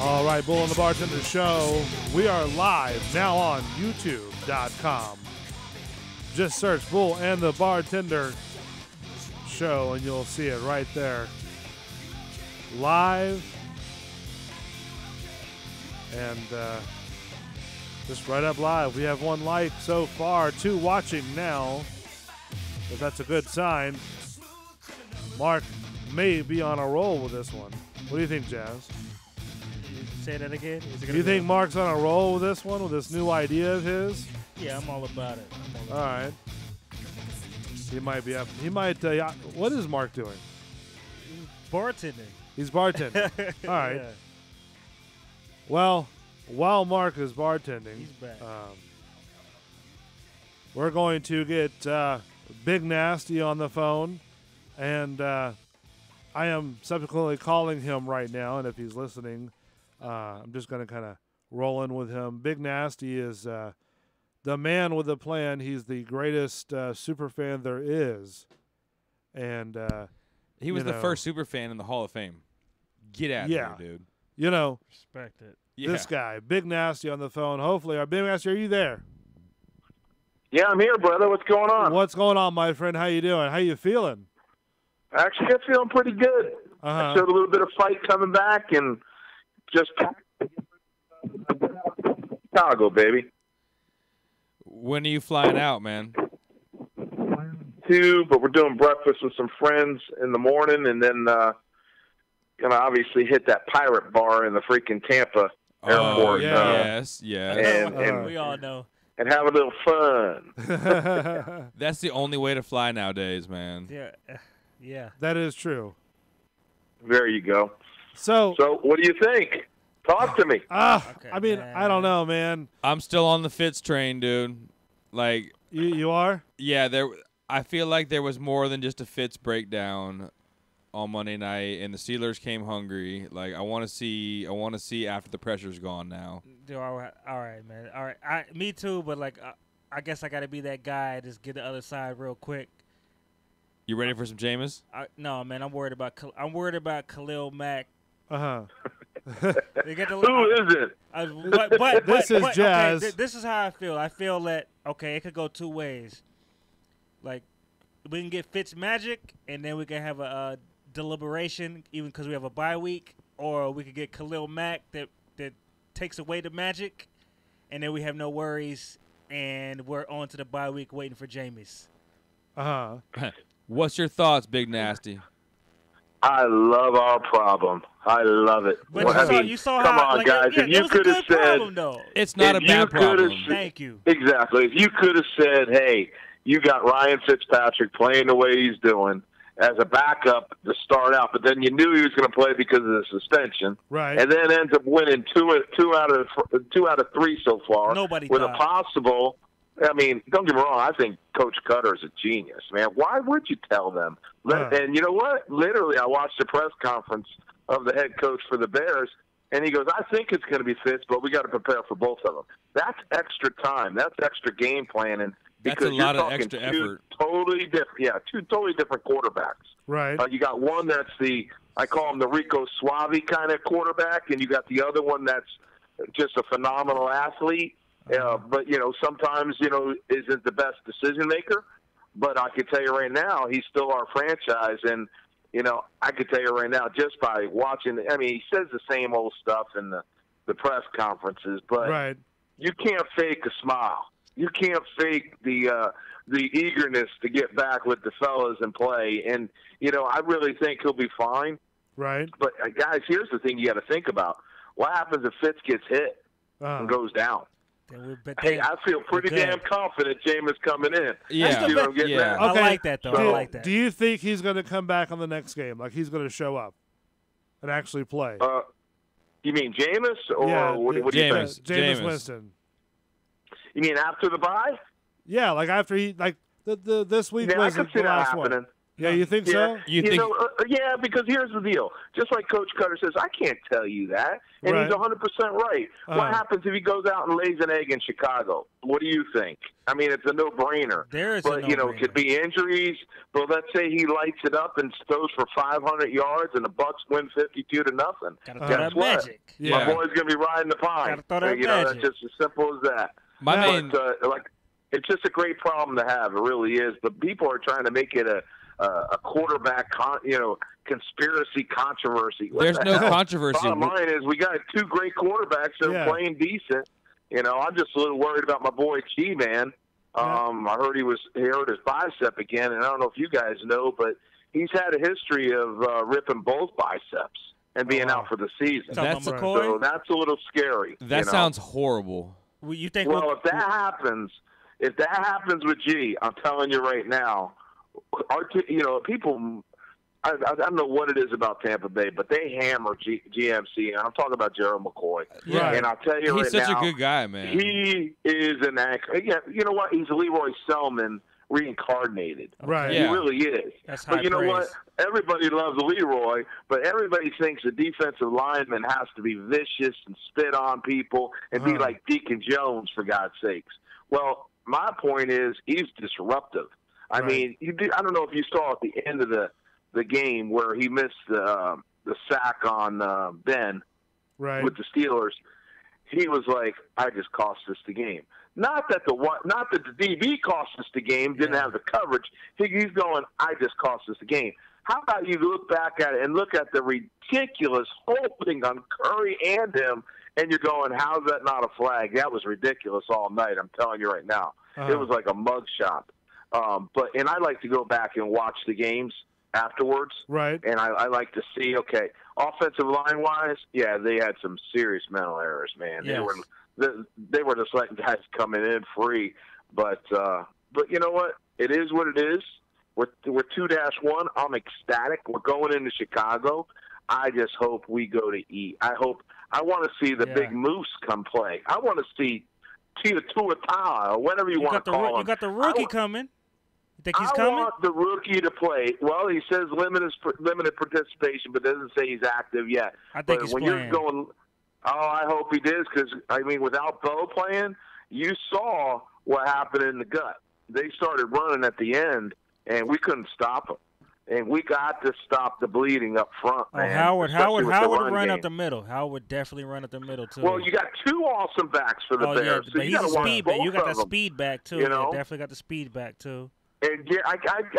All right, Bull and the Bartender Show. We are live now on YouTube.com. Just search Bull and the Bartender Show, and you'll see it right there. Live. And just right up live. We have 1 like so far, 2 watching now. But that's a good sign. Mark may be on a roll with this one. What do you think, Jazz? Say that again? Do you think Mark's on a roll with this one, with this new idea of his? Yeah, I'm all about it. All right. He might be up. He might. What is Mark doing? Bartending. He's bartending. All right. Yeah. Well, while Mark is bartending, He's back. We're going to get Big Nasty on the phone, and I am subsequently calling him right now, and if he's listening, I'm just going to kind of roll in with him. Big Nasty is the man with the plan. He's the greatest super fan there is. And he was the first super fan in the Hall of Fame. Get out of here, dude. You know, Respect it. Yeah. this guy, Big Nasty on the phone. Hopefully, Big Nasty, are you there? Yeah, I'm here, brother. What's going on? What's going on, my friend? How you doing? How you feeling? Actually, I'm feeling pretty good. I showed a little bit of fight coming back and just Chicago, baby. When are you flying out, man? 2, but we're doing breakfast with some friends in the morning, and then gonna obviously hit that pirate bar in the freaking Tampa airport. Yes. And we all know. And have a little fun. That's the only way to fly nowadays, man. Yeah. That is true. There you go. So what do you think? Talk to me. Okay, I mean, man. I don't know, man. I'm still on the Fitz train, dude. Like, You are? yeah, I feel like there was more than just a Fitz breakdown on Monday night, and the Steelers came hungry. Like, I want to see after the pressure's gone now. All right, man. All right. Me too, but like, I guess I got to be that guy. Just get the other side real quick. You ready for some Jameis? No, man. I'm worried about Khalil Mack. Uh-huh. They get the, Who is it? But This is Jazz. Okay, this is how I feel. I feel that it could go 2 ways. Like, we can get Fitz magic, and then we can have a deliberation, even because we have a bye week, or we could get Khalil Mack that takes away the magic, and then we have no worries, and we're on to the bye week waiting for Jameis. Uh-huh. What's your thoughts, Big Nasty? I love our problem. I love it. But you saw come how, on, like, guys. Yeah, If you could have said, problem, though. It's not a bad problem. Thank you. Exactly. If you could have said, hey, you got Ryan Fitzpatrick playing the way he's doing as a backup to start out, but then you knew he was going to play because of the suspension, Right. and then ends up winning two out of 3 so far. Nobody with thought. a possible. I mean, don't get me wrong. I think Coach Cutter is a genius, man. Why would you tell them? And you know what? Literally, I watched the press conference of the head coach for the Bears, and he goes, I think it's going to be Fitz, but we got to prepare for both of them. That's extra time. That's extra game planning. That's a lot of extra effort. Totally different, 2 totally different quarterbacks. Right. You got one that's I call him the Rico Suave kind of quarterback, and you got the other one that's just a phenomenal athlete. But, sometimes, isn't the best decision maker. But I can tell you right now, he's still our franchise. And, I can tell you right now, just by watching, he says the same old stuff in the press conferences, but you can't fake a smile. You can't fake the eagerness to get back with the fellas and play. And, I really think he'll be fine. Right. But, guys, here's the thing you got to think about. What happens if Fitz gets hit and goes down? Hey, I feel pretty damn confident Jameis coming in. Yeah. You know what I'm getting at? I like that, though. I like that. Do you think he's going to come back on the next game? Like, he's going to show up and actually play? You mean Jameis? Or what do you think? Jameis Winston. You mean after the bye? Yeah, like after he, like, this week Yeah, I was could the see that last happening. one. Yeah, you think so? You think? Yeah, because here's the deal. Just like Coach Cutter says, I can't tell you that, and Right. he's 100% right. What Uh-huh. happens if he goes out and lays an egg in Chicago? What do you think? I mean, it's a no-brainer. There is But a you know, no-brainer. it could be injuries. But let's say he lights it up and throws for 500 yards, and the Bucks win 52-0. Gotta throw Guess that what? magic. Yeah. My boy's gonna be riding the pine. Gotta throw that You know, magic. that's just as simple as that. My main. But it's just a great problem to have. It really is. But people are trying to make it a quarterback, conspiracy controversy. What There's the no hell? controversy. Bottom line is we got two great quarterbacks that Yeah. are playing decent. You know, I'm just a little worried about my boy G-Man. I heard he hurt his bicep again, and I don't know if you guys know, but he's had a history of ripping both biceps and being wow. out for the season. Talking That's- about Right. McCoy? So that's a little scary. That you know? sounds horrible. Well, you think? Well, if that happens with G, I'm telling you right now, people. I don't know what it is about Tampa Bay, but they hammer GMC, and I'm talking about Gerald McCoy. Yeah. And I'll tell you He's right such now, a good guy, man. he is an actor. Yeah, you know what? He's Leroy Selman reincarnated. Right. Yeah. He really is. That's high But you know praise. what? Everybody loves Leroy, but everybody thinks a defensive lineman has to be vicious and spit on people and be like Deacon Jones, for God's sakes. Well, my point is he's disruptive. I Right. mean, I don't know if you saw at the end of the game where he missed the sack on Ben Right. with the Steelers. He was like, "I just cost us the game." Not that the DB cost us the game, didn't have the coverage. He's going, "I just cost us the game." How about you look back at it and look at the ridiculous holding on Curry and him, and you're going, "How's that not a flag?" That was ridiculous all night. I'm telling you right now, Uh-huh. it was like a mug shot. And I like to go back and watch the games afterwards. Right. And I like to see, okay, offensive line wise, yeah, they had some serious mental errors, man. Yes. They were just letting guys coming in free, but you know what? It is what it is. We're 2-1. I'm ecstatic. We're going into Chicago. I just hope we go to eat. I want to see the big moose come play. I want to see Tua or whatever you want to call him. You got the rookie coming. You think he's I coming? want the rookie to play. Well, he says limited participation, but doesn't say he's active yet. I think But he's when playing. you're going, I hope he does, because I mean, without Bo playing, you saw what happened in the gut. They started running at the end, and we couldn't stop them. And we got to stop the bleeding up front, Oh, man. Howard especially with the run run up game. the middle. Howard would definitely run up the middle too. Well, you got two awesome backs for the oh yeah, Bears, so but you he's got a to watch speed back. both You got of that them. speed back too. you know? Yeah, definitely got the speed back too. And yeah,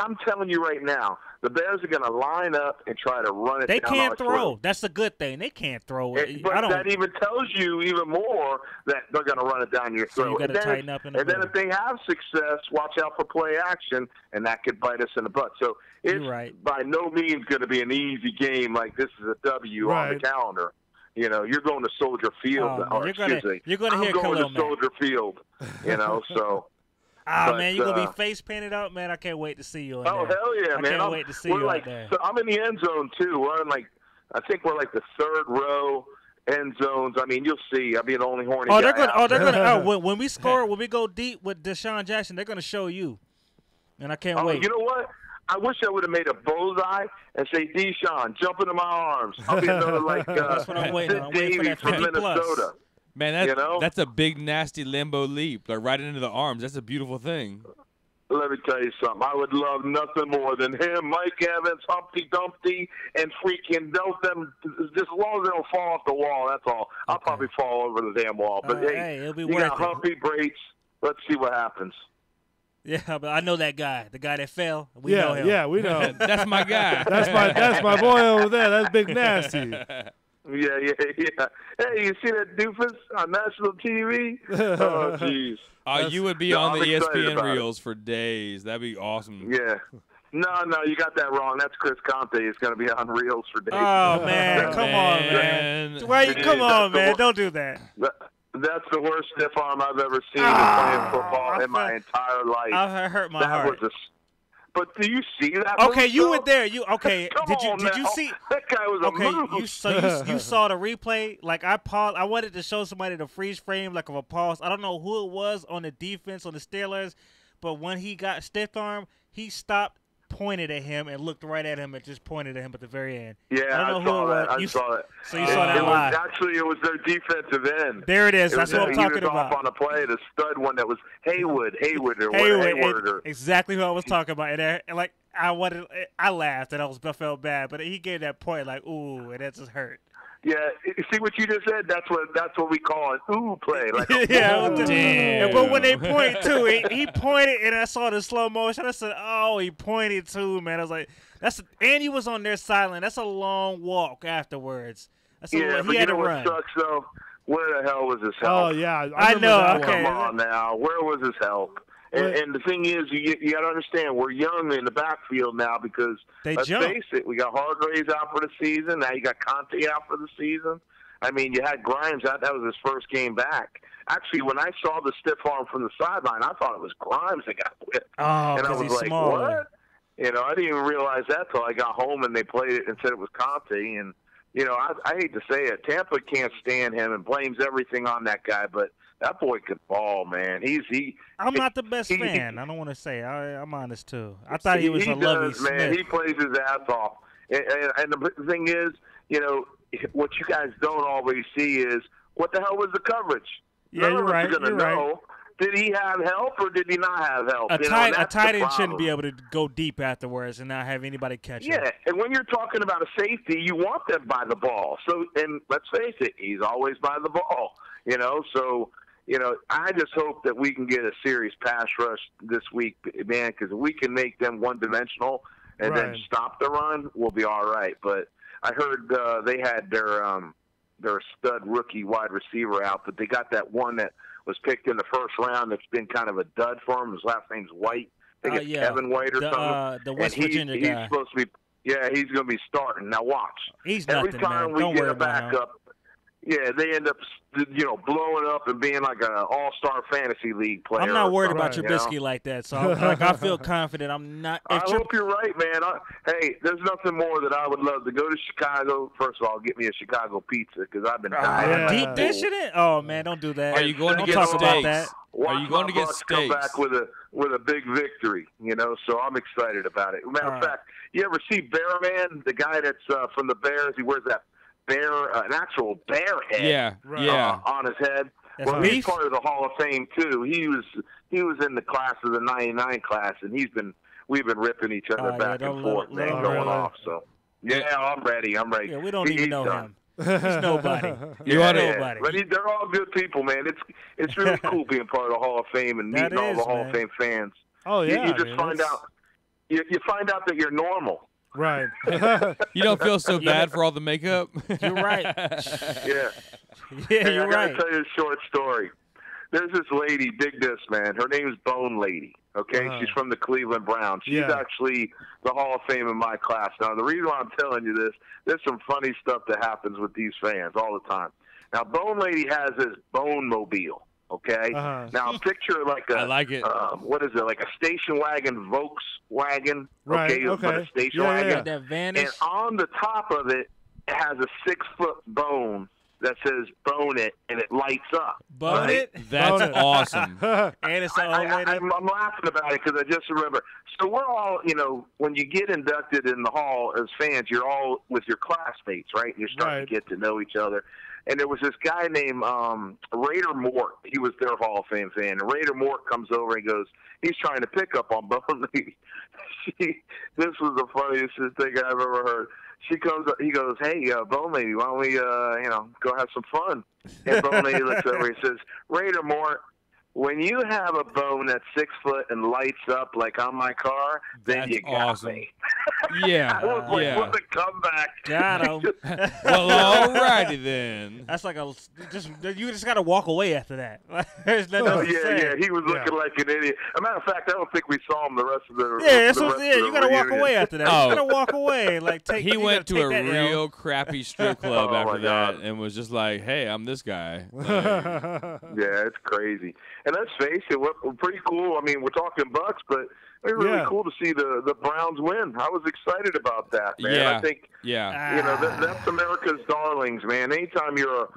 I'm telling you right now, the Bears are going to line up and try to run it They down can't our throw. throat. That's the good thing. They can't throw it. But I don't. that even tells you even more that they're going to run it down your So throat. you gotta And then tighten up in the and then middle. if they have success, watch out for play action, and that could bite us in the butt. So it's You're right. by no means going to be an easy game like this is a W on the Right. calendar. You know, you're going to Soldier Field. Oh, man, or you're gonna- excuse me, you're gonna I'm hear going Khalil to Mack. Soldier Field. You know, so. Ah But, man, you're gonna be face painted up, man. I can't wait to see you in Oh there. hell yeah, I man! can't wait to see we're you like, out there. so I'm in the end zone too. We're in I think we're like the third row end zones. I mean, you'll see. I'll be the only horny Oh, guy. they're gonna. out Oh, they're there. gonna. When we score, when we go deep with Deshaun Jackson, they're gonna show you, and I can't Oh, wait. you know what? I wish I would have made a bullseye and say, Deshaun, jump into my arms. I'll be another That's what I'm waiting Sid on. I'm waiting for Davies that from 50 plus. Minnesota. Man, You know? that's a big nasty limbo leap, like right into the arms. That's a beautiful thing. Let me tell you something. I would love nothing more than him, Mike Evans, Humpty Dumpty, and freaking them. Just as long as they don't fall off the wall, that's all. I'll probably fall over the damn wall. But Hey, it'll be you worth got it. Humpty Brates. Let's see what happens. Yeah, but I know that guy, the guy that fell. We yeah, know him. yeah, we know. That's my guy. That's my boy over there. That's Big Nasty. Yeah. Hey, you see that doofus on national TV? Oh, jeez. You would be No, on I'm the excited ESPN about it. reels for days. That'd be awesome. Yeah. No, you got that wrong. That's Chris Conte. He's going to be on reels for days. Oh man, come on, man. Why you? Come on, man. Don't do that. That's the worst stiff arm I've ever seen in playing football in my entire life. I hurt my that heart. was But do you see that? Okay, move, you though? were there. You okay? Come did you on, did you now. see? That guy was a Okay, moose. you saw the replay. Like I paused. I wanted to show somebody the freeze frame, like of a pause. I don't know who it was on the defense on the Steelers, but when he got stiff arm, he stopped pointed at him and looked right at him and just pointed at him at the very end. Yeah, I don't know saw who it that. was. I saw it. So you saw that live. It was their defensive end. There it is. That's what I'm talking He was about. off on a play, the stud one that was Hayward exactly who I was talking about. And like I laughed and I felt bad, but he gave that point like, ooh, and that just hurt. Yeah, see what you just said? That's what we call an ooh play. Like yeah, damn. But when they point too, he pointed, and I saw the slow motion. I said, "Oh, he pointed too, man." I was like, and he was on their sideline. That's a long walk afterwards. But you know what sucks though? Where the hell was his help? Oh yeah, I know. Okay, come on now, where was his help? And the thing is, you got to understand, we're young in the backfield now because, let's face it, we got Hargraves out for the season. Now you got Conte out for the season. I mean, you had Grimes out. That was his first game back. Actually, when I saw the stiff arm from the sideline, I thought it was Grimes that got whipped. Oh, and I was like, what? You know, I didn't even realize that till I got home and they played it and said it was Conte. And, you know, I hate to say it, Tampa can't stand him and blames everything on that guy, but that boy could ball, man. I'm not the best fan. I don't want to say. I'm honest too. I thought he was a Lovie Smith. Man, he plays his ass off. And the thing is, you know, what you guys don't always see is what the hell was the coverage? Yeah, None you're of us right. are going to know. Right. Did he have help or did he not have help? A tight end shouldn't be able to go deep afterwards and not have anybody catch him. Yeah, and when you're talking about a safety, you want them by the ball. So, and let's face it, he's always by the ball. You know, so. You know, I just hope that we can get a serious pass rush this week, man, because if we can make them one-dimensional and then stop the run, we'll be all right. But I heard they had their stud rookie wide receiver out, but they got that one that was picked in the first round that's been kind of a dud for him. His last name's White. I think it's Kevin White or something. The West Virginia guy. He's supposed to be – yeah, he's going to be starting. Now watch. He's Every nothing, time man. we Don't get worry a backup, they end up, you know, blowing up and being like an all-star fantasy league player. I'm not worried about Trubisky like that, so I feel confident. I'm not. I hope you're right, man. Hey, there's nothing more that I would love to go to Chicago. First of all, get me a Chicago pizza because I've been dying. Deep dishing it? Oh man, don't do that. Are you going to get steaks? Are you going to get steaks? Come back with a big victory, you know. So I'm excited about it. Matter of fact, you ever see Bear Man, the guy that's from the Bears? He wears that an actual bear head on his head. Well, he's part of the Hall of Fame too. He was in the class of the '99 class, and we've been ripping each other back and forth, man, going off. So I'm ready. Yeah, we don't even know him. He's nobody. Nobody. But they're all good people, man. It's really cool being part of the Hall of Fame and meeting all the Hall of Fame fans. Oh yeah, you just find out. You find out that you're normal. Right. You don't feel so bad for all the makeup? You're right. Yeah. Yeah, you're right. I gotta tell you a short story. There's this lady, dig this, man. Her name's Bone Lady. Okay, she's from the Cleveland Browns. She's actually the Hall of Fame in my class. Now, the reason why I'm telling you this, there's some funny stuff that happens with these fans all the time. Now, Bone Lady has this Bone Mobile. Okay. Now picture like a. I like it. What is it? Like a station wagon, Volkswagen. Right. Okay. But a station wagon. That vanish. And on the top of it, it has a 6-foot bone that says "Bone It," and it lights up. Bone it. That's awesome. And it's I'm laughing about it because I just remember. So we're all, you know, when you get inducted in the hall as fans, you're all with your classmates, right? You're starting to get to know each other. And there was this guy named Raider Mort. He was their Hall of Fame fan. And Raider Mort comes over and goes, he's trying to pick up on Bone Lady. This was the funniest thing I've ever heard. She comes up, he goes, hey, Bone Lady, why don't we, go have some fun? And Bone Lady looks over and says, Raider Mort, when you have a bone that's 6 foot and lights up like on my car, then you got me. Yeah. I was like, what a comeback. Got him. Well, all righty then. That's like you just got to walk away after that. There's nothing Oh, else to say. yeah. He was looking like an idiot. As a matter of fact, I don't think we saw him the rest of the you got to walk away after that. You got to walk away. He went to a real crappy strip club after that and was just like, hey, I'm this guy. Yeah, it's crazy. And let's face it, we're pretty cool. I mean, we're talking Bucks, but it's really cool to see the Browns win. I was excited about that, man. Yeah. I think, that's America's darlings, man. Anytime you're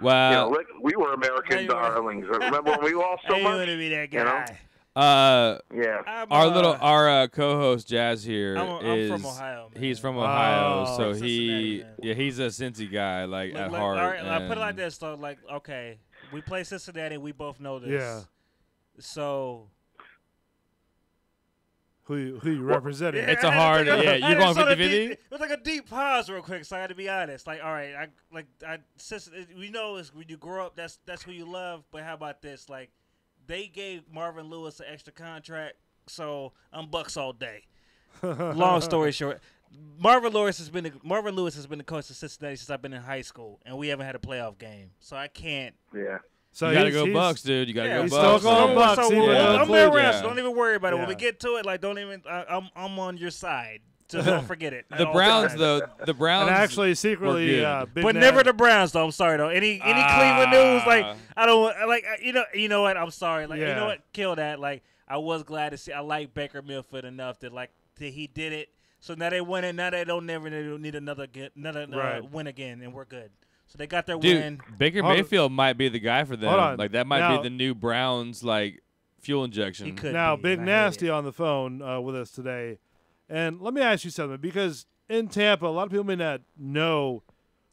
we were American darlings. Remember when we lost so much? I want to be that guy. Yeah. Our co-host Jazz here I'm from Ohio, man. He's from Ohio, Oh. so From he Cincinnati, man. he's a Cincy guy at heart. All right, I put it and- like this though. Like, okay, we play Cincinnati. We both know this. Yeah. So Who you representing? It's a hard. I Yeah, you're going 50-50? It was like a deep pause, real quick. So I had to be honest. Like, all right, we know is when you grow up, that's who you love. But how about this? Like, they gave Marvin Lewis an extra contract, so I'm Bucks all day. Long story short, Marvin Lewis has been the coach of Cincinnati since I've been in high school, and we haven't had a playoff game. So I can't. Yeah. So you gotta he's- go Bucks, dude. You gotta go he's Bucks. still going Bucks. So He didn't Yeah. go I'm there Cleveland. around, so don't even worry about it. When Yeah. we get to it, like, don't even. I'm on your side, so don't forget it. at The all Browns, times. though. The Browns. And actually, secretly, good. Big But Nat- never the Browns, though. I'm sorry, though. Any Cleveland news, like, I don't like. You know what? I'm sorry. Like, you Yeah. know what? Kill that. Like, I was glad to see. I like Baker Mayfield enough that he did it. So now they win it. Now they don't need another Right. win again, and we're good. So they got their Dude, win. Baker Hold on. Mayfield might be the guy for them. Hold on. Like that might Now- be the new Browns fuel injection. He could Now, be, Big and I hate Nasty it. on the phone with us today. And let me ask you something, because in Tampa, a lot of people may not know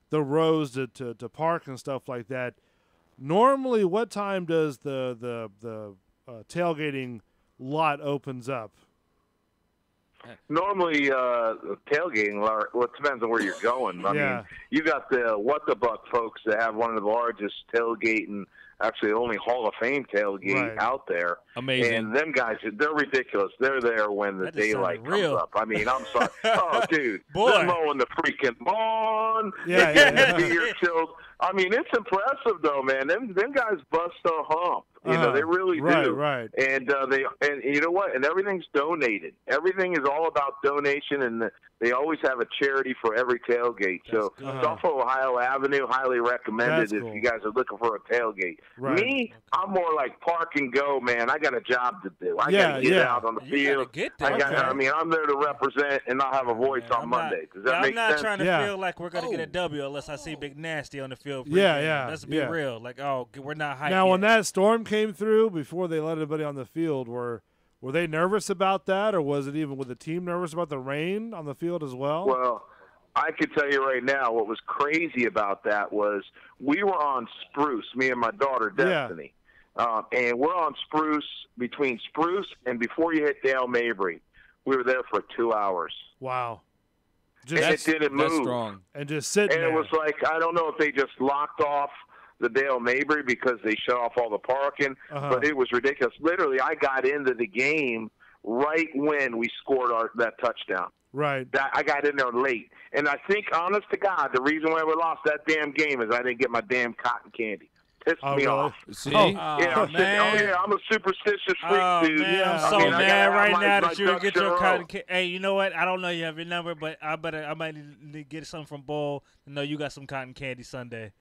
the rows to park and stuff like that. Normally, what time does the tailgating lot opens up? Normally, tailgating, well, it depends on where you're going. I Yeah. mean, you got the What the Buck folks that have one of the largest tailgating, actually only Hall of Fame tailgate Right. out there. Amazing. And them guys, they're ridiculous. They're there when the That just daylight sounded comes real. up. I mean, I'm sorry. Oh, dude. Boy. They're mowing the freaking lawn. Yeah, Getting yeah. the beer chilled. I mean, it's impressive, though, man. Them guys bust a hump. You know, they really right, do. Right. And and you know what? And everything's donated. Everything is all about donation, and they always have a charity for every tailgate. So good. Uh-huh. Suffolk Ohio Avenue, highly recommended That's if cool. you guys are looking for a tailgate. Right. Me, I'm more like park and go, man. I got a job to do. I Yeah, got to get yeah. out on the You field. gotta get there. Okay. I mean, I'm there to represent and not have a voice Man, on Monday. Does that I'm make not sense? trying to Yeah. feel like we're gonna get a Oh. W unless I see Big Nasty on the field. Yeah, pregame. yeah, Let's be yeah. real. Like, oh, we're not hyped Now, yet. when that storm came through, before they let everybody on the field, were they nervous about that, or was it even with the team nervous about the rain on the field as well? Well, I could tell you right now what was crazy about that was we were on Spruce, me and my daughter Destiny. And we're on Spruce, between Spruce and before you hit Dale Mabry. We were there for 2 hours. Wow. And Just it didn't That's move. strong. and just sitting And there. it was like, I don't know if they just locked off the Dale Mabry because they shut off all the parking, Uh-huh. but it was ridiculous. Literally, I got into the game right when we scored that touchdown. right. I got in there late. And I think, honest to God, the reason why we lost that damn game is I didn't get my damn cotton candy. Pissed Oh, me really? off. See, Oh. Yeah, man. I'm a superstitious freak, Oh, dude. man, Yeah. I'm so I mean, I mad gotta right have now my that you didn't ducks get in a your row. cotton candy. Hey, you know what? I don't know you have your number, but I might need to get something from Bull to know you got some cotton candy Sunday.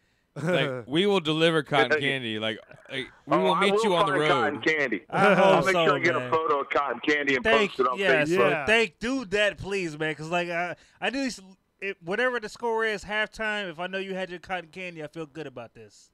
like we will deliver cotton candy. Like we will I meet you on the find cotton road. candy. I I'll hope make so, sure I get man. a photo of cotton candy and Thank post it on yes, Facebook. Yeah. do that, please, man. Because like I do whatever the score is halftime. If I know you had your cotton candy, I feel good about this.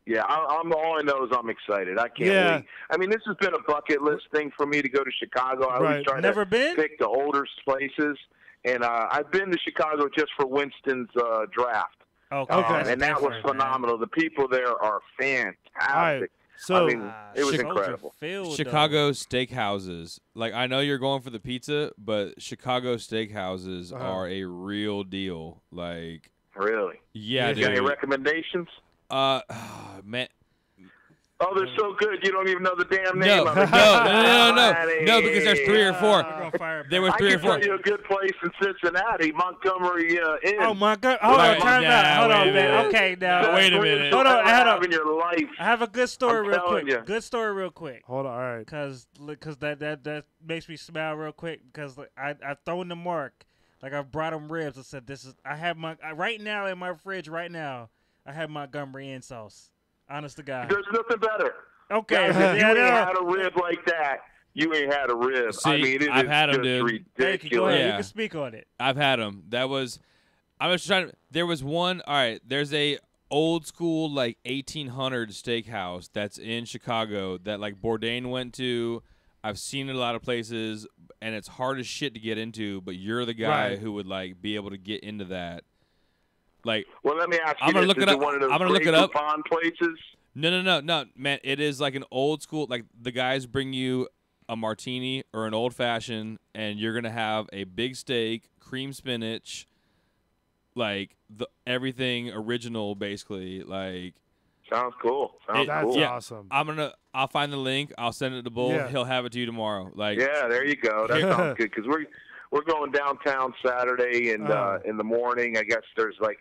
Yeah, I'm all I know is I'm excited. I can't Yeah. wait. I mean, this has been a bucket list thing for me to go to Chicago. I Right. always try Never to been? pick the older places, and I've been to Chicago just for Winston's draft. Okay, Okay. that's And that was different, man. phenomenal. The people there are fantastic. All right. So I mean, it was Soldier incredible. Field, though. Chicago steakhouses. Like I know you're going for the pizza, but Chicago steakhouses Uh-huh. are a real deal. Like Really. yeah, You got any dude. recommendations? Man, Oh, they're so good. You don't even know the damn no, name no, of no, it. no, because there's 3 or 4. We're gonna fire There was I 3 or can 4. tell you a good place in Cincinnati, Montgomery Inn. Oh my God! Hold Wait, on, time nah, out. Hold wait on, a man. minute. Okay, now No, wait a minute. Hold on, Ever hold on. have in your life. I have a good story I'm real telling quick. you. Good story real quick. hold on. All right. Cause that makes me smile real quick because like, I've thrown the mark. Like I've brought them ribs. I said this is. I have right now in my fridge right now. I have Montgomery Inn sauce. Honest to God. There's nothing better. Okay, Guys, man, if yeah, you no. ain't had a rib like that, you ain't had a rib. See, I mean, it I've is had 'em, just dude. Thank you. Go ridiculous. ahead. You Yeah. can speak on it. I've had them. I was trying to. There was one. All right. There's a old school like 1800 steakhouse that's in Chicago that like Bourdain went to. I've seen it a lot of places, and it's hard as shit to get into. But you're the guy who would like be able to get into that. Like, well, let me ask you. I'm gonna this. look it Is up. One of those I'm gonna look it up. Groupon places. No, man. It is like an old school. Like the guys bring you a martini or an old fashioned, and you're gonna have a big steak, cream spinach, like everything original, basically. Like, sounds cool. Sounds That's cool. awesome. I'll find the link. I'll send it to Bull. Yeah. He'll have it to you tomorrow. Like, Yeah, there you go. That sounds good because we're going downtown Saturday and in the morning. I guess there's like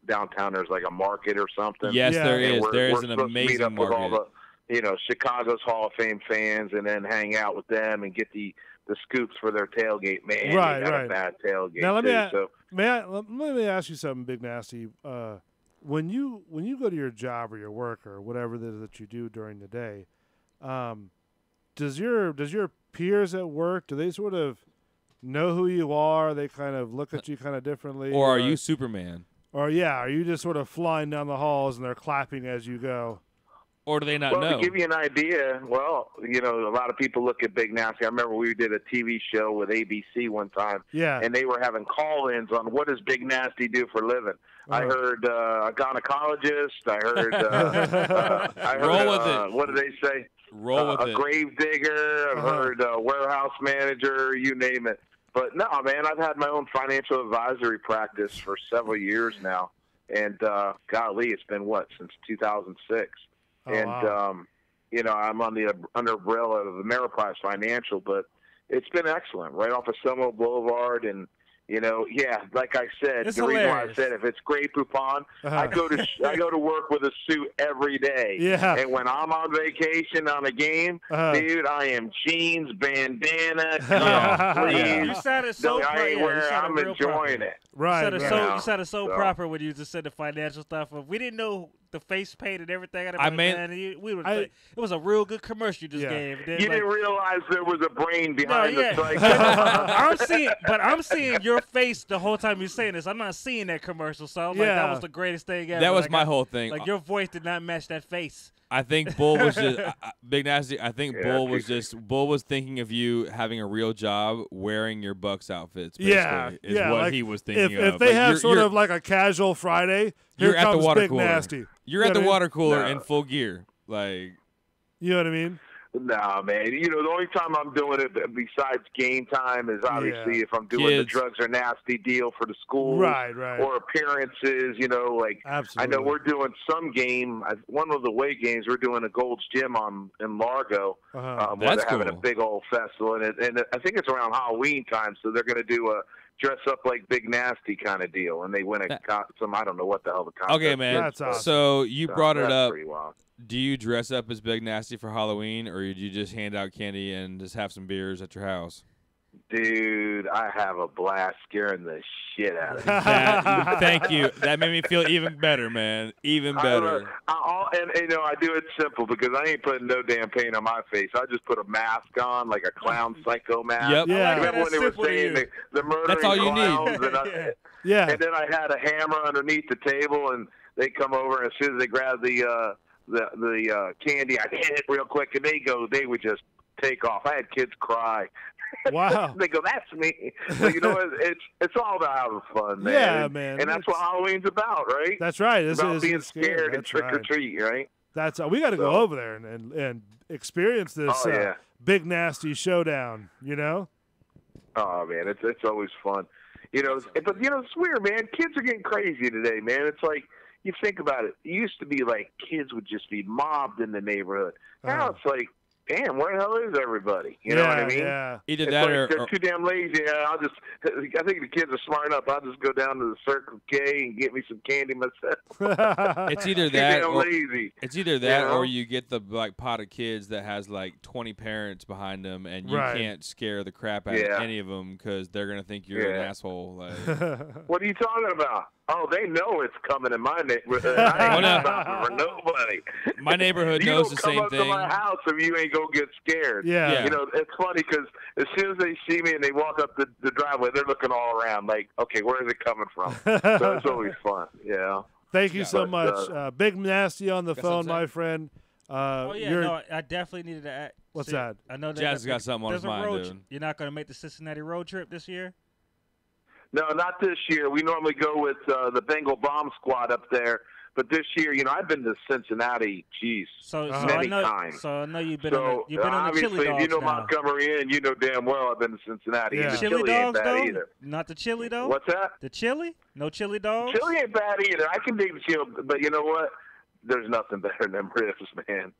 downtown. There's like a market or something. yes, Yeah. there And is. we're There is supposed an to meet amazing up with all market. the, Chicago's Hall of Fame fans, and then hang out with them and get the scoops for their tailgate. Man, Right, they got right. a bad tailgate. Now let too, me ask you something, Big Nasty. When you go to your job or your work or whatever it is that you do during the day, does your peers at work, do they sort of know who you are? They kind of look at you kind of differently, Or are you Superman? Or are you just sort of flying down the halls and they're clapping as you go? Or do they not Well, know? to give you an idea, a lot of people look at Big Nasty. I remember we did a TV show with ABC one time, Yeah. and they were having call-ins on what does Big Nasty do for a living. I heard a gynecologist. I heard, Roll with it. What did they say? Roll with a it. grave digger. I've heard warehouse manager. You name it. But no, man, I've had my own financial advisory practice for several years now, and golly, it's been since 2006. Oh, And wow. I'm on the under umbrella of Ameriprise Financial, but it's been excellent. Right off of Seminole Boulevard, and like I said, It's the reason why I hilarious. said if it's Grey Poupon, I go to work with a suit every day. Yeah. And when I'm on vacation on a game, dude, I am jeans, bandana, sleeves. You sounded so I ain't wearing. I'm enjoying it. Right. You right. sounded so So- proper when you just said the financial stuff. If we didn't know the face paint and everything, it was a real good commercial you just gave. Then, You didn't realize there was a brain no, behind yeah. the psycho. I'm seeing your face the whole time you're saying this. I'm not seeing that commercial, so I'm like, that Yeah. was the greatest thing ever. That was Like, my whole thing. Like your voice did not match that face. I think Bull was just Big Nasty. I think Yeah, Bull was thinking of you having a real job, wearing your Bucks outfits. Basically, is what like, he was thinking if of. they Like, have you're- sort you're- of like a casual Friday, here you're at the comes water Big cooler. Nasty. You're at the You know what I mean? water cooler No. in full gear, like. You know what I mean? Nah, man. The only time I'm doing it besides game time is obviously if I'm doing the Kids. drugs are nasty deal for the school, Right, right. or appearances. Like Absolutely. I know we're doing some game. One of the away games we're doing a Gold's Gym in Largo. Where That's they're having a cool. big old festival, and I think it's around Halloween time, so they're going to do a dress up like Big Nasty kind of deal, and they win some I don't know what the hell the contest. Okay, man. That's awesome. So you brought it that's up. pretty wild. Do you dress up as Big Nasty for Halloween, or do you just hand out candy and just have some beers at your house? Dude, I have a blast scaring the shit out of you. Thank you. That made me feel even better, man. Even better. I do it simple because I ain't putting no damn paint on my face. I just put a mask on, like a clown psycho mask. Yep. Yeah. Remember when they were That's simple to saying you. the murdering That's all you clowns? need. Yeah. And then I had a hammer underneath the table, and they come over, and as soon as they grab the candy, I'd hit it real quick, and they would just take off. I had kids cry. Wow. They go, "That's me." So, it's all about having fun, man. Yeah, man. And that's what Halloween's about, right? That's right. It's about being scared and That's trick or right. treat, right? That's we got to go over there and experience this Oh, yeah. Big Nasty showdown. Oh man, it's always fun, But it's weird, man. Kids are getting crazy today, man. It's like you think about it. It used to be like kids would just be mobbed in the neighborhood. Now it's like, damn, where the hell is everybody? You know what I mean? Yeah. Either It's that like or they're too damn lazy. I think the kids are smart enough. I'll just go down to the Circle K and get me some candy myself. it's either Too that damn or lazy. it's either that You know? or you get the pot of kids that has like 20 parents behind them, and you Right. can't scare the crap out of any of them because they're gonna think you're an asshole. Like, What are you talking about? Oh, they know it's coming in my neighborhood. I ain't no. stopping for nobody. my neighborhood You knows don't the come same up thing. to my house if you ain't gonna get scared. Yeah. It's funny because as soon as they see me and they walk up the driveway, they're looking all around like, okay, where is it coming from? So it's always fun. Yeah. Thank you so But, much. Big Nasty on the Got phone, something to my say? friend. Oh yeah, you're, no, I definitely needed to add. What's see, that? I know that Jazz has got something on there's his a mind, road. dude. You're not going to make the Cincinnati road trip this year. No, not this year. We normally go with the Bengal Bomb Squad up there. But this year, I've been to Cincinnati, So many I know. times. So I know you've been So on the obviously, chili dogs if you know now. Montgomery Inn, you know damn well I've been to Cincinnati. Yeah. And the Chili chili ain't dogs bad though, either. not the chili though. What's that? The chili? No chili dogs. Chili ain't bad either. I can dig the chili, but you know what? There's nothing better than ribs, man.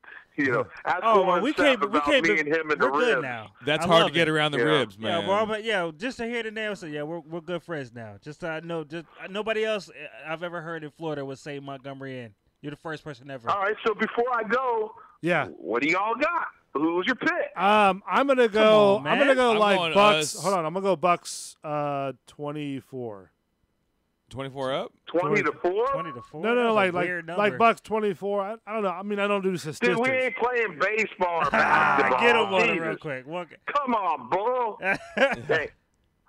Ask Oh, well, Warren we Sapp can't. We about can't. me and him and the We're good ribs. now. That's I hard to love get it. around the Yeah. ribs, man. Yeah, well, but just to hear the name, so yeah, we're good friends now. Just I know, nobody else I've ever heard in Florida would say Montgomery Inn. You're the first person ever. All right, so before I go, Yeah. what do y'all got? Who's your pick? I'm gonna go. on, I'm gonna man. go I'm like going Bucks. us. Hold on. I'm gonna go Bucks. 24. 24 up? 20 to 4? 20 to 4. No, That's a like weird number. like Bucks 24. I don't know. I mean, I don't do statistics. Dude, we ain't playing baseball or basketball. Get him on it Jesus. real quick. Come on, bull. Hey,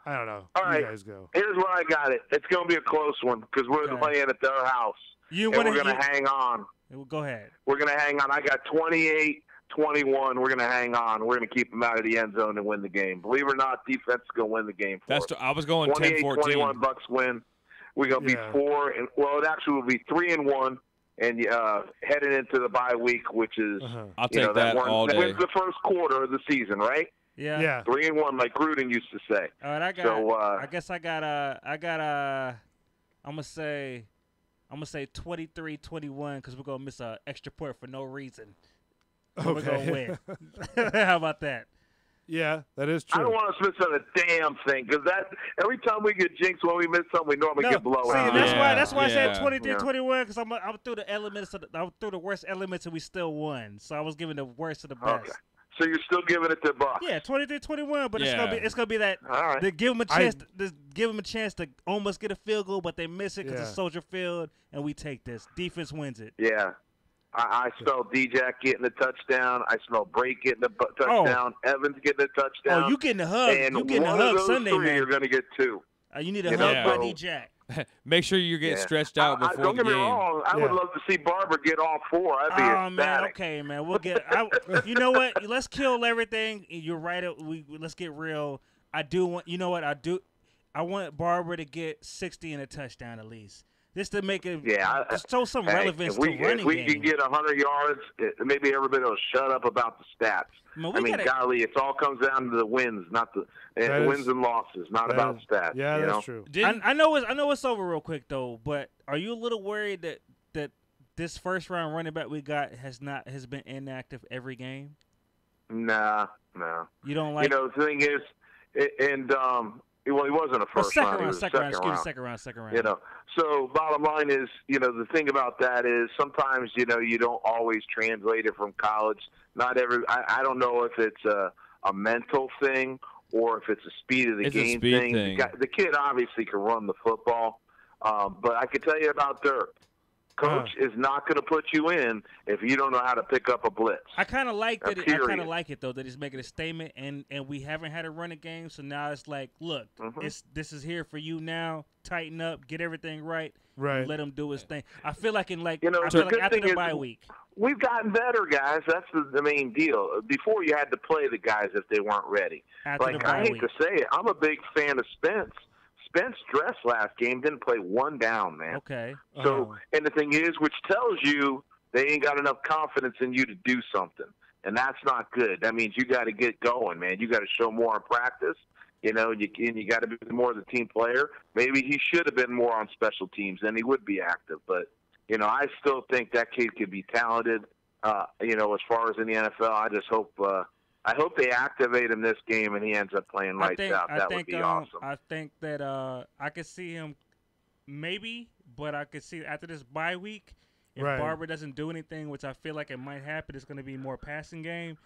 I don't know. All you right. guys go. here's where I got it. It's going to be a close one because we're Okay. playing at their house. You And want we're going to hang on. Go ahead. We're going to hang on. I got 28-21. We're going to hang on. We're going to keep them out of the end zone and win the game. Believe it or not, defense is going to win the game for us. I was going 10-14. 28-21 Bucks win. We're going to be Yeah. 4 and it actually will be 3-1 and heading into the bye week, which is Uh-huh. I'll take that all that day. wins the first quarter of the season, right? Yeah. Yeah. 3-1, like Gruden used to say. All right, I got. So, I guess I got. I'm gonna say 23-21 because we're gonna miss an extra point for no reason. Okay. We're gonna win. How about that? Yeah, that is I true. don't want us missing a damn thing because every time we get jinxed when we miss something, we normally get blown See, out. that's why I said Yeah. 23-21 because I'm through the elements. I'm through the worst elements and we still won. So I was giving the worst of the best. Okay. So you're still giving it to Bucks? Yeah, 23-21, but Yeah. it's gonna be that. All right. They give them a chance. Give them a chance to almost get a field goal, but they miss it because Yeah. it's Soldier Field, and we take this. Defense wins it. Yeah. I smell D-Jack getting a touchdown. I smell Brake getting a touchdown. Evans getting a touchdown. Oh, you getting a hug? And You getting a one of hug those Sunday, three man? you're going to get 2. You need a You hug know, by so- D-Jack. Make sure you get Yeah. stretched out before don't the get me game. wrong. I would Yeah. love to see Barber get all 4. I'd be Oh man, ecstatic. okay, man. We'll get. You know what? Let's kill everything. You're right. Let's get real. I do want. You know what? I want Barber to get 60 and a touchdown at least, just to make it. Yeah, just show some Hey, relevance if we, to running if we game. can get 100 yards, maybe everybody will shut up about the stats. Man, I mean, golly, it all comes down to the wins, not the That wins is- and losses, not that about is- stats. Yeah, you that's know? true. I know it's over real quick though. But are you a little worried that this first round running back we got has been inactive every game? Nah. You don't like? The thing is, well, he wasn't a first second round. He round, was a second round. second Excuse me, round. second round. So bottom line is, the thing about that is sometimes, you don't always translate it from college. Not every. I don't know if it's a mental thing or if it's a speed of the It's a game speed thing. thing. The kid obviously can run the football, but I can tell you about Dirk. Coach is not going to put you in if you don't know how to pick up a blitz. I kind of like that. I kind Period. of like it though that he's making a statement, and we haven't had a running game, so now it's like, look, this is here for you now. Tighten up, get everything right, Right. let him do his thing. I feel like I feel the like good after thing the is bye week. We've gotten better, guys. That's the main deal. Before you had to play the guys if they weren't ready. After the Like, bye I hate week. to say it, I'm a big fan of Spence. Spence dressed last game, didn't play one down, man. Okay. So, and the thing is, which tells you they ain't got enough confidence in you to do something. And that's not good. That means you got to get going, man. You got to show more in practice. You got to be more of the team player. Maybe he should have been more on special teams, then he would be active. But, I still think that kid could be talented, as far as in the NFL. I just hope I hope they activate him this game and he ends up playing lights out. That would be awesome. I think that I could see him maybe, but I could see after this bye week, if Right. Barber doesn't do anything, which I feel like it might happen, it's going to be more passing game.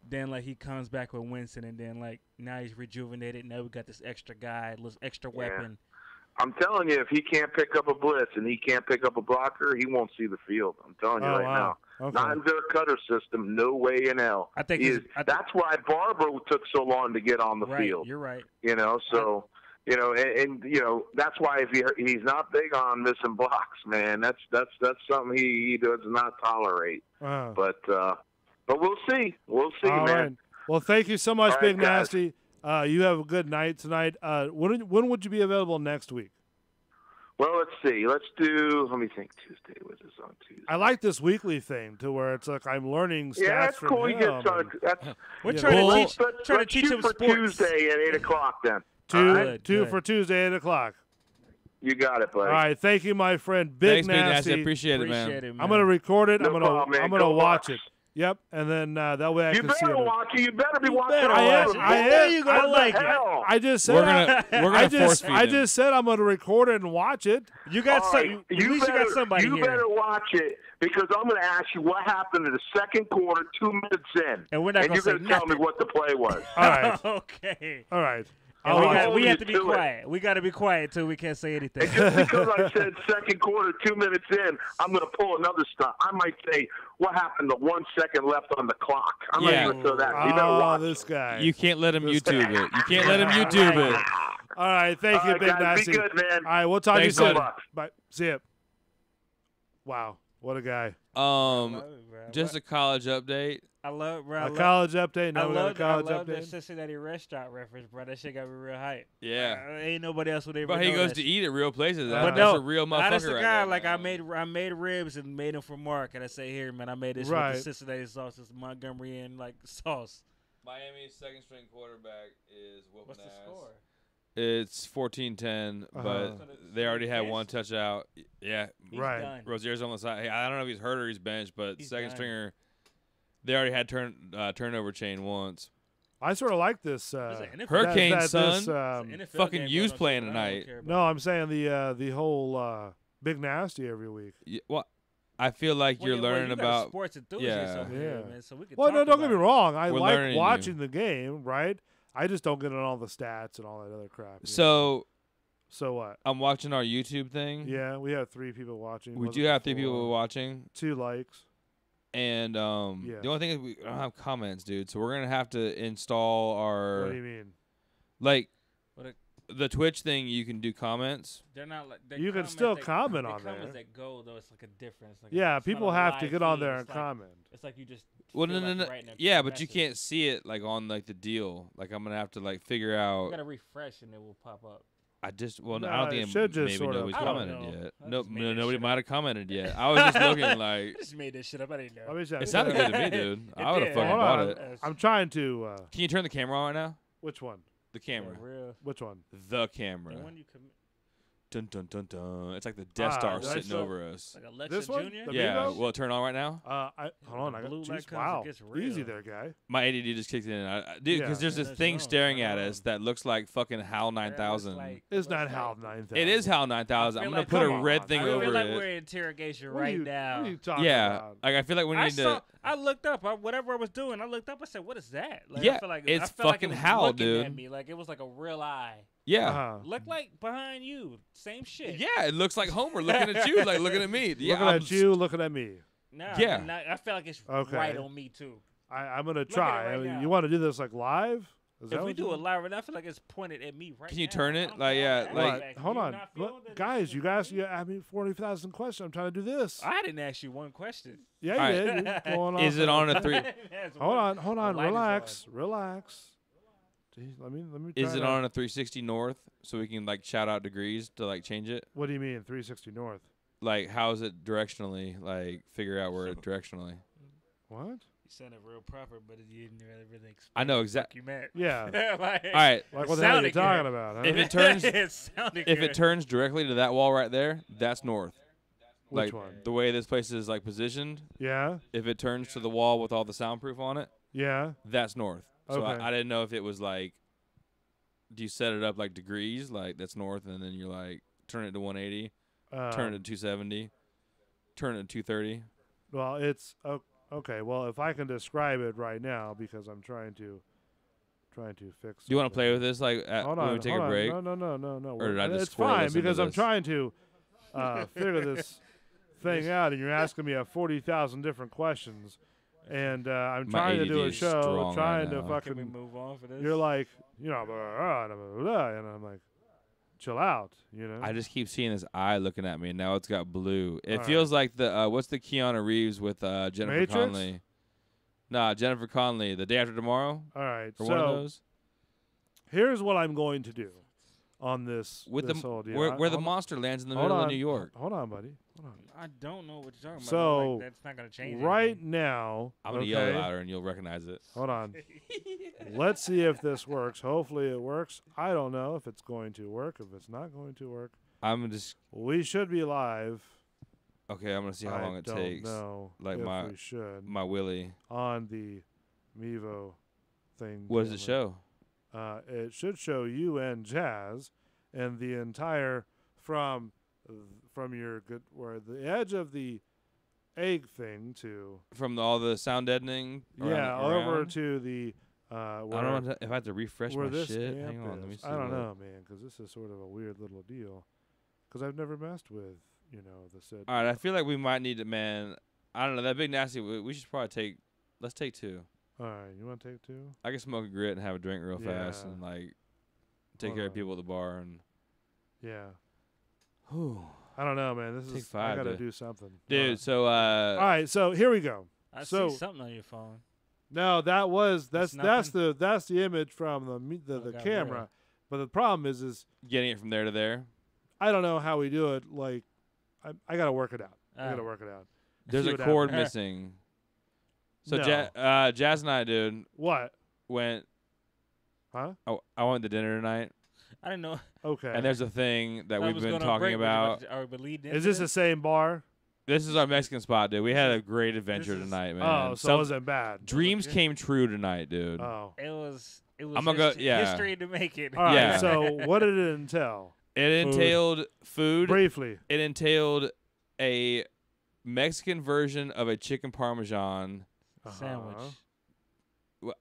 Then like he comes back with Winston, and then like now he's rejuvenated. Now we got this extra guy, this extra weapon. I'm telling you, if he can't pick up a blitz and he can't pick up a blocker, he won't see the field. I'm telling you now. Okay. Not in their cutter system, no way in hell. I think that's why Barber took so long to get on the right. field. You're right. So and that's why if he's not big on missing blocks, man. That's something he does not tolerate. But we'll see. We'll see, All man. right. Well, thank you so much, All right, Big guys. Nasty. You have a good night tonight. When would you be available next week? Well, let's see. Let me think. Tuesday. What is on Tuesday? I like this weekly thing to where it's like I'm learning stats Yeah, that's from cool. him. He gets We're You trying know. to teach. Trying to Let's teach shoot him for sports. Tuesday at 8 o'clock then. Good, Two good. for Tuesday, 8 o'clock. You got it, buddy. All right. Thank you, my friend. Big Thanks, Big Nasty. Nasty. Appreciate it, man. Appreciate it, man. I'm gonna record it. No I'm problem, man. I'm gonna Go watch Bucks. it. Yep, and then that way I You can see better it. watch it. You better be watching better all watch of it. them. I am. There you go. I What like the it. hell? I just said We're gonna force feed I him. just said I'm gonna record it and watch it. You got All some. right, At least you got somebody you here. better watch it because I'm going to ask you what happened in the second quarter, 2 minutes in, And we're not gonna you're say going to tell me nothing. what the play was. All right. Okay. All right. And I'll we, watch got, it. we have to be Do it. quiet. We got to be quiet till we can't say anything. And just because I said second quarter, 2 minutes in, I'm going to pull another stuff. I might say what happened to 1 second left on the clock. I'm Yeah. not even throw that. You better Oh, watch this it. guy. You can't let him This- YouTube it. You can't let him YouTube it. All right. Thank All you, right, Big guys, Nasty. be good, man. All right. We'll talk Thanks, to you soon. bud. Bye. See ya. Wow. What a guy. Just a college update. I love, bro. A college update. I Now we got a love college the update. Cincinnati restaurant reference, bro. That shit got me real hype. Yeah. Ain't nobody else would ever But he know goes that to shit. eat at real places. But That's no, a real motherfucker honest to right God, there, like man. I made ribs and made them for Mark, and I say, here, man, I made this Right. with the Cincinnati sauce, it's Montgomery and like sauce. Miami's second string quarterback is whooping What's the score? It's 14-10, Uh-huh. but they already had one touchdown. Yeah, He's Right. done. Rozier's on the side. Hey, I don't know if he's hurt or he's benched, but He's second done. stringer, they already had turnover chain once. I sort of like this. There's an NFL Hurricane, that- son. this, There's an NFL fucking game U's going on, playing so I don't tonight. care about no, I'm saying the whole Big Nasty every week. Well, I feel like Well, you're yeah, well, learning you got about. sports enthusiasts yeah. over here, Yeah. man, so we can Well, talk no, don't get me about it. wrong. I We're like learning you. watching the game, right? I just don't get on all the stats and all that other crap. you know? So what? I'm watching our YouTube thing. Yeah, we have 3 people watching. We Wasn't do have 3 before. people watching, 2 likes. and Yeah. the only thing is we don't have comments, dude. So we're gonna have to install our What do you mean? like What the Twitch thing. You can do comments. They're not like You can still comment on there. Comments that go though, it's like a difference. Like Yeah, it's not people a have to live get on feed, there and it's like- comment. It's like you just. Well, feel no, like no, you're no. writing a Yeah, but you message. can't see it like on like the deal. Like I'm gonna have to like figure You out. gotta refresh and it will pop up. I just well, No, I don't it think should just maybe sort of- nobody's I don't commented know. yet. I No, just made that nobody shit might have commented yet. I was just looking I like just made this shit up. I didn't know. Let me check. it sounded good to me, dude. I would have did. fucking Hold bought on. it. I'm trying to. Can you turn the camera on right now? Which one? The Yeah, camera. real. Which one? The camera. The one you commit. Dun dun dun dun. It's like the Death Star that's sitting so- over us. Like Alexa This one? Jr. The Yeah. Bevo? Will it turn on right now? Hold on. I got. blue light Geez, comes, it wow. gets Easy real. there, guy. My ADD just kicked in. Dude, because Yeah. there's Yeah, this there's thing no- staring turn at it us on. that looks like fucking HAL 9000. It's not HAL 9000. It is HAL 9000. I I'm feel gonna like- put a come red on. thing I feel over like it. we're in interrogation What are right you- now. What are you talking Yeah, about? like I feel like we I need saw. to. I looked up. Whatever I was doing, I looked up. I said, "What is that?" Like, Yeah, I feel like, it's I felt like fucking it was HAL, looking dude. At me, like it was like a real eye. Yeah, Uh-huh. Looked like behind you. Same shit. yeah. It looks like Homer looking at you, like looking at me. Yeah, Looking at you, looking at me. Nah, Yeah. I feel like it's Okay. right on me too. I'm gonna at it try. right I mean, now. you want to do this like live? Is that If we what do you- it live, right now, I feel like it's pointed at me right now. Can you turn it? I'm Like, feeling yeah, that. like- Do Hold you on, not feel Look, that guys. this You is guys, pointed- you asked me 40,000 questions. I'm trying to do this. I didn't ask you one question. Yeah, All you right. did. You're going off Is it on a 3? That's Hold one- on, the light is relax, relax. Jeez, let me. Is try it to- on a 360 north so we can like shout out degrees to like change it? What do you mean 360 north? Like how is it directionally? Like figure out where it directionally. What? You sounded real proper, but you didn't really explain. I know what exactly. you meant. Yeah. Like, All right. Like what the hell are you sounded good. talking about? Huh? If it turns, it sounded if good. it turns directly to that wall right there, that's north. Which like one? the way this place is like positioned. Yeah. If it turns to the wall with all the soundproof on it, Yeah. that's north. So Okay. I didn't know if it was like, do you set it up like degrees, like that's north, and then you're like turn it to 180, turn it to 270, turn it to 230. Well, it's okay. Well, if I can describe it right now, because I'm trying to fix. Do you want to play with something. this? Like Hold when on. we take hold a on. break? No. Or did I just it's squirrel fine us into because I'm this? trying to figure this thing out, and you're asking me 40,000 different questions, and I'm My trying to do ADD a is show, strong trying right to now. fucking. Can we move on for this? You're like, blah, blah, blah, blah, and I'm like, chill out. You know. I just keep seeing this eye looking at me, and now it's got blue. It All feels like the what's the Keanu Reeves with Jennifer Matrix? Connelly? Nah, Jennifer Connelly. The Day After Tomorrow. All right. Or So one of those. here's what I'm going to do on this With this the whole deal. where the Hold- monster lands in the hold middle on. of New York. Hold on, buddy. Hold on. I don't know what you're talking about. So, Like, that's not gonna change. Right anything. now, I'm gonna okay, yell louder, and you'll recognize it. Hold on. Let's see if this works. Hopefully it works. I don't know if it's going to work. If it's not going to work, I'm just we should be live. okay. I'm gonna see how long it takes. Know Like if my- we should My Willie. on the Mevo thing. What does it show? It should show you and Jazz, and the entire from your good where the edge of the egg thing to From all the sound deadening. over around? to the where, I don't know if I have to refresh where my this shit. amp Hang on, let me is. see. I don't what- know, man, because this is sort of a weird little deal. Because I've never messed with the said. All right, I feel like we might need to, man. I don't know that big nasty. We should probably take. Let's take 2. All right, you want to take 2? I can smoke a grit and have a drink real fast Yeah. and like take Hold care on. of people at the bar and. Yeah. Whew. I don't know, man. This Take is I 5 gotta to- do something, Dude, so All right, so here we go. I So- see something on your phone. No, that's That's the image from the Oh, God, camera. really? But the problem is getting it from there to there. I don't know how we do it. Like, I gotta work it out. I Ah. gotta work it out. There's See a what cord happens. missing. So No. Jazz and I, dude, What? went. Huh? I went to dinner tonight, I didn't know. Okay. and there's a thing that I we've was been going on talking break. about. Are we leading Is into this the same bar? This is our Mexican spot, dude. We had a great adventure is- tonight, man. Oh, so it wasn't bad. dreams good. came true tonight, dude. Oh. It was. I'm gonna go- yeah. history to make it. All right. Yeah. So what did it entail? It entailed food. Briefly. It entailed a Mexican version of a chicken parmesan. Sandwich. Uh-huh.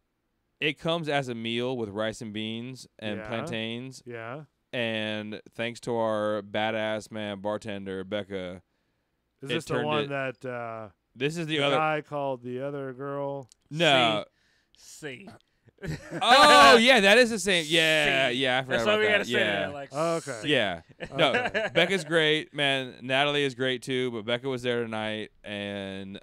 It comes as a meal with rice and beans and Yeah. plantains. Yeah. And thanks to our badass man bartender Becca, Is It this the turned one it- that this is the the other. guy called the other girl? No. See. Oh yeah, that is the same. Yeah, See. yeah. I forgot That's about why we that. gotta say yeah. that. Like, Okay. see. Yeah. No, Okay. Becca's great, man. Natalie is great too, but Becca was there tonight and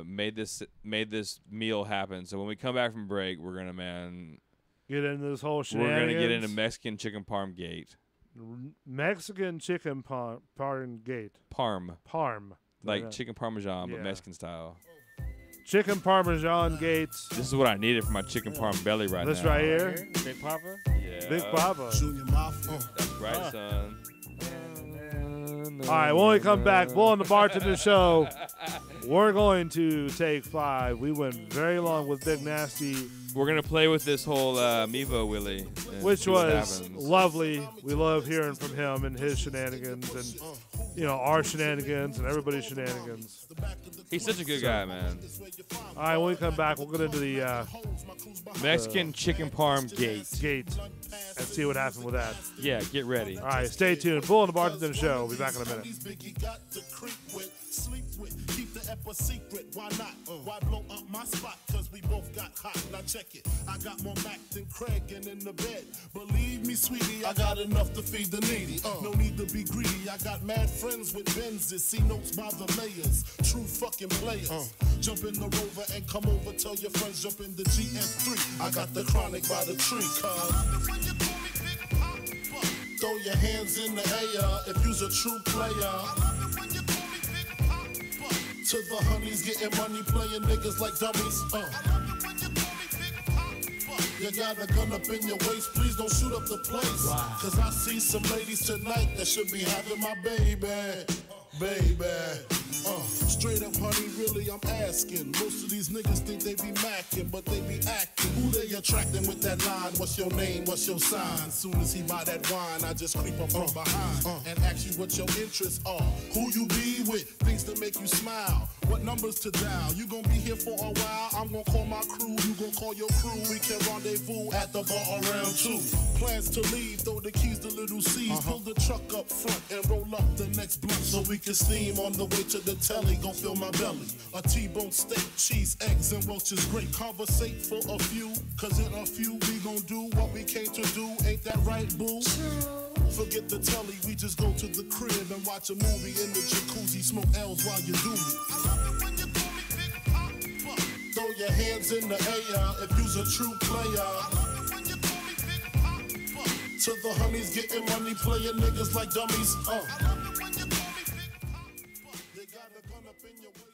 made this meal happen. So when we come back from break, we're gonna Get into this whole we're shenanigans. gonna get into Mexican chicken parm gate. Mexican chicken parm gate. Parm, Parm. like Yeah. chicken parmesan, but Yeah. Mexican style. Chicken parmesan gates. This is what I needed for my chicken parm belly right This now. right here. Big Papa. Yeah. Big Papa. Junior Mafia. That's right, son. All right, when we come back, Bull and the Bartender Show, we're going to take 5. We went very long with Big Nasty, We're gonna play with this whole Mevo Willie, and which see what was happens. lovely. We love hearing from him and his shenanigans and, our shenanigans and everybody's shenanigans. He's such a good guy, man. All right, when we come back, we'll get into the Mexican chicken parm gate. gate and see what happened with that. Yeah, get ready. All right, stay tuned. Bull and the Bartender Show. We'll be back in a minute. Biggie got to creep with, sleep with, keep the ep a secret. Why not? Why blow up my spot? Cause we both got hot. Now check it. I got more Mac than Craig and in the bed. Believe me, sweetie, I got enough to feed the needy. No need to be greedy. I got mad friends with Benzes. See notes by the layers. True fucking players. Jump in the Rover and come over. Tell your friends jump in the GS3. I got the chronic by the tree. Throw your hands in the air if you's a true player. To the honeys getting money, playing niggas like dummies. You got a gun up in your waist, please don't shoot up the place. Cause I see some ladies tonight that should be having my baby. Straight up, honey, really, I'm asking. Most of these niggas think they be macking, but they be acting. Who they attracting with that line? What's your name? What's your sign? Soon as he buy that wine, I just creep up from behind and ask you what your interests are. Who you be with? Things that make you smile. What numbers to dial? You gonna be here for a while? I'm gonna call my crew. You gonna call your crew. We can rendezvous at the bar around 2. Plans to leave, throw the keys to little C's. Pull the truck up front and roll up the next blunt so we can steam on the way to the telly. Gon' fill my belly. A T-bone steak, cheese, eggs, and Welch's grape. Conversate for a few, cause in a few we gon' do what we came to do. Ain't that right, boo? Forget the telly, we just go to the crib and watch a movie in the jacuzzi, smoke L's while you do it. I love it when you call me Big Papa. Throw your hands in the air if you's a true player. I love it when you call me Big Papa. To the honeys getting money, playing niggas like dummies. I love it when you call me Big Papa. You got a gun up in your waist.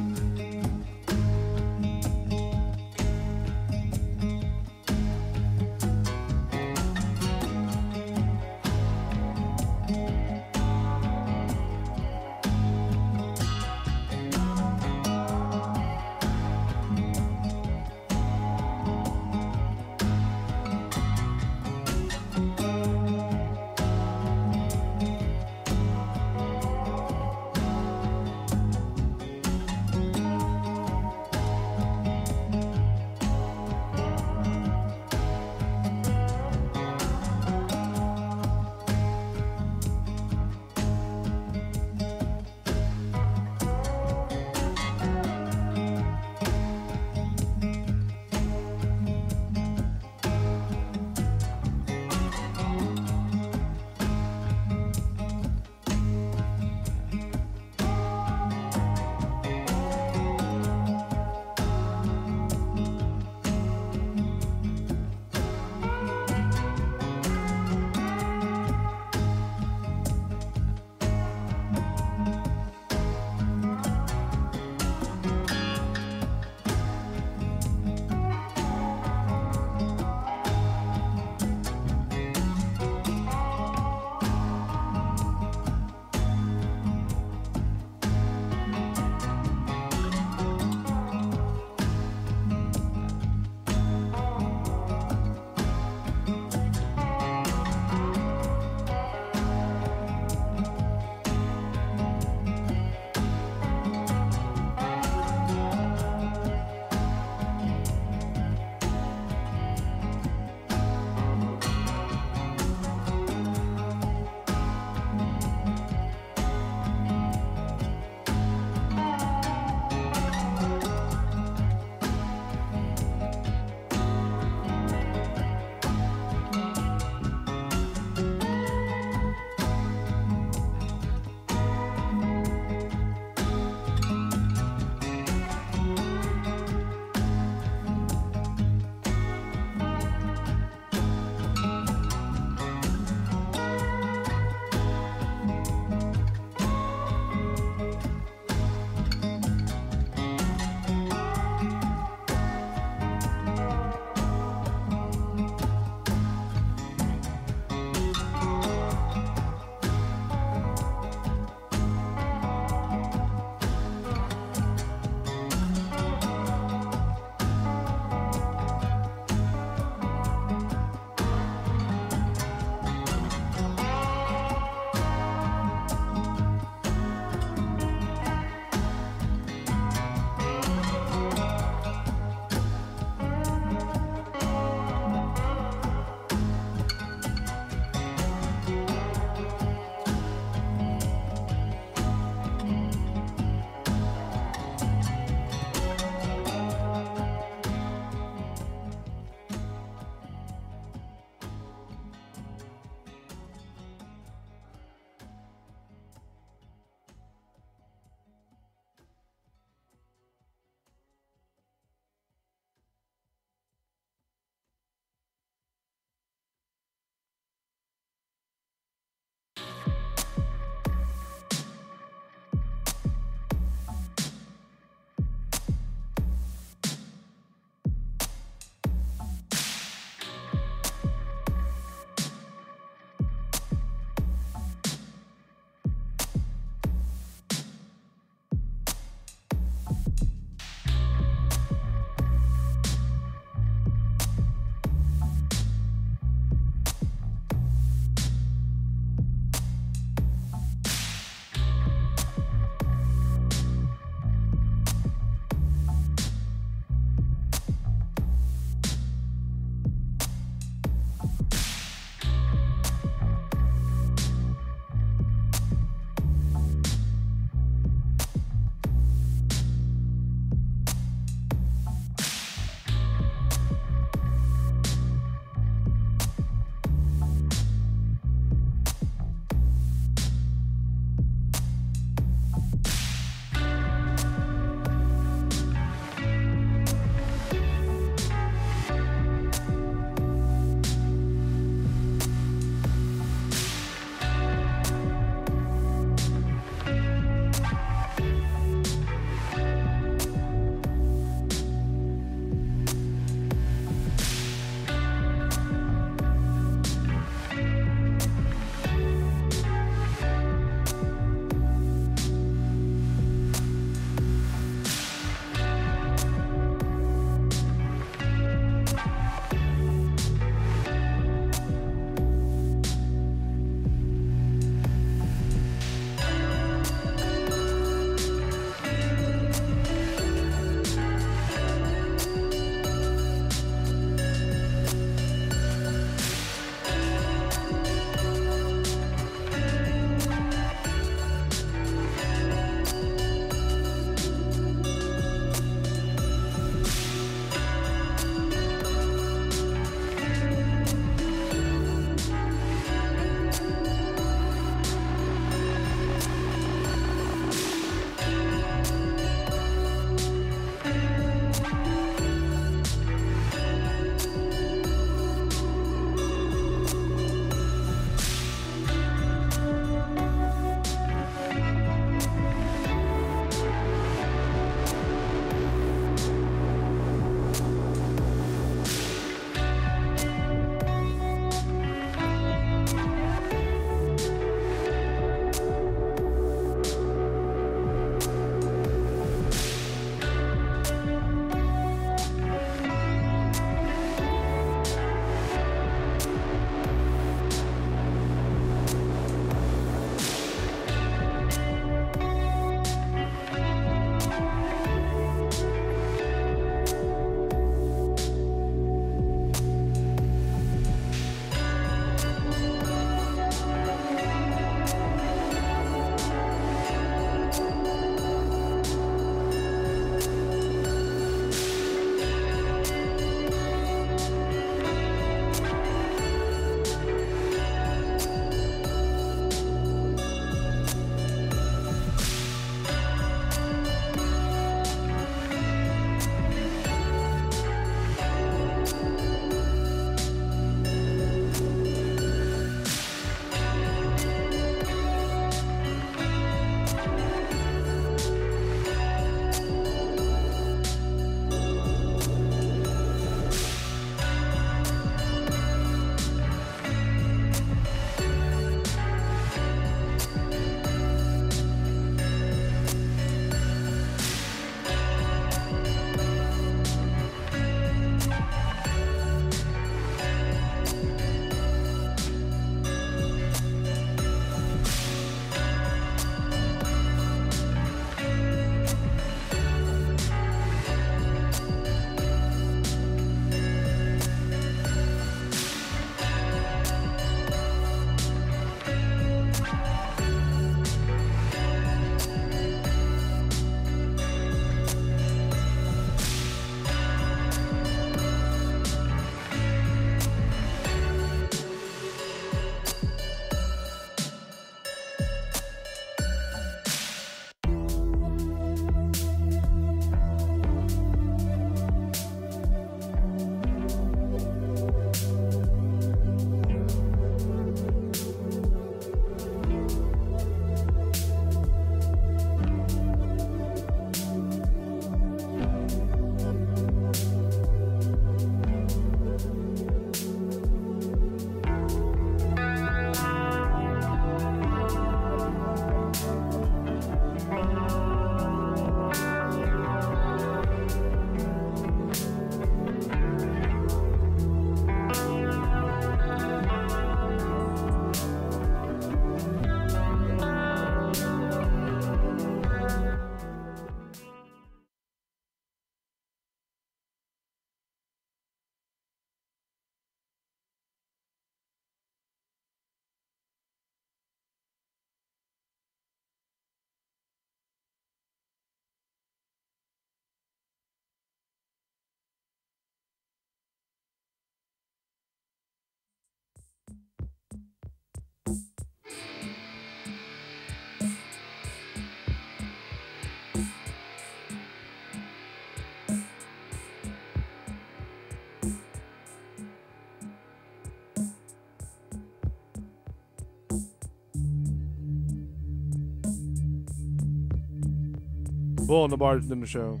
Bull and the Bartender Show.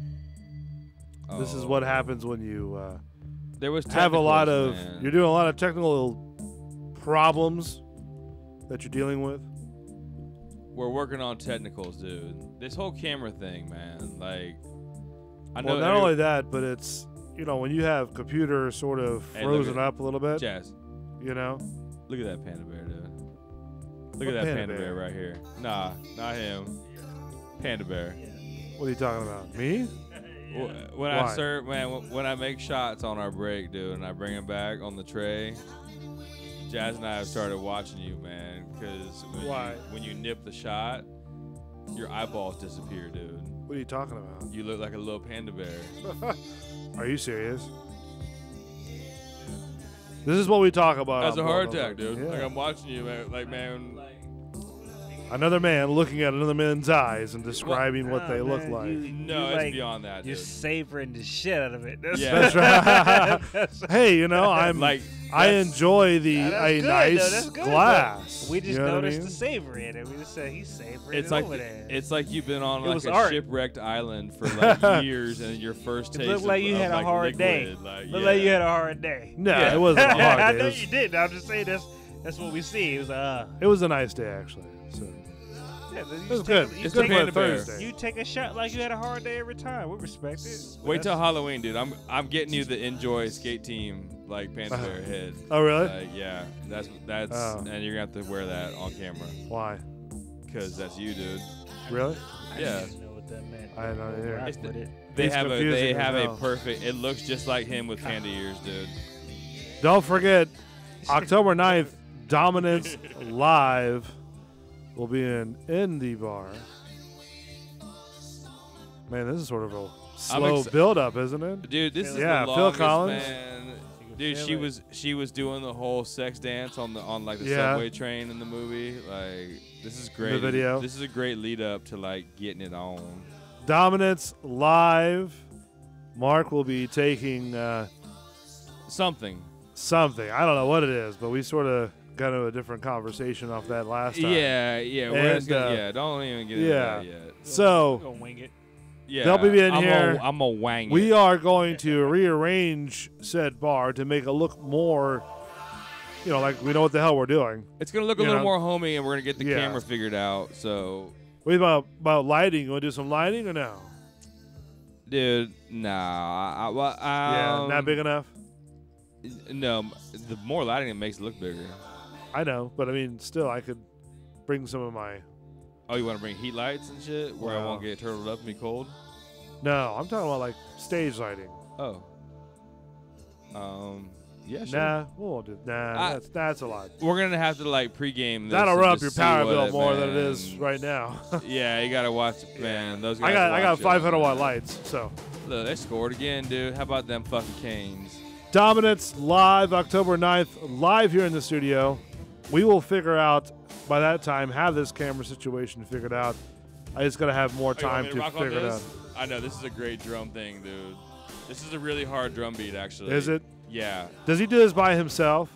This is what Oh. happens when you There was have a lot technicals, of. man. You're doing a lot of technical problems that you're dealing with. We're working on technicals, dude. This whole camera thing, man. Like, I know. Well, not only that, but it's when you have computer sort of Hey, look frozen at- up a little bit. Jazz, You know. look at that panda bear, dude. Look What at that panda panda bear bear? right here. Nah, not him. Panda bear. What are you talking about? Me? When Why? I serve, man, when I make shots on our break, dude, and I bring them back on the tray, Jazz and I have started watching you, man, because Why? when you nip the shot, your eyeballs disappear, dude. What are you talking about? You look like a little panda bear. Are you serious? This is what we talk about. That's on a heart Bull and attack, the dude. Yeah. Like, I'm watching you, man. Like, man. Another man looking at another man's eyes and describing what Nah, they look man, like. No, you, it's like, beyond that, You're dude. savoring the shit out of it. That's Yeah. That's right. Hey, I'm Like, I that's- enjoy the Nah, that's a good, though. nice That's good, glass. but we just You know what I noticed mean? the savor in it. We just said he's savoring It's it like over there. it's like you've been on It like was a art. shipwrecked island for like years, and your first It taste. looked like of, you of, had a like, hard day. liquid. Like, Looked yeah. like you had a hard day. No, Yeah. it wasn't a hard I day. know It was, you did. I'm just saying that's what we see. It was it was a nice day actually. So yeah, it was good. It's good the for a panda bear. Thursday. You take a shot like you had a hard day every time. We respect it. But Wait till that's- Halloween, dude. I'm getting you the Enjoy skate team like panda bear head. Oh really? Like, yeah, that's Oh. and you're gonna have to wear that on camera Why? because that's you, dude. Really? I Yeah. didn't know what that meant. I don't know either. Rock It's with the- it. They He's have a confusing as hell. perfect. It looks just like him with panda ears, dude. Don't forget, October 9th, Dominance Live will be in Indy Bar. Man, this is sort of a slow build-up, isn't it? Dude, this is Yeah, the Phil longest, Collins. man. can Dude, feel she was doing the whole sex dance on the Yeah. subway train in the movie. Like, this is great. video. This is a great lead up to like getting it on. Dominance Live. Mark will be taking Something. something. I don't know what it is, but we sort of got into a different conversation off that last time. Yeah. We're just And, gonna, yeah. Don't even get into yeah. that yet. We're So gonna wing it. Yeah. They'll be in I'm here. I'm a wang. we it. are going to rearrange said bar to make it look more, like we know what the hell we're doing. It's gonna look a you little know. more homey, and we're gonna get the Yeah. camera figured out. So, What about lighting? You want to do some lighting or no? dude, nah. Yeah, not big enough. No, the more lighting it makes it look bigger. I know, but I mean, still, I could bring some of my. Oh, you want to bring heat lights and shit where I Well. won't get turtled up and be cold? No, I'm talking about like stage lighting. Oh. Yeah, sure. Nah, we won't do. Nah, that's a lot. We're gonna have to like pregame this. That'll and run up just your see power what bill more than it man. is right now. Yeah, you gotta watch, man. Those guys. I got watch it. 500 watt lights. So Look, they scored again, dude. How about them fucking Canes? Dominance Live, October 9th, live here in the studio. We will figure out by that time, have this camera situation figured out. I just gotta have more Oh, you want time me to rock on figure it out. this? I know this is a great drum thing, dude. This is a really hard drum beat, actually. Is it? Yeah. Does he do this by himself?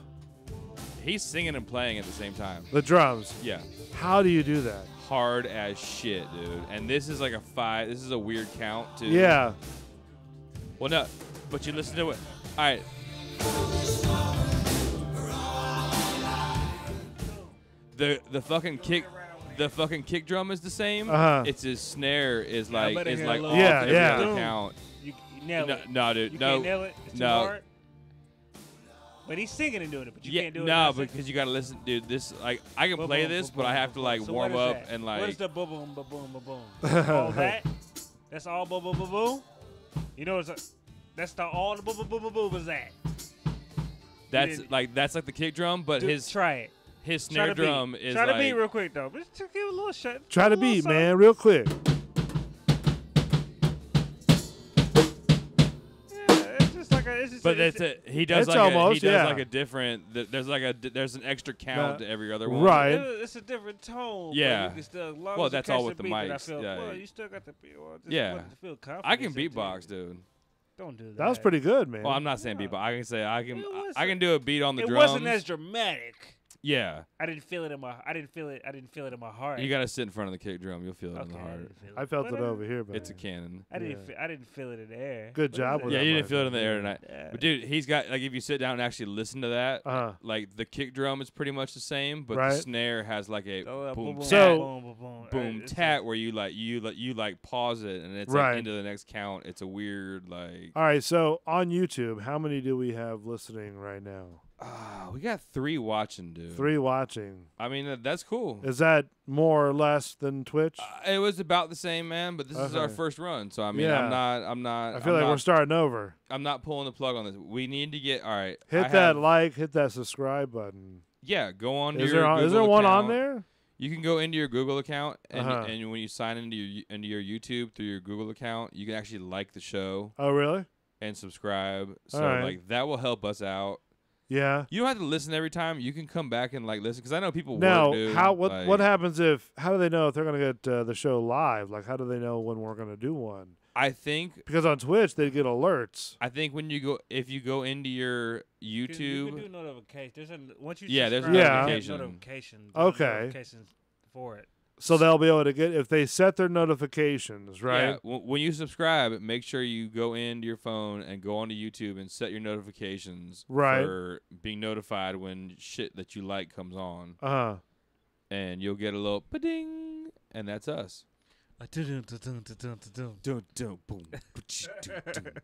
He's singing and playing at the same time. The drums. Yeah. How do you do that? Hard as shit, dude. And this is like a 5. This is a weird count, too. Yeah. Well, no, but you listen to it. All right. The fucking kick drum is the same. Uh-huh. It's his snare is like better hear a off little- every Yeah. other count. You nail No, it. no, dude, You no. can't nail it. It's too no. hard. But he's singing and doing it, but you Yeah, can't do it. no, as a- because you gotta listen, dude. This like I can Boom, play boom, this, boom, but I boom, have to boom. like So warm what is up that? and What is like. the boom, boom, boom, boom, boom? All that? That's all boom, boom, boom, boom? You know, that's the all the boom, boom, boom, boom, boom is that. That's did- like Try it. his Try snare the beat. drum is Try like. to beat real quick though. Just give it a little shot. Try to a little beat, something. man, real quick. Yeah, it's just like a. It's just But it's, he does It's like almost, he does yeah. like a different. There's an extra count No. to every other one. Right. It's a different tone. but Yeah. you can still, as long Well, as you that's catch all with the beat that I mics, feel, yeah. Well, you still got to feel. Well, just Yeah. want to feel confident. I can beatbox, dude. Don't do that. That was pretty good, man. Well, I'm not saying beatbox. I can say I can. It was- I can do a beat on the It drums. wasn't as dramatic. Yeah. I didn't feel it in my. I didn't feel it in my heart. You gotta sit in front of the kick drum. You'll feel it in the I heart. didn't feel I felt But, it over here, but It's a cannon. I didn't. Yeah. I didn't feel it in the air. Good What job is with Yeah, that? that, you my didn't feel it in the air friend. tonight. Yeah. But dude, he's got like if you sit down and actually listen to that, like the kick drum is pretty much the same, but Right. the snare has like a Oh, boom boom, tat, So- boom It's tat where you like pause it and it's Right. like into the next count. It's a weird like. All right, so on YouTube, how many do we have listening right now? We got 3 watching, dude. 3 watching. I mean that's cool. Is that more or less than Twitch? It was about the same, man. But this is our Okay. first run, so I mean Yeah. I'm not. I feel like we're starting over. I'm not pulling the plug on this. We need to get all right. Hit I that have- like, hit that subscribe button. Yeah, go on. Is your there Google is there one on account. there? You can go into your Google account, and Uh-huh. and when you sign into your YouTube through your Google account, you can actually like the show Oh, really? and subscribe. So Alright. like that will help us out. Yeah. You don't have to listen every time. You can come back and like listen because I know people Now, work, dude. how what Like, happens if? How do they know if they're gonna get the show live? Like, how do they know when we're gonna do one? I think Because on Twitch they get alerts. when you go if you go into your You YouTube. can do notifications. There's a once you Yeah, there's a subscribe, you get notification. notifications. Okay. Notifications for it. So they'll be able to get if they set their notifications, right? Yeah, when you subscribe, make sure you go into your phone and go onto YouTube and set your notifications Right. for being notified when shit that you like comes on, Uh-huh. and you'll get a little pa-ding, and that's us.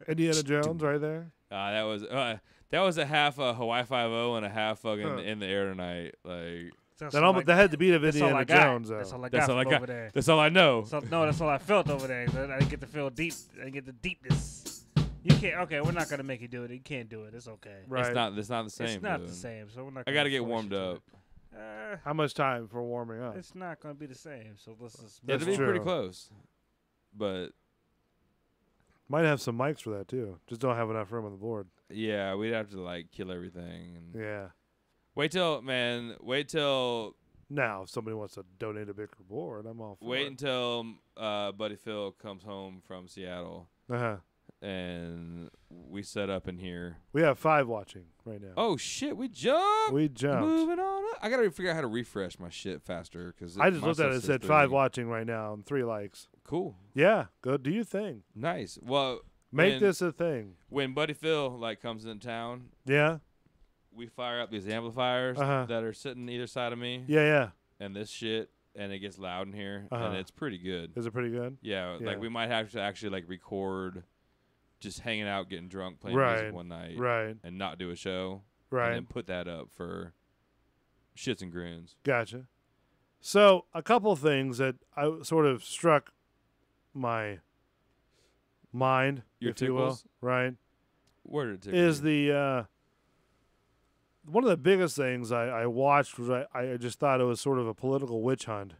Indiana Jones right there. That was a half a Hawaii 5-0 and a half fucking Huh. in the air tonight. Like That had the beat of That's all Indiana I got. Jones though. That's all I got that's all I from got. over there. That's all I know. So, no, that's all I felt over there. I didn't get to feel deep. I didn't get the deepness. You can't. Okay, we're not gonna make you do it. You can't do it. It's okay. Right. It's not the same. It's not dude. the same. So we're not. I got gotta to get warmed up. How much time for warming up? It's not gonna be the same. So let's just. It'll That's be pretty true. close, but Might have some mics for that too. Just don't have enough room on the board. yeah, we'd have to like kill everything and Yeah. wait till Now, if somebody wants to donate a bigger board, I'm all for it. until Buddy Phil comes home from Seattle Uh-huh. and we set up in here. We have 5 watching right now. Oh shit, we jumped. We jumped. Moving on up. I gotta figure out how to refresh my shit faster because I just looked at it and said 5 watching right now and 3 likes. Cool, Yeah, go do your thing. nice. Well, Make when- this a thing. when Buddy Phil like comes in town. Yeah, We fire up these amplifiers Uh-huh. that are sitting either side of me yeah. and this shit, and it gets loud in here, Uh-huh. and it's pretty good. Is it pretty good? Yeah, Yeah. like we might have to actually like record, just hanging out, getting drunk, playing Right, music one night, Right, and not do a show, right. and then put that up for shits and grins. Gotcha. So, a couple things that I sort of struck my mind, Your if you will, tickles? right, Where did it tickle is you? the one of the biggest things I watched was I just thought it was sort of a political witch hunt.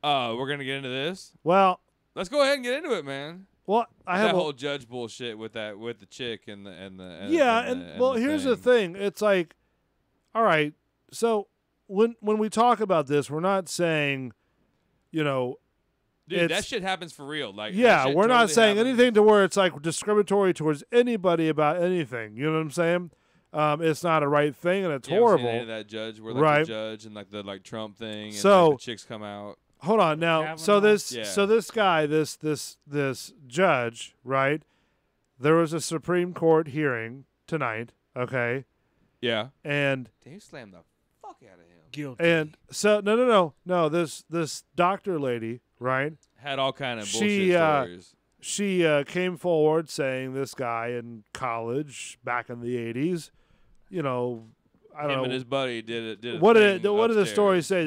Oh, we're gonna get into this. Well, Let's go ahead and get into it, man. I That have whole judge bullshit with the chick and the here's the thing. It's like, all right, so when we talk about this, we're not saying, Dude, that it's- shit happens for real. Like, that yeah, shit we're not totally saying happens. anything to where it's like discriminatory towards anybody about anything. You know what I'm saying? It's not a right thing and it's You ever seen any horrible. of that judge where like Right. the judge and like the Trump thing and So- like, the chicks come out. Hold on now. So Kavanaugh? this Yeah. so this guy, this judge, right? There was a Supreme Court hearing tonight, okay? Yeah. And Damn, you slammed the fuck out of him. Guilty. so no, this doctor lady, right? Had all kind of She, bullshit stories. She came forward saying this guy in college back in the 80s, I don't Him know. and his buddy did it. What did the story say?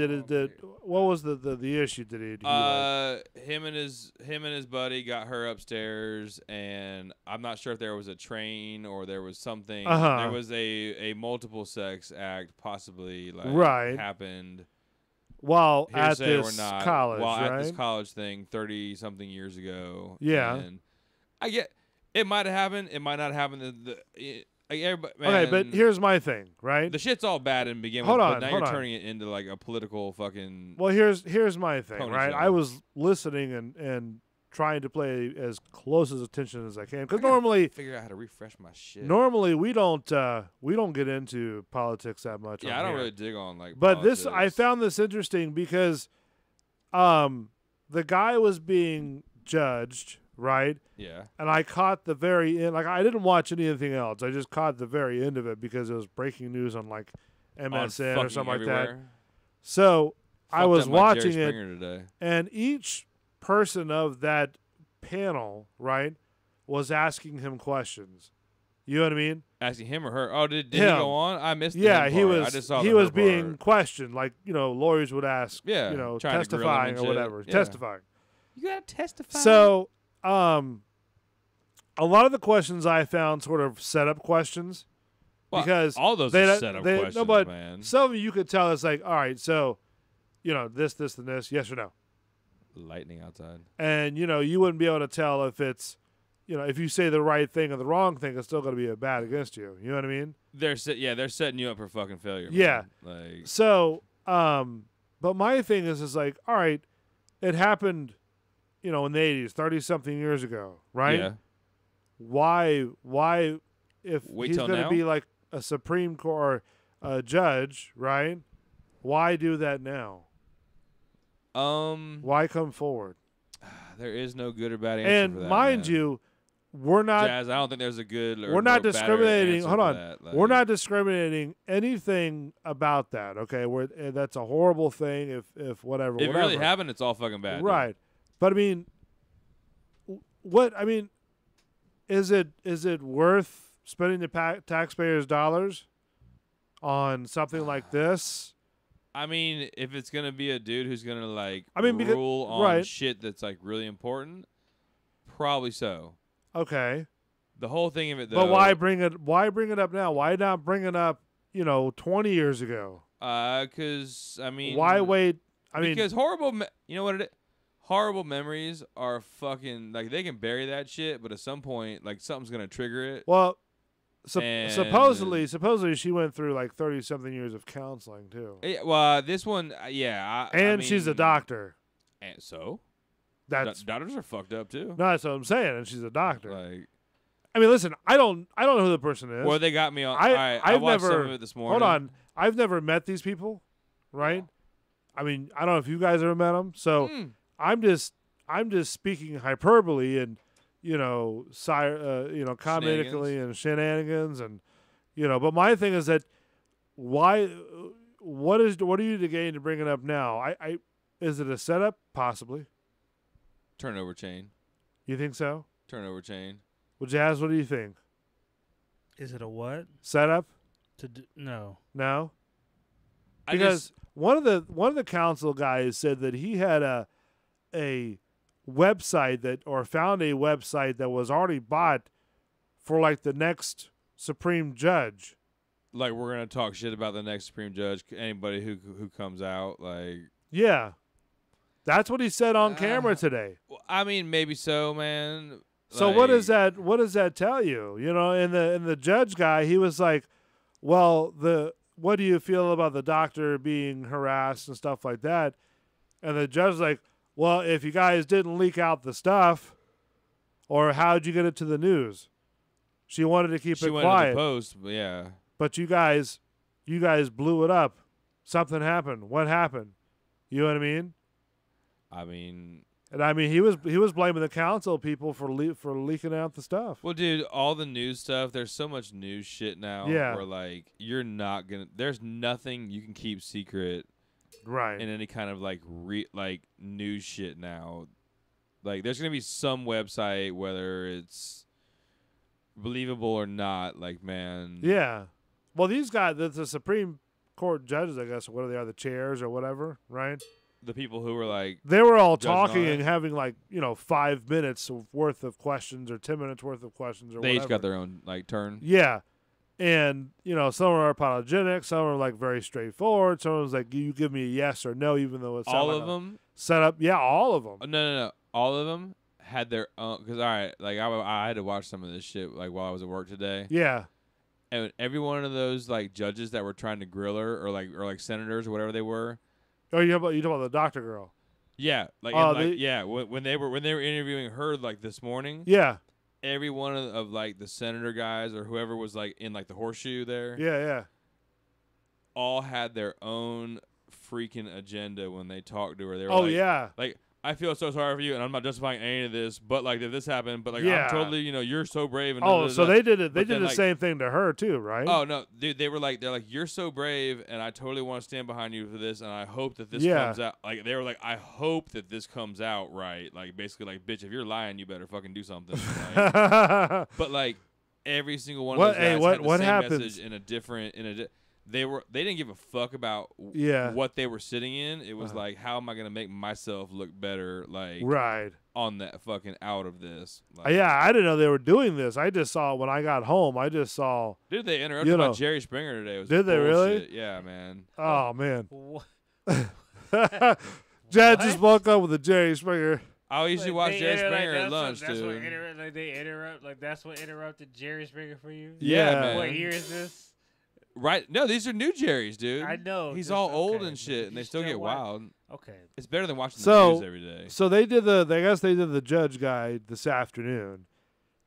What was the issue? Did he Him and his buddy got her upstairs, and I'm not sure if there was a train or there was something. Uh-huh. There was a multiple sex act possibly Right. happened. while at Hearsay this or not, college, while right? at this college thing 30 something years ago. Yeah. And I get it might have happened, it might not happen. Everybody, Okay, man, but here's my thing, right? the shit's all bad in the beginning, Hold but on, now hold you're on. turning it into like a political fucking Well, here's my thing, Pony right? show. I was listening and trying to play as close as attention as I can because normally figure out how to refresh my shit. Normally we don't get into politics that much. Yeah, on I don't here. really dig on like. But politics. I found this interesting because, the guy was being judged, right? Yeah. And I caught the very end. Like I didn't watch anything else. I just caught the very end of it because it was breaking news on like MSN or something like that. So I was watching it, today. and each person of that panel, right, was asking him questions. You know what I mean? Asking him or her? Oh, did he Him. go on? I missed. Yeah, the he him part. was. I just saw he the was her being part. questioned, like lawyers would ask. Yeah, trying to grill him testifying and or shit. whatever. Yeah. Testifying. You gotta testify. So, a lot of the questions I found sort of setup questions Well, because all those they, are setup questions, no, but man. some of you could tell it's like, all right, so, this, and this, yes or no, Lightning outside. and you wouldn't be able to tell if it's, if you say the right thing or the wrong thing, it's still going to be a bad against you. You know what I mean? They're setting you up for fucking failure. Man. Yeah. Like So, but my thing is like, all right, it happened, in the 80s, 30-something years ago, right? Yeah. Why, if Wait he's till going to now? be like a Supreme Court judge, right? Why do that now? Why come forward? There is no good or bad answer And for that, mind man. you, we're not Jazz, I don't think there's a good or we're not or bad discriminating. answer Hold for on, that. Like, we're not discriminating anything about that. Okay, that's a horrible thing. If whatever, If it whatever. really happened, it's all fucking bad. dude. Right. But I mean, is it worth spending the taxpayers' dollars on something like this? I mean, if it's gonna be a dude who's gonna like Because- rule on right. shit that's like really important, probably so. Okay. The whole thing of it, though. But why bring it up now? Why not bring it up, 20 years ago? Because I mean, Why wait? because you know what it is? Horrible memories are fucking like they can bury that shit, but at some point, like something's gonna trigger it. well, And- supposedly she went through like 30-something years of counseling too. Yeah, well, this one, yeah, And I she's a mean, doctor. And so That's doctors are fucked up too. no, that's what I'm saying. And she's a doctor. Like, Listen, I don't know who the person is. well, they got me on. I- all right, I I've watched never- some of it this morning. Hold on, I've never met these people, right? I don't know if you guys ever met them. So I'm just speaking hyperbole and comedically and shenanigans and But my thing is that why? What are you to gain to bring it up now? Is it a setup? Possibly. Turnover chain. You think so? Turnover chain. Well, Jazz, what do you think? Is it a what? Setup? No. No. I Because just, one of the council guys said that he had a website found a website that was already bought for like the next Supreme Judge. like we're gonna talk shit about the next Supreme Judge. Anybody who comes out, like, Yeah. That's what he said on camera today. well, I mean, maybe so, man. So Like, what does that tell you? And the judge guy, he was like, well, what do you feel about the doctor being harassed and stuff like that? And the judge's like, well, if you guys didn't leak out the stuff, or how'd you get it to the news? She wanted to keep She it went to quiet, the post, but yeah. but you guys blew it up. Something happened. What happened? You know what I mean? I mean, And he was blaming the council people for leaking out the stuff. well, dude, all the news stuff. There's so much news shit now. Yeah. Where like you're not gonna. There's nothing you can keep secret Right. in any kind of like news shit now. Like there's gonna be some website, whether it's believable or not. Like, man. Yeah. Well, these guys, the Supreme Court judges, I guess, what are they, the chairs or whatever, right? The people who were like, They were all Judging on talking it. and having 5 minutes worth of questions or 10 minutes worth of questions or they whatever. each got their own like turn. Yeah. And, some are apologetic, some are very straightforward. Some was like, you give me a yes or no, even though it's All of them. set up. Yeah, all of them. No. All of them had their own. Because all right, like I had to watch some of this shit like while I was at work today. Yeah. And every one of those like judges that were trying to grill her or like senators or whatever they were. Oh, you talking about the doctor girl? Yeah, like, Oh, and, like yeah, when they were interviewing her like this morning, Yeah. every one of like the senator guys or whoever was like in like the horseshoe there, Yeah. all had their own freaking agenda when they talked to her. They were Oh, like, yeah. like, I feel so sorry for you, and I'm not justifying any of this, but like if this happened, but like Yeah. I'm totally, you're so brave. And Oh, so they did it. They But did then, the like- same thing to her too, right? Oh no, dude! They're like, you're so brave, and I totally want to stand behind you for this, and I hope that this Yeah. comes out. Like they were like, I hope that this comes out right. Like basically, like, bitch, if you're lying, you better fucking do something. Like, but like every single one of those guys had the what same happens? message in a different they didn't give a fuck about Yeah. what they were sitting in. It was Uh-huh. like, how am I gonna make myself look better? Like Right. on that fucking out of this. Like, Yeah, I didn't know they were doing this. I just saw when I got home. I just saw. dude, they interrupted You about know. Jerry Springer today. It was Did they really? bullshit. Yeah, man. Oh man. What? Jad just What? woke up with a Jerry Springer. I usually Like, watch they Jerry inter- like, Springer at that's lunch, what, that's dude. What they interrupt. Like that's what interrupted Jerry Springer for you. Yeah, man. What year is this? Right? No, these are new Jerry's, dude. I know. He's just- all old okay, and shit, but and they you still get watch- wild. Okay. It's better than watching So- the news every day. So they did I guess they did the judge guide this afternoon.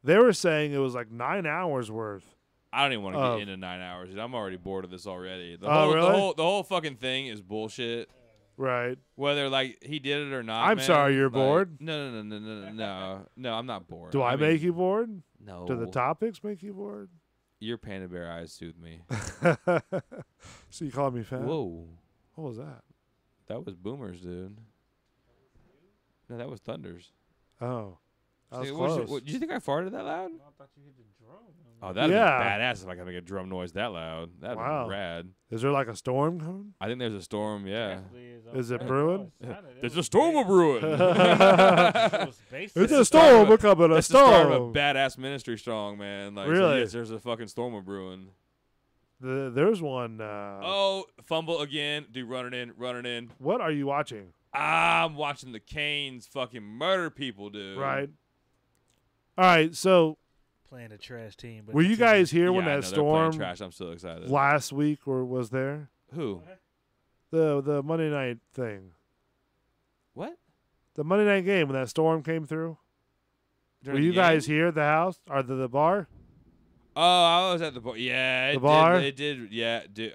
They were saying it was like 9 hours worth. I don't even want to Oh. get into 9 hours, dude. I'm already bored of this already. The Oh, whole, really? the whole fucking thing is bullshit. Right. Whether like he did it or not. I'm man, sorry you're like- bored. No, I'm not bored. Do I, mean, make you bored? No. Do the topics make you bored? Your panda bear eyes soothe me. So you call me fat? Whoa, What was that? that was boomers, dude. No, that was thunders. Oh. That was See, close. do you think I farted that loud? I thought you hit the drum. Oh, that'd Yeah. be badass if I could make a drum noise that loud. That'd Wow. be rad. Is there like a storm coming? I think there's a storm. Yeah. Is it brewing? There's a storm a brewing. It's a storm a coming. A That's the start of a storm. badass ministry strong, man. Like, so Really? yes, there's a fucking storm a brewing. There's one. Oh, fumble again. Dude, running in. What are you watching? I'm watching the Canes fucking murder people, dude. Right. All right. So Playing a trash team. But were you continue. guys here Yeah, when I know, that they're playing storm trash. I'm so excited. last week or was there Who? the Monday night thing? What? The Monday night game when that storm came through. During Were the you guys game? here at the house or the bar? Oh, I was at the bar. Yeah, The bar? It did. Yeah, dude.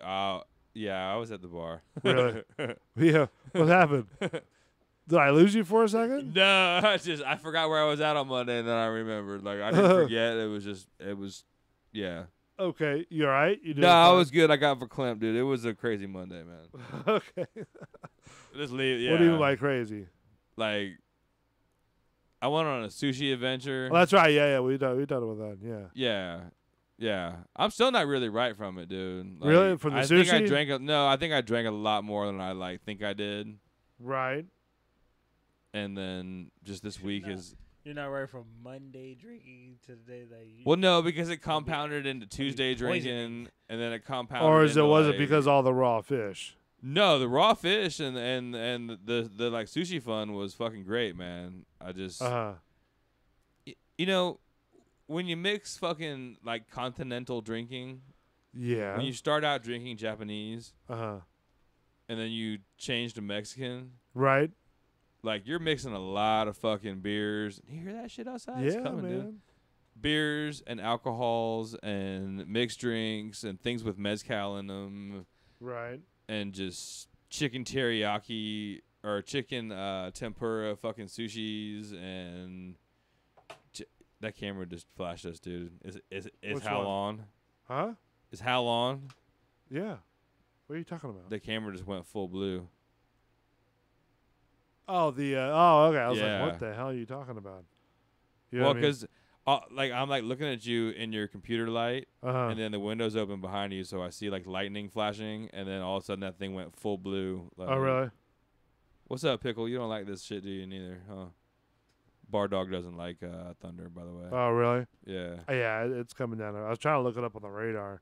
Yeah, I was at the bar. Really? Yeah. What happened? Did I lose you for a second? No, I forgot where I was at on Monday, and then I remembered. Like I didn't forget. It was, yeah. Okay. You all right? You No, doing I fine? was good. I got verklempt, dude. It was a crazy Monday, man. Okay. Just leave. Yeah. What do you mean by crazy? Like, I went on a sushi adventure. Well, that's right. Yeah. We done with that. Yeah. Yeah. I'm still not really right from it, dude. Like, Really? From the I think I sushi? drank I think I drank a lot more than I think I did. Right. And then just this week is You're not right from Monday drinking to the day that you. well, no, because it compounded into Tuesday poisoning. drinking, and then it compounded. Or is it into, was it like- because all the raw fish? No, the raw fish and the like sushi fun was fucking great, man. I just Uh you know, when you mix fucking like continental drinking, Yeah. when you start out drinking Japanese Uh and then you change to Mexican, Right. like you're mixing a lot of fucking beers. You hear that shit outside? It's Yeah, coming, man. dude. Beers and alcohols and mixed drinks and things with mezcal in them Right. and just chicken teriyaki or chicken tempura fucking sushis and that camera just flashed us, dude. Is Which how one? long? Huh? Is how long? Yeah. What are you talking about? The camera just went full blue. Oh, okay. I was Yeah. like, what the hell are you talking about? You know Well, what I mean? because like I'm like looking at you in your computer light, Uh-huh. and then the window's open behind you, so I see like lightning flashing, and then all of a sudden that thing went full blue. Like, Oh, really? What's up, Pickle? You don't like this shit, do you? Neither, huh? Bar Dog doesn't like thunder, by the way. Oh, really? Yeah. Yeah, it's coming down. I was trying to look it up on the radar.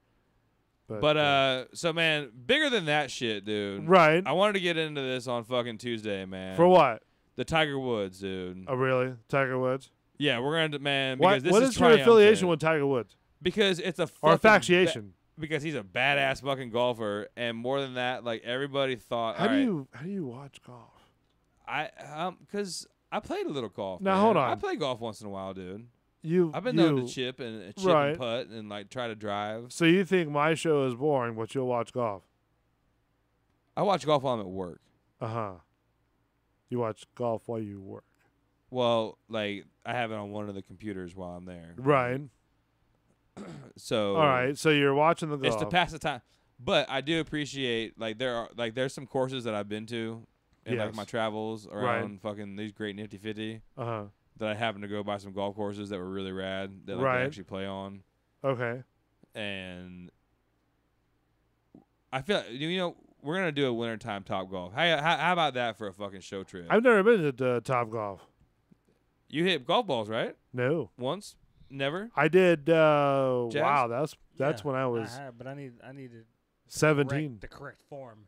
But so man, bigger than that shit, dude. Right. I wanted to get into this on fucking Tuesday, man. For what? The Tiger Woods, dude. Oh, really? Tiger Woods? Yeah, we're gonna man What because this what is is your triumphant. affiliation with Tiger Woods? Because it's a Or fucking infatuation? because he's a badass fucking golfer, and more than that, like everybody thought. How all do right, you watch golf? Because I played a little golf. Now, man. hold on. I play golf once in a while, dude. I've been you known to chip and Right. and putt and like try to drive. So you think my show is boring, but you'll watch golf? I watch golf while I'm at work. You watch golf while you work. Well, like I have it on one of the computers while I'm there. Right. So All right. So you're watching the golf. it's to pass the time. But I do appreciate there's some courses that I've been to in like Yes. my travels around fucking these great Nifty 50 that I happened to go by some golf courses that were really rad that like, Right. I actually play on. Okay. And I feel we're gonna do a wintertime Top Golf. How about that for a fucking show trip? I've never been to Top Golf. You hit golf balls, right? No. Once? Never? I did. Jazz? Wow. That's Yeah, when I was have, but I need to 17. the correct form.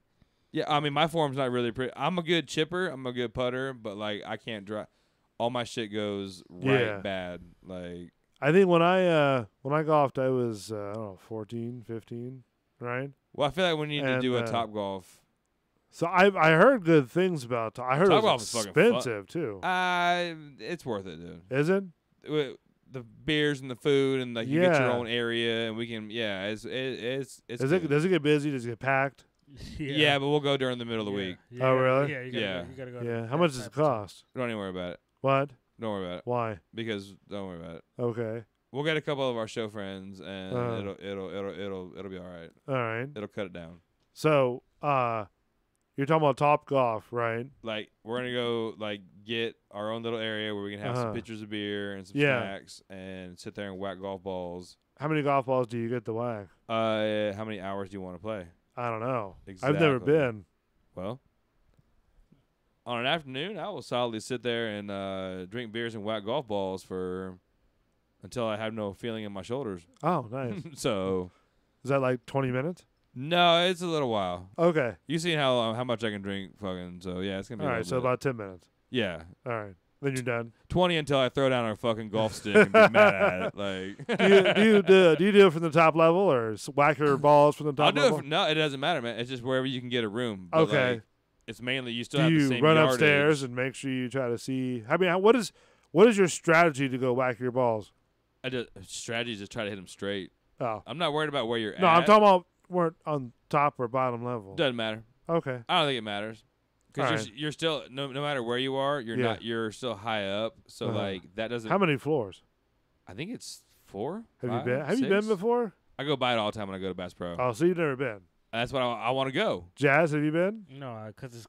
Yeah, I mean my form's not really pretty. I'm a good chipper. I'm a good putter, but like I can't drive. All my shit goes Yeah. bad. Like I think when I golfed, I was I don't know 14, 15, right? well, I feel like we need to And, do a Top Golf. So I heard good things about. I heard Top it Golf was is fucking fun. expensive too. It's worth it, dude. Is it? The beers and the food and like you get your Yeah. own area and we can it's Does it get busy? Does it get packed? yeah, but we'll go during the middle of the week. Yeah, Oh, really? Yeah, Yeah. you gotta go. Yeah. to How that much does it type of time. cost? Don't even worry about it. What? Don't worry about it Why? because don't worry about it. Okay. We'll get a couple of our show friends and Uh. it'll be all right. All right. It'll cut it down. So you're talking about Top Golf, right? Like we're gonna go like get our own little area where we can have some pitchers of beer and some Yeah. snacks and sit there and whack golf balls. How many golf balls do you get to whack? How many hours do you want to play? I don't know. I've never Exactly. been. Well, on an afternoon, I will solidly sit there and drink beers and whack golf balls until I have no feeling in my shoulders. Oh, nice. So, Is that like 20 minutes? no, it's a little while. Okay. You seen how much I can drink, fucking. So yeah, it's gonna be All a right. little So bit. about 10 minutes. Yeah, All right. Then you're done. 20 until I throw down a fucking golf stick and be mad at it. Like, Do you do it from the top level or whack your balls from the top I'll do level? it. No, it doesn't matter, man. It's just wherever you can get a room. But Okay. like, it's mainly you still Do have the you same run yardage. upstairs and make sure you try to see? I mean, what is your strategy to go whack your balls? I just strategy is just try to hit them straight. Oh, I'm not worried about where you're no, at. I'm talking about we're on top or bottom level. Doesn't matter. Okay. I don't think it matters because Alright. you're still no matter where you are, Yeah. you're still high up. So Uh-huh. like that doesn't. How many floors? I think it's 4. Have 5, you been? Have you been 6? before? I go by it all the time when I go to Bass Pro. Oh, so you've never been. That's what I want to go. Jazz, have you been? No, because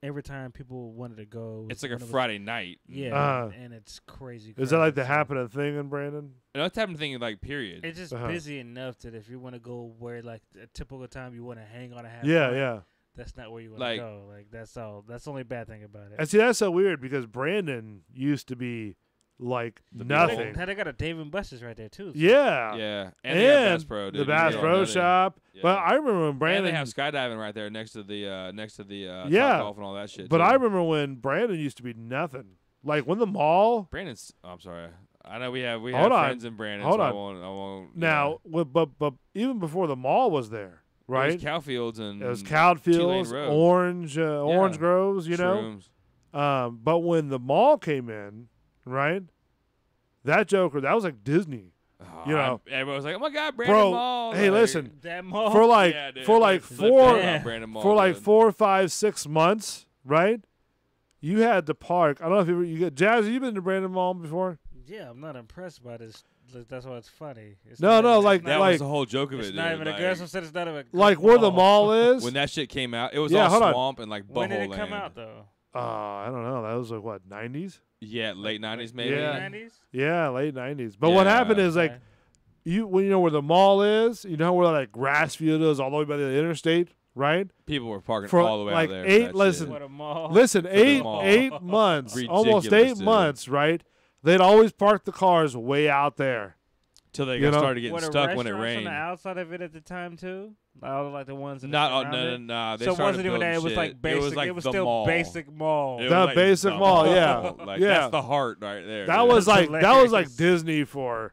every time people wanted to go, It's like a one of us- Friday night. Yeah, Uh, and it's crazy. Is that like crowded, the so happening thing in Brandon? And that's happening thing like period. It's just Uh-huh. busy enough that if you want to go where like a typical time you want to hang on a half. Yeah, pint, yeah. That's not where you want Like- to go. Like that's all. That's the only bad thing about it. And see, that's so weird because Brandon used to be like The nothing. Had I got a Dave and Buster's right there too. so- Yeah. Yeah, and they have Bass And Pro. Dude. the You Bass can Pro go on that. Shop. Yeah. But I remember when And Brandon. they have skydiving right there next to the Yeah. Topgolf and all that shit. But too. I remember when Brandon used to be nothing. Like when the mall. Brandon's. Oh, I'm sorry. I know we have Hold on. friends in Brandon. Hold so on. I won't. Now, but even before the mall was there, yeah. right? It was Cowfields and It was Two-Lane Cowfields, Road. Orange Groves, you know. Shrooms. But when the mall came in, right? That Joker, that was like Disney, Oh, you know. everyone was like, "Oh my God, Brandon Bro, Mall!" hey, like, listen, That mall. for like yeah, dude, for like flipped four out Yeah. Brandon Mall, for like dude. 4, 5, 6 months, right? You had to park. I don't know if you get Jazz. Have you been to Brandon Mall before? Yeah, I'm not impressed by this. That's why it's funny. It's No, not no, even- like- it's That not, was the whole joke of it's it. not dude. even like, aggressive. Said it's not even a Like good where the mall is? When that shit came out, it was Yeah, all hold on. swamp and like When did it butthole come land. out though? I don't know. That was like what 90s? Yeah, late '90s maybe. Yeah. 90s. Yeah, late 90s. But what happened is like when you know where the mall is, you know where like grass field is all the way by the interstate, right? People were parking For, all the way like, out there. 8 for that listen, shit. What a mall. Listen, the eight mall. 8 months, almost Ridiculous, 8 dude. months, right? They'd always park the cars way out there. Till they you know? started getting What, stuck when it restaurants rained. on the outside of it at the time too? All like the ones. Not around no, it? no. They So it started wasn't even that. It was building like shit. basic. It was like the still mall. basic mall. It was The like basic the mall, yeah. Like Yeah. that's the heart right there. That dude. was like hilarious. Disney for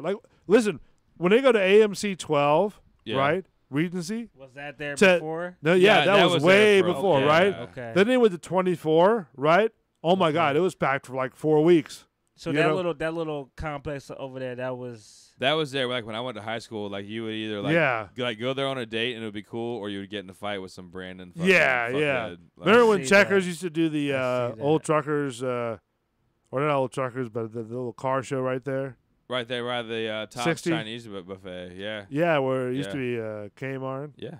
like listen, when they go to AMC 12, Yeah. right? Regency. Was that there To- before? No, Yeah, that was was way there for- before, okay. right? Okay. Then they went to 24, right? Oh my Okay. God, it was packed for like 4 weeks. So you that know? little complex over there, that was. That was there. Like when I went to high school, like you would either like Yeah. go there on a date and it would be cool, or you would get in a fight with some Brandon. Fucking Yeah. fuckhead. Like, Remember when see Checkers that. used to do the I see old that. truckers, or not old truckers, but the little car show right there? right there by the Tops 60? Chinese buffet. Yeah, Yeah, where it used to Yeah. be Kmart. yeah.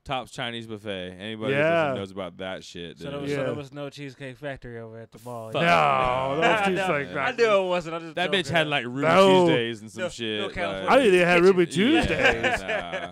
Tops Chinese buffet. Anybody Yeah. that knows about that shit, So dude. there, was, Yeah. so there was no Cheesecake Factory over at the mall. Fuck. No, Yeah. those I tastes know- like I that. I knew it wasn't. I just That bitch joking. had like Ruby No. Tuesdays and some No, shit. no like- California I didn't even have Ruby Kitchen. Tuesdays. Nah.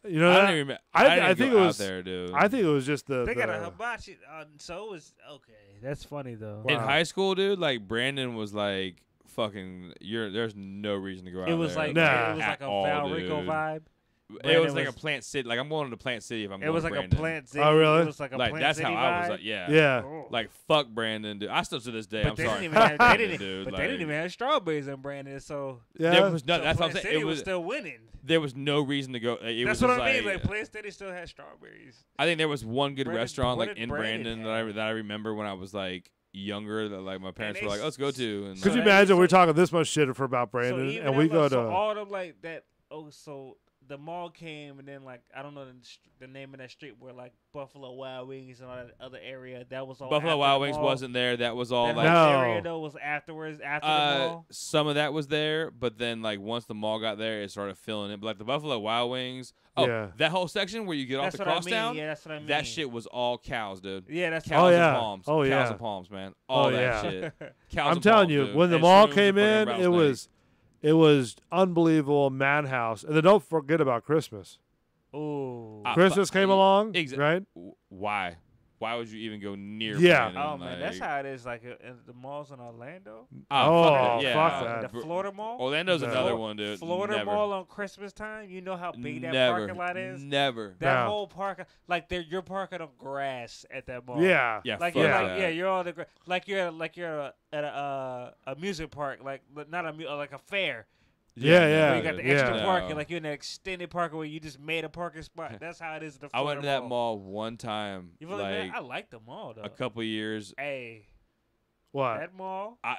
You know I that? don't even remember. I didn't think go it was- out there, dude. I think it was just the. They got a the- hibachi, so it was okay. That's funny though. Wow. in high school, dude. Like Brandon was like fucking. There's no reason to go out It was there. like Nah. it was like a At all, Val Rico dude. vibe. It Brandon was like was- a Plant City. Like I'm going to Plant City if I'm It going was to like Brandon. a Plant City. Oh, really? It was like a Like Plant that's City how I was. vibe. Like yeah. Yeah. Oh. Like fuck Brandon, dude. I still to this day. But I'm they sorry. didn't even have, Fuck they Brandon, didn't, dude. but like, they didn't even have strawberries in Brandon. So, Yeah. There was no. so That's what I'm Plant saying. City It was was. still winning. There was no reason to go. It That's was what just I mean. Like Plant City still had strawberries. I think there was one good Brandon- restaurant what like did in Brandon Brandon that I remember when I was like younger that like my parents they were like, s- let's go to. And Could you like, imagine so- we're talking this much shit for about Brandon, so and we go to? so all them like that. Oh, so the mall came, and then like I don't know the name of that street where like Buffalo Wild Wings and all that other area. That was all Buffalo after Wild the Wings mall. wasn't there. That was all That like whole No. area though was afterwards after the mall. some of that was there, but then like once the mall got there, it started filling in. But like the Buffalo Wild Wings, Yeah. that whole section where you get That's off the what I cross mean. town, Yeah, that's what I mean. that shit was all cows, dude. Yeah, that's Cows yeah. and palms. Oh, Cows yeah. and palms, man. All Oh, that yeah. shit. Cows I'm and telling palms, you, dude. when the And mall shrooms came and fucking in, rattlesnake. it was unbelievable madhouse. And then don't forget about Christmas. Ooh. Christmas came along, Exa- right? Why? Why would you even go near? Yeah. Brandon? Oh man, that's Like- how it is. Like in the malls in Orlando, Oh, fuck that. Yeah. fuck that. the Florida Mall, Orlando's No. another one, dude. Florida Never. Mall on Christmas time. You know how big that Never. parking lot is. Never. That No. whole park, like you're parking on grass at that mall. Yeah. Yeah. Like fuck you're Yeah. like that. you're on the like you're at a amusement park, like but not like a fair. Yeah, Where yeah. you got the yeah. extra No. parking, like you're in an extended parking where you just made a parking spot. That's how it is at the I Florida went to that mall one time, You feel like like I like the mall though. a couple years. Hey, What? that mall. I-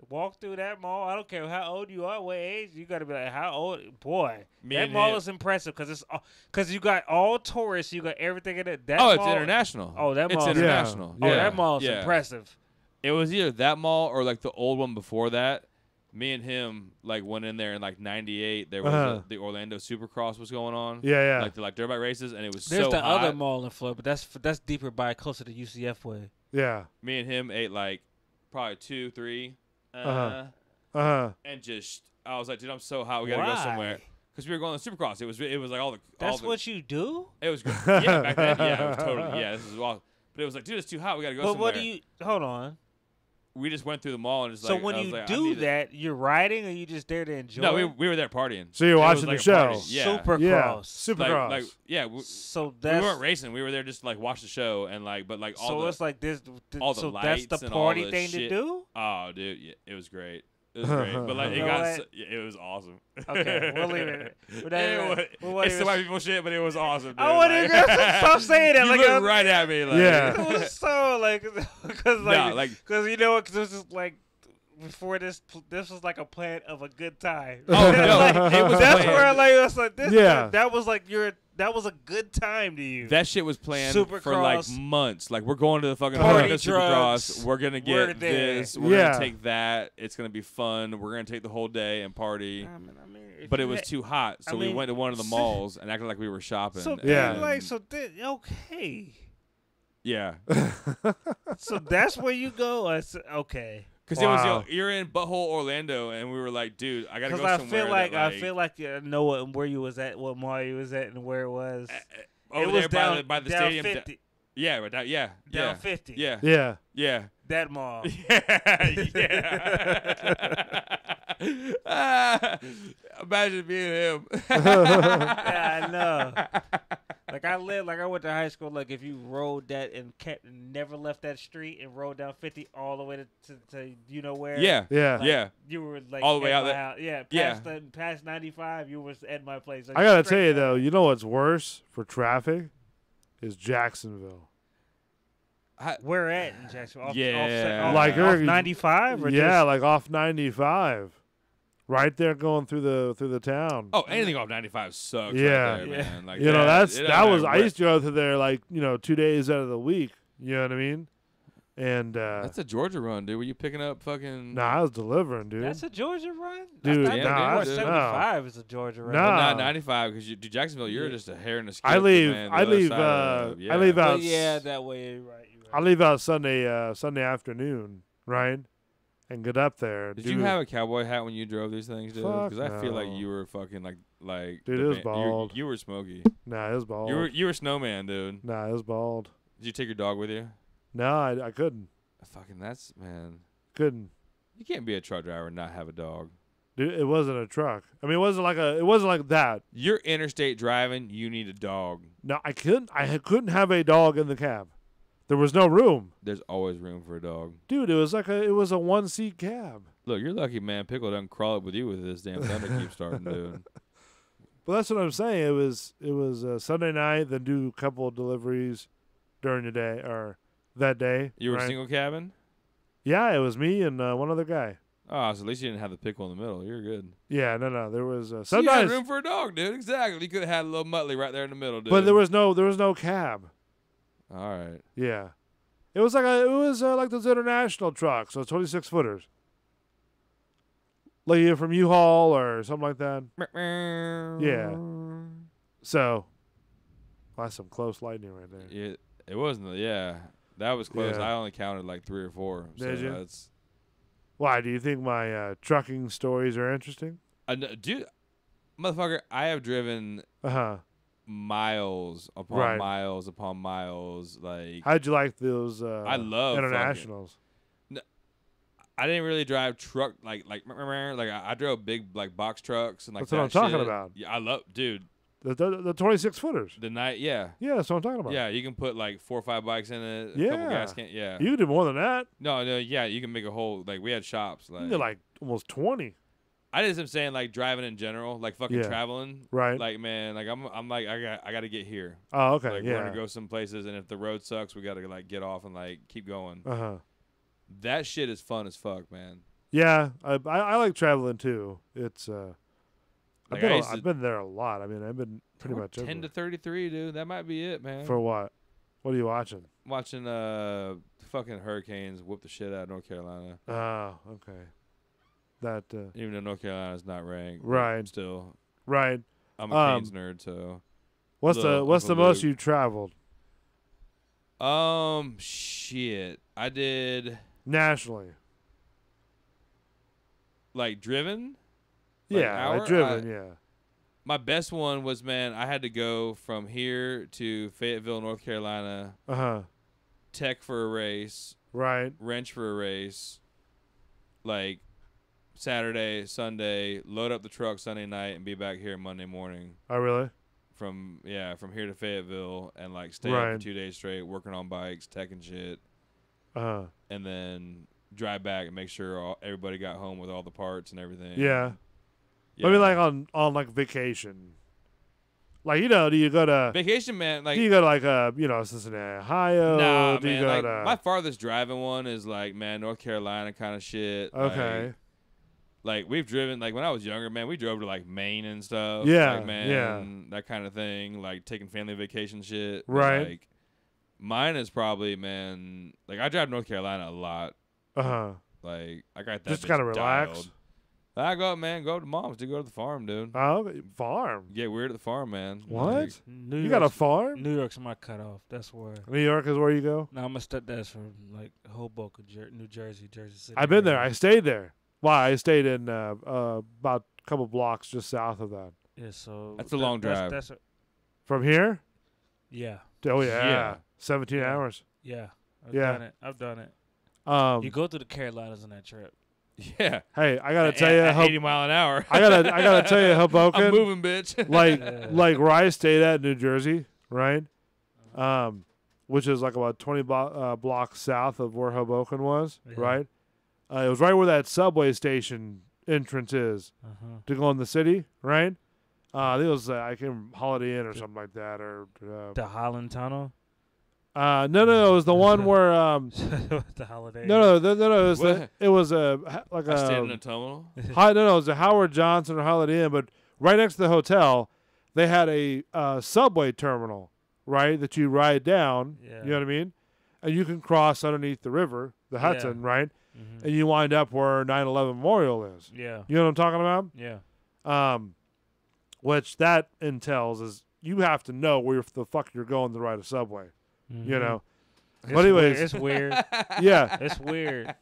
Walk through that mall. I don't care how old you are, what age. You gotta be like, how old? Boy, Me that and mall him- is impressive because you got all tourists. You got everything in it. That Oh, it's mall- international. Oh, that it's mall is- international. Oh, Yeah. that mall is Yeah. impressive. It was either that mall or like the old one before that. Me and him like went in there in like '98. There was the Orlando Supercross was going on. Yeah, yeah. Like the dirt bike races, and it was There's so the hot. other mall in Florida, but that's deeper by closer to UCF way. Yeah. Me and him ate like probably 2, 3, Uh-huh. and just I was like, dude, I'm so hot. We gotta Why? go somewhere because we were going to Supercross. It was like all the. That's what you do. It was great. Yeah, back then. Yeah, it was totally. Yeah, this is awesome. But it was like, dude, it's too hot. We gotta go But somewhere. what do you? Hold on. We just went through the mall and just So like. when I was you like, I do need it. that, you're riding, or you just there to enjoy? No, we were there partying. So you're It was watching like the a show. party. Yeah. Supercross. Yeah. Like, Supercross. like yeah, we So that's weren't racing. We were there just to, like watch the show and like, but like all so the it's like this. all the So that's the lights and all party the thing to shit. do. Oh, dude, yeah, it was great. It was great, but like it You know got what? it was awesome. Okay, we'll leave it. But that- It was- we won't it's even- the white people shit, but it was awesome. Dude. I want like, to stop saying that. You Like looked right at me. Like, Yeah. it was so like because Nah, like- because you know what? Because this is like. Before this was like a plan of a good time. Oh, no, Like, it was that's planned. where like it's like this. Yeah. That was like that was a good time to you. That shit was planned for like Supercross. months. Like we're going to the fucking Party Orlando drugs. Supercross. We're gonna We're get there. this. We're Yeah. gonna take that. It's gonna be fun. We're gonna take the whole day and party. I mean, if But you it was had- too hot, so I we mean, went to one of the malls and acted like we were shopping. So Yeah. then, like okay. yeah, So that's where you go. Okay. because it was Wow. you're in butthole Orlando, and we were like, dude, I gotta Because go I somewhere. feel like that, I feel like I know where you was at, what mall you was at, and where it was. over it was there down by the down stadium. 50. Yeah, right down, yeah, Down yeah, 50. yeah, Yeah. yeah. That mall. Yeah. Imagine being him. Yeah, I know. Like I went to high school. Like if you rode that and kept never left that street and rode down 50 all the way to you know where. Yeah. Yeah. Like, Yeah. You were like All the way at out my there. house. Yeah. Yeah. Past 95, you was at my place. Like, I gotta straight tell you down. though, you know what's worse for traffic is Jacksonville. Where at in Jacksonville? Yeah. Off, Like, off you're- 95 or Yeah, just, like off 95, right there going through the town. Oh, anything off 95 sucks. Yeah. Right there, Yeah. man. Like You know, that that don't was matter I where- used to go through there like 2 days out of the week. You know what I mean? And That's a Georgia run, dude. Were you picking up fucking? nah, I was delivering, dude. That's a Georgia run? Dude, that's not nah, more dude. 75 is a Georgia run. Nah. Not 95 because Jacksonville, you're just a hair and a skip. I leave. Man, the I other leave. side of- yeah. I leave But out. yeah, that way, you're right. You're right. I leave out Sunday afternoon, right, and get up there. Did do- you have a cowboy hat when you drove these things, dude? Fuck Because I feel like no. you were fucking like Dude, the it was man- bald. You were smoky. Nah, it was bald. You were snowman, dude. Nah, it was bald. Did you take your dog with you? No, I couldn't. Fucking that's man. Couldn't. You can't be a truck driver and not have a dog. Dude, it wasn't a truck. I mean, it wasn't like that. You're interstate driving. You need a dog. No, I couldn't. Couldn't have a dog in the cab. There was no room, There's always room for a dog. dude. It was a 1-seat cab. Look, you're lucky, man. Pickle doesn't crawl up with you with this damn thunder keeps starting, dude. But that's what I'm saying. It was Sunday night, then do a couple of deliveries during the day or that day. You were right? single cabin? Yeah, it was me and one other guy. Oh, so at least you didn't have the pickle in the middle. You're good. Yeah, no. There was So you had sometimes, room for a dog, dude. Exactly. You could have had a little Muttley right there in the middle, dude. but there was no cab. All right. Yeah, it was like those international trucks, so 26 footers, like you're from U-Haul or something like that. Yeah. So, that's some close lightning right there. It wasn't. Yeah, that was close. Yeah. I only counted like 3 or 4. Did so you? That's, Why do you think my trucking stories are interesting? dude, motherfucker, I have driven miles upon Right. miles upon miles. Like How'd you like those? I love internationals. I didn't really drive truck like I drove big like box trucks and like That's what I'm that talking shit. about. Yeah, I love, dude. The 26 footers. The night, yeah. Yeah, that's what I'm talking about. Yeah, you can put like 4 or 5 bikes in it. A couple Yeah. gas can, yeah. You can do more than that. No, yeah, you can make a whole like we had shops You like. can do like almost 20. I just am saying like driving in general, like fucking Yeah. traveling. Right. Like man, like I'm like I got to get here. Oh, okay. Like yeah. we're gonna go some places, and if the road sucks, we gotta like get off and like keep going. That shit is fun as fuck, man. Yeah, I like traveling too. It's Like, I used to- I've been there a lot. I mean, I've been pretty much 10 everywhere. to 33, dude. That might be it, man. For what? What are you watching? Watching fucking hurricanes whoop the shit out of North Carolina. Oh, okay. That Even though North Carolina's not ranked, but Right. Still, right. I'm a Canes nerd, so. What's Little the Uncle most Luke. you traveled Shit. I did nationally? like driven. Like Yeah, hour? like driven. Yeah. My best one was, man, I had to go from here to Fayetteville, North Carolina, tech for a race, Right. wrench for a race, like Saturday, Sunday, load up the truck Sunday night and be back here Monday morning. Oh, really? From here to Fayetteville and like stay up Right. for 2 days straight working on bikes, tech and shit, And then drive back and make sure everybody got home with all the parts and everything. yeah. I mean, like on like vacation. Like, do you go to vacation, man. Like do you go to like Cincinnati, Ohio? nah, do you man. go Like to my farthest driving one is like North Carolina kind of shit. okay? Like we've driven like when I was younger, man. We drove to like Maine and stuff. Yeah, like, man, yeah. that kind of thing. Like taking family vacation shit. But, Right. like mine is probably, man. Like I drive North Carolina a lot. Like I got that. Just bitch kinda relax. dialed. I go, man. Go to mom's to go to the farm, dude. Oh, farm. Get weird at the farm, man. What? Like, New You got a York's- farm? New York's my cutoff. That's where. New York is where you go. No, I'm gonna step that's from like Hoboken, New Jersey, Jersey City. I've been there. area. I stayed there. Why? I stayed in about a couple blocks just south of that. Yeah, so That's a long drive. That's From here? yeah, Oh yeah, Yeah. 17 Yeah. hours. yeah. Yeah. I've done it. You go through the Carolinas on that trip. yeah. Hey, I gotta tell At you, 80 mile an hour. I gotta tell you, Hoboken. I'm moving, bitch. like Yeah. like where I stayed at in New Jersey, right? Which is like about 20 blocks south of where Hoboken was, Yeah. right? It was right where that subway station entrance is to go in the city, right? I think it was I can't remember, Holiday Inn or something like that, or The Holland Tunnel. no, it was the one where The Holiday. no, it What? was a like I stand in a a tunnel. no, it was a Howard Johnson or Holiday Inn, but right next to the hotel, they had a subway terminal, right, that you ride down. Yeah. You know what I mean? And you can cross underneath the river, the Hudson, right? Mhm. And you wind up where 9/11 Memorial is. Yeah. You know what I'm talking about? Yeah. Which that entails is you have to know where the fuck you're going to ride a subway. You know. It's But anyways, weird. It's weird. yeah. It's weird.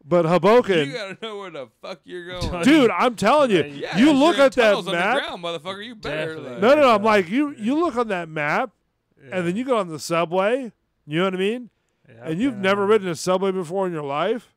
But Hoboken, You gotta know where the fuck you're going. dude, I'm telling you, Yeah, you you're look in at that tunnels map. underground, motherfucker. You better. Definitely. Like, No, I'm like you look on that map, Yeah. and then you go on the subway. You know what I mean? Yeah, And you've okay, never ridden a subway before in your life.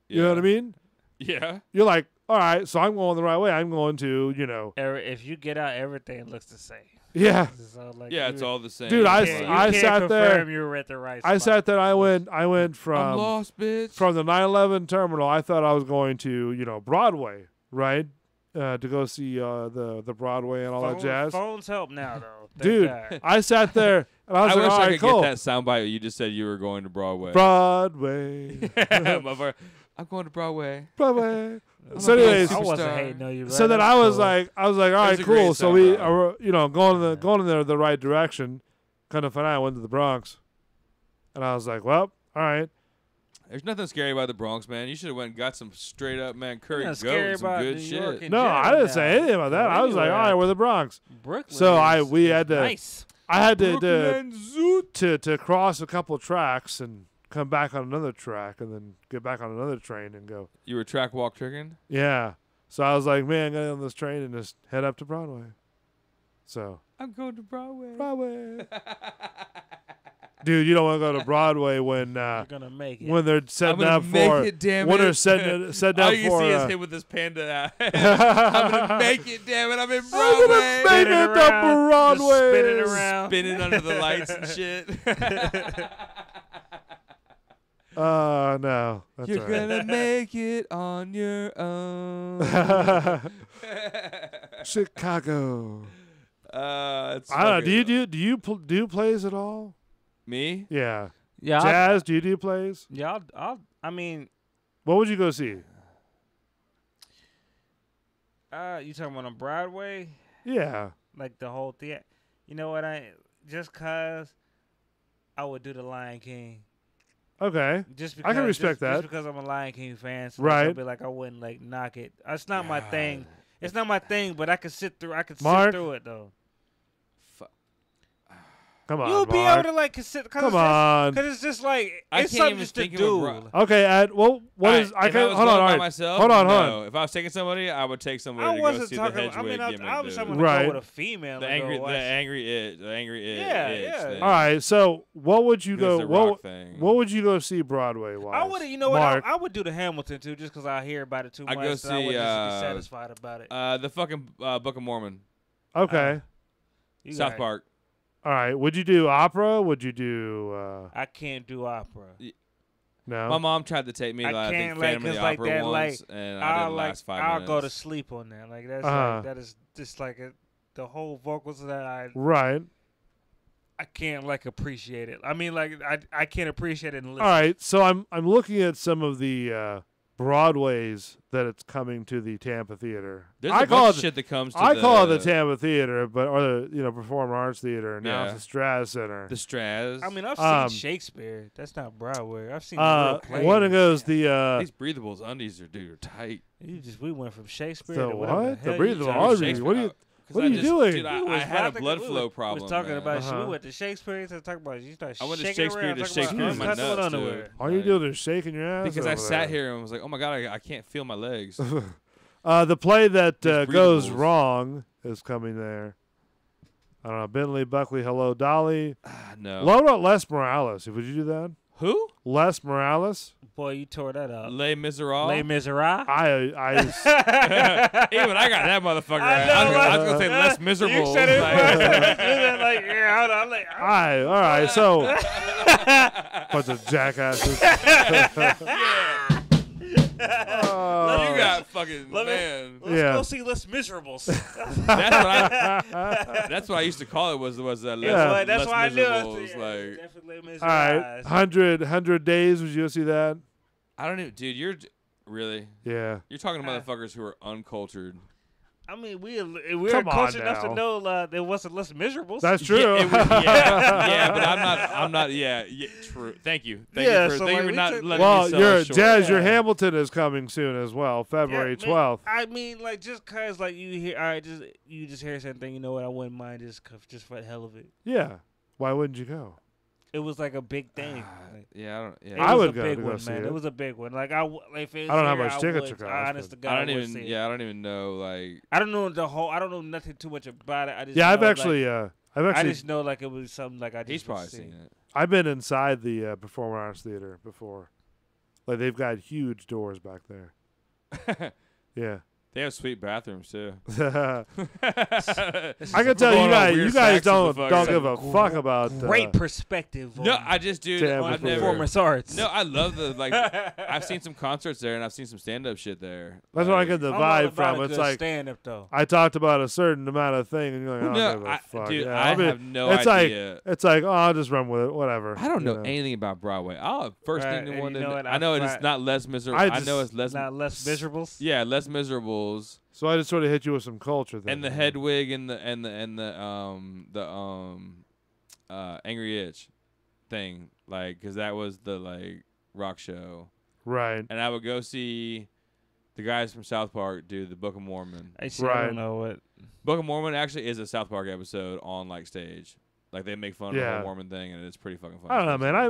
You know what I mean? Yeah. You're like, all right, so I'm going the right way. I'm going to, you know, If you get out, everything looks the same. yeah. So, like, Yeah, it's all the same. Dude, You I can't sat there- confirm you were at the right I spot. sat there. I went I'm from lost, bitch. from the 9/11 terminal. I thought I was going to, you know, Broadway, right, to go see the Broadway and all that jazz. Phones help now, though. Thank Dude, God. I sat there and I was I like, wish all I right, could cool. get that soundbite. You just said you were going to Broadway. Broadway, Motherfucker, I'm going to Broadway. Broadway. I'm So a anyways, I wasn't superstar. hating on you. So brother. then I was Cool. like, all right, a great cool. So we soundbite. are, you know, going in the right direction. Kind of fun. I went to the Bronx, and I was like, well, all right. There's nothing scary about the Bronx, man. You should have went and got some straight up, man, curry Nothing goat scary and some about good New shit. York in No, I general didn't say now. anything about that. I was like, all Anywhere. right, we're the Bronx. Brooklyn. So is- we is had to- nice. I had to Brooklyn Zoot. to cross a couple tracks and come back on another track, and then get back on another train and go. You were track walk tricking? Yeah. So I was like, man, I'm gonna get on this train and just head up to Broadway. So I'm going to Broadway. Broadway. Dude, you don't want to go to Broadway when You're gonna make it. when they're I'm setting gonna up make for it, damn when it. they're setting All up you can for. see is him with this panda. I'm gonna make it, damn it! I'm in I'm Broadway. gonna make Spinning it to around, just Broadway. spinning around. Spinning under the lights and shit. No, that's You're all right. gonna make it on your own. Chicago. It's I don't know. fucking- Do you do plays at all? Me? Yeah. Yeah, Jazz. Do you do plays? yeah. I mean, What would you go see? you talking about on Broadway? Yeah. Like the whole theater? You know what? Just cause I would do the Lion King. Okay. Just because, I can respect that. Just because I'm a Lion King fan, so Right. I'd be like, I wouldn't like knock it. It's not my thing. It's not my thing, but I could sit through. I could Mark? sit through it though. Come on, You'll be Mark. able to like consider. Come on. Because it's just like I it's can't something even just to think of a do. bro- Okay, what Alright, is I if can I was hold going on, by all right. myself, Hold on. no. If I was taking somebody, I would take somebody I to go wasn't see the talking. I Hedgewig mean, I gimmick, was dude. talking to Right. go with a female. The and go angry, watch. the angry itch. Yeah, itch yeah. thing. All right, so what would you Because go? the rock thing. What would you go see Broadway wise? I would. You know what? Mark? I would do the Hamilton too, just because I hear about it too I'd much. go so I would see, just be satisfied about it. The fucking Book of Mormon, Okay. You South got it. Park. All right. Would you do opera? Would you do I can't do opera. no? My mom tried to take me to I I think can't, like, Phantom of 'cause the like Opera that, once, like, and I didn't last 5 minutes. I'll go to sleep on that. Like that's Uh-huh. that is just like the whole vocals that Right. I can't like appreciate it. I mean, like I can't appreciate it and listen. All right. So I'm looking at some of the Broadways that it's coming to the Tampa Theater. There's I a call bunch of it shit that comes to I call it the Tampa Theater, but or the Performing Arts Theater. Now Yeah. it's the Straz Center. the Straz. I mean, I've Um, seen Shakespeare. That's not Broadway. I've seen real plays. one of those the these breathables undies are tight. We went from Shakespeare The to whatever what? The hell breathable you artery. talking about. What are you? 'Cause What I are you just- doing? Dude, I We was had a about to- blood we flow was- problem. We was talking man. about Uh-huh. we went to Shakespeare to talk about you start I went to shaking Shakespeare around, to talking shake about me in my uncomfortable nuts, underwear. dude. All you Like- doing is shaking your ass. Because I over sat there. here and was like, oh my god, I can't feel my legs. The play that These goes breathables. wrong is coming there. I don't know. Bentley, Buckley, Hello, Dolly. No. What about Les Morales? Would you do that? Who? Les Morales. Boy, you tore that up. Les Miserables. Les Miserables. Even I got that motherfucker I right. know, I was gonna say less miserable. You said it like, first. Like, yeah, hold on. Like, all right. So, bunch of jackasses. you got fucking man. Let's go see Less Miserables. That's what I used to call it. Was less, that's less why I knew it. miserables, like, Definitely Miserables. All right, 100 days. Would you go see that? I don't even, dude. You're really. Yeah. You're talking to motherfuckers who are uncultured. I mean, we're Come on cultured enough to now. know there wasn't Less Miserables. That's true. Yeah, but I'm not. Yeah, true. Thank you. Thank you for not letting me sell it short. Jazz, your Hamilton is coming soon as well, February 12th. I mean, like, just cause like you hear, all right, you just hear something, you know what? I wouldn't mind just for the hell of it. Yeah. Why wouldn't you go? It was like a big thing. Yeah, I don't. Yeah, I would a go big to go one, see man. it. It was a big one. Like if it was I don't know how here, much tickets would, are cost, honest to but- God, I don't would even. see it. Yeah, I don't even know. Like, I don't know I don't know nothing too much about it. I just Yeah, I've know, actually, I just know like it was something like I just he's would probably see. seen it. I've been inside the Performing Arts Theater before. Like, they've got huge doors back there. Yeah. They have sweet bathrooms too. I can tell you guys don't give a fuck about Great perspective. No, on I just do. Damn, I've never. performance arts. No, I love the like. I've seen some concerts there, and I've seen some stand-up shit there. That's where I Like, get the I'm all vibe about from. a It's good like stand-up though. I talked about a certain amount of thing, and you're like, I don't give a fuck. dude, Yeah, I mean, have no it's idea. It's like, oh, I'll just run with it, whatever. I don't know you anything about Broadway. First Right, thing the and one you know that what? I know it's Right. not less miserable. I I know just- it's less. Not Less Miserables. Yeah, less miserables. So I just sort of hit you with some culture then. And the Hedwig and the Angry Itch thing, like, because that was the like rock show, Right. and I would go see the guys from South Park do the Book of Mormon. I Right. don't know what. Book of Mormon actually is a South Park episode on like stage. Like they make fun of the Yeah. whole Mormon thing, and it's pretty fucking funny. I don't know, man. I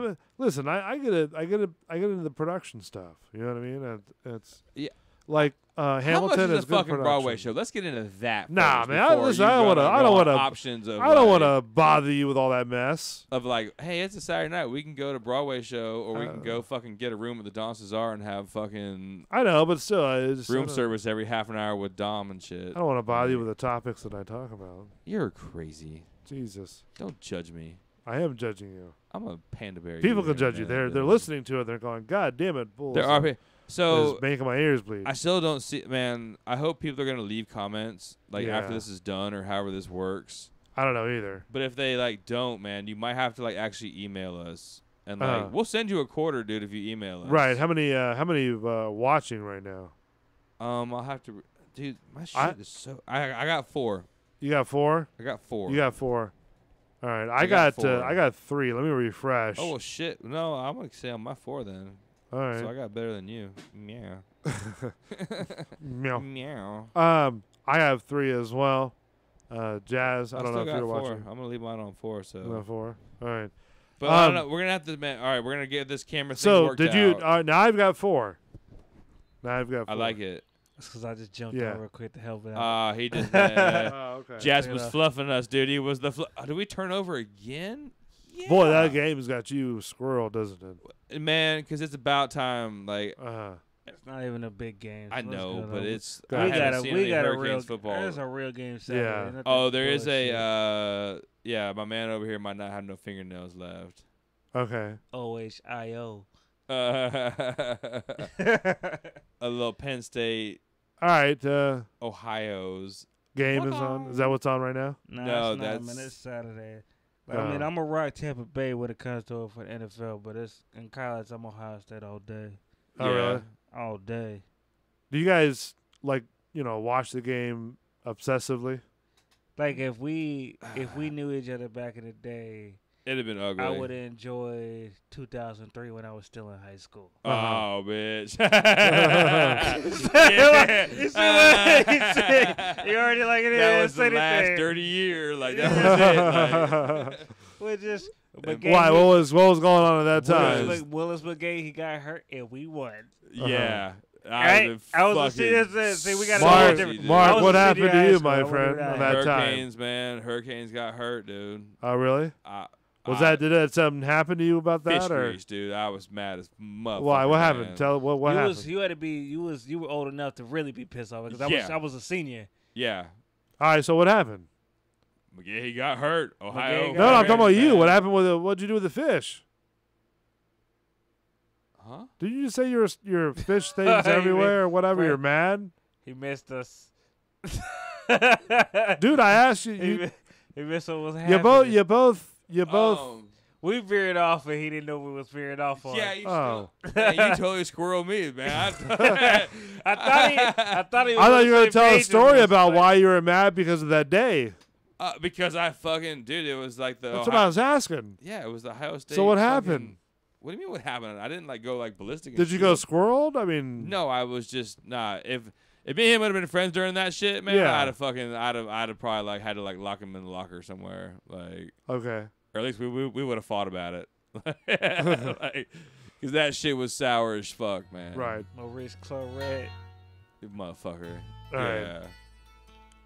get into the production stuff. You know what I mean? It's Yeah. like How Hamilton much is is a good fucking Broadway production. show? Let's get into that. Nah, first man, I- before listen, you I don't go wanna- to I don't go on wanna- options of. I don't like, want to bother you with all that mess. Of like, hey, it's a Saturday night. We can go to Broadway show, or we can go Uh. fucking get a room at the Don Cesar and have fucking I know, but still, I just, room service every half an hour with Dom and shit. I don't want to bother you with the topics that I talk about. You're crazy. Jesus, Don't judge me. I am judging you. I'm a panda bear. People eater, can judge you. man. They're listening to it. They're going, God damn it, bull. There are so it's making my ears bleed. I still don't see, man. I hope people are gonna leave comments like after Yeah. this is done or however this works. I don't know either. But if they like don't, man, you might have to like actually email us and like we'll send you a quarter, dude, if you email us. Right? How many watching right now? I'll have to, dude. My shit is so. I got 4. You got 4. I got 4. You got 4. All right, I got 4. I got 3. Let me refresh. Oh well, shit. No, I'm gonna say on my 4 then. All right. So I got better than you. Meow. Meow. Meow. I have 3 as well. Jazz, I don't know still if you're got 4. watching. I'm gonna leave mine on 4. So. You got 4. All right. But I don't know. We're gonna have to. Man, all right, we're gonna get this camera thing So worked did you? out. Now I've got 4. Now I've got 4. I like it. That's because I just jumped Yeah. out real quick to help it out. He just. Oh, okay. Jazz You was know. fluffing us, dude. He was the. Did we turn over again? Yeah. Boy, that game's got you squirrel, doesn't it? Man, because it's about time. Like It's not even a big game. I so let's know, go but though. it's. We I we haven't got a seen we any got a Hurricanes real football. There's a real game Saturday. Yeah. nothing Oh, there is bullshit. yeah, my man over here might not have no fingernails left. Okay. OHIO. A little Penn State, All right. Ohio's. Game is on. Is that what's on right now? Nah, No, it's not, man. that's- It's Saturday. Like, I mean, I'm a rock Tampa Bay when it comes to it for the NFL, but it's in college. I'm Ohio State all day, Oh, really? all day. Do you guys watch the game obsessively? Like if we knew each other back in the day, It'd have been ugly. I would have enjoyed 2003 when I was still in high school. Oh, bitch. You see what he said? You already like it. That was the anything. last dirty year. Like that was it. Like, We just Why? What was going on at that time? Willis McGay, he got hurt and we won. yeah. Right? I was see, we got Mark, a different. I Mark, was what a happened senior to high you, school. I my would've friend, died. on that time? Hurricanes, man. Hurricanes got hurt, dude. Oh, really? Was did something happen to you about Fish that, or grease, dude? I was mad as motherfucker. why? What happened? man. Tell what happened. You had to be. You were old enough to really be pissed off because Yeah. I was a senior. Yeah. All right, so what happened? Yeah, he got hurt. Ohio. got No, I'm hurt, talking about you. man. What happened with what'd you do with the fish? Huh? Did you just say your fish things everywhere or whatever? You're mad, He missed us. dude. I asked you. He missed what was happening. You both. We veered off and he didn't know we was veering off on. Yeah, you, Oh. man, you totally squirreled me, man. I thought he. I thought I thought you were going gonna tell a story about why you were mad because of that day. Because I fucking dude, it was like the. That's what I was asking. Yeah, it was the Ohio State. So what fucking- happened? What do you mean? What happened? I didn't like go like ballistic. and Did you shit. go squirreled? I mean, No, I was just nah. If me and him would have been friends during that shit, man, Yeah. I'd have probably like had to like lock him in the locker somewhere, like, Okay. or at least we would have fought about it, like, because that shit was sour as fuck, man. Right. Maurice Claret. You motherfucker. All right. Yeah.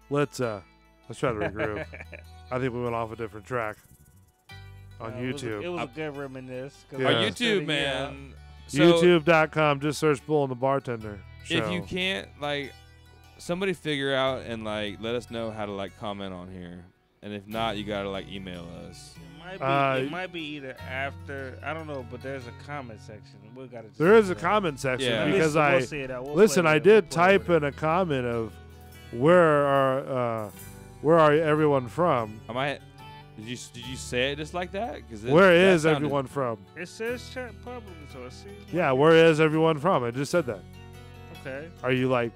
Let's try to regroup. I think we went off a different track on YouTube. It was a good reminisce. 'Cause Yeah. On Yeah. YouTube, man. So YouTube.com. Just search Bull and the Bartender Show. if you can't like, somebody figure out and like let us know how to like comment on here, and if not, you gotta like email us. It might be either after. I don't know, but there's a comment section. We gotta. Just There is a figure it out. comment section Yeah. because We'll I see it out. We'll listen. play I with it. did We'll play type with in a comment of where are everyone from? Did you say it just like that? Where is everyone from? it. It says chat public, so it seems. Yeah, where is everyone from? I just said that. Okay. Are you like,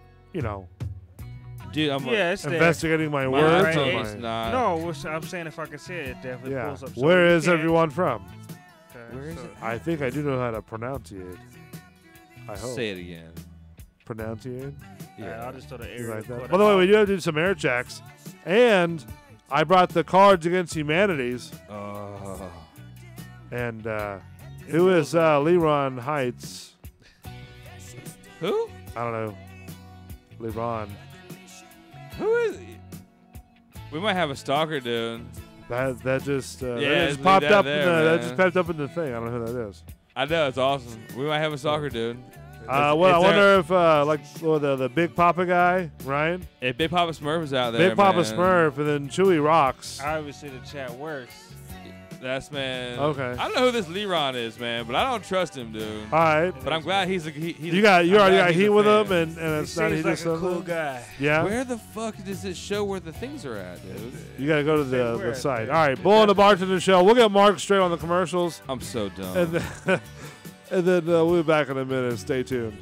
Dude, I'm Yeah, it's there. investigating my My words? right, or it's my- not. No, I'm saying if I can say it, it definitely yeah. pulls up. So Where you is can't. everyone from? Okay, Where is so- it? I think I do know how to pronunciate. I hope. Say it again. Pronunciate? Alright, I'll just throw the You area like that? code By the way, out. we do have to do some air checks. And I brought the Cards Against Humanities. Oh. And who is Leron Heights? Who? I don't know. Leron. Who is? We might have a stalker, dude. That just that Yeah, just leave popped that up. there, that man. just popped up in the thing. I don't know who that is. I know it's awesome. We might have a stalker, dude. Well, I wonder if the Big Papa guy, Ryan, If Big Papa Smurf is out there, Big Papa man, Smurf, and then Chewy Rocks. Obviously, the chat works. That's man. Okay. I don't know who this Leron is, man, but I don't trust him, dude. All right, But I'm glad he's you already got heat with him, and He it's not seems he like just a said cool that? guy. Yeah, Where the fuck does it show where the things are at, dude? you got to go to the Where? site. All right, Bull and the Bartender Show. We'll get Mark straight on the commercials, I'm so dumb. and then, and then we'll be back in a minute. Stay tuned.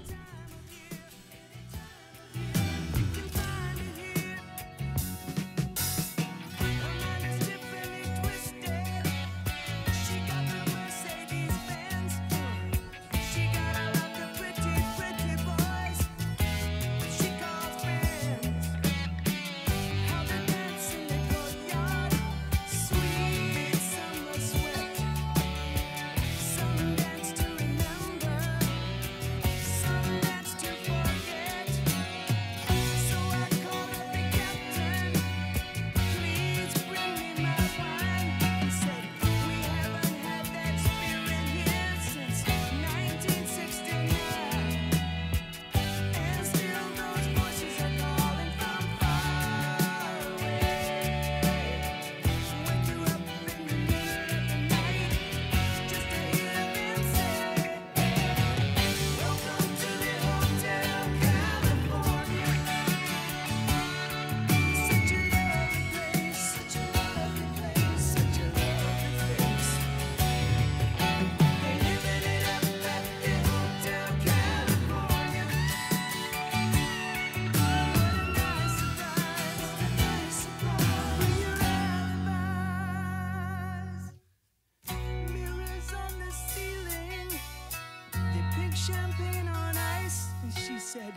Champagne on ice, and she said,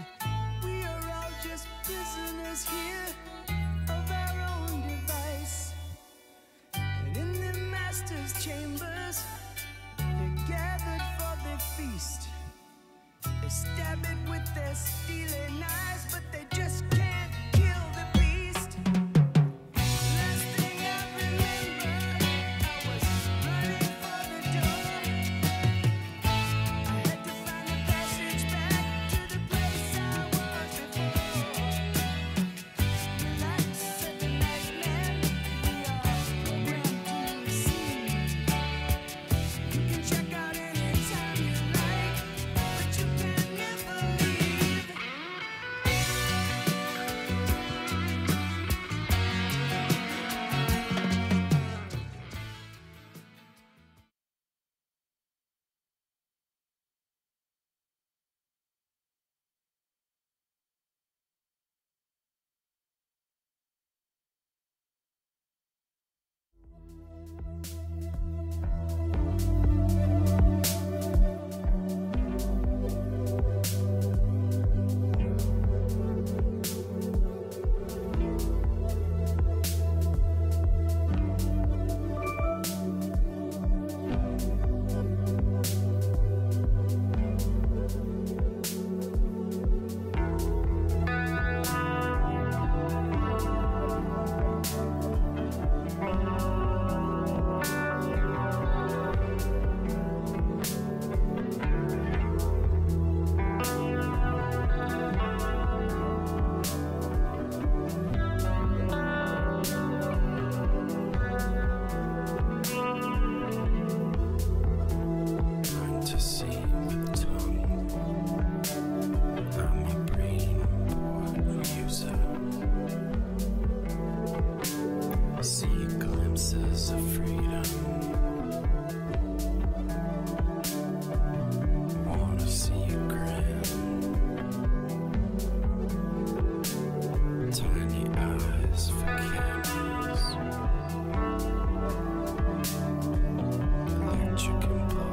we are all just prisoners here of our own device. And in the master's chambers, they're gathered for their feast. They stab it with their steely knives, but they just can't kill the beast. Last thing I remember, I was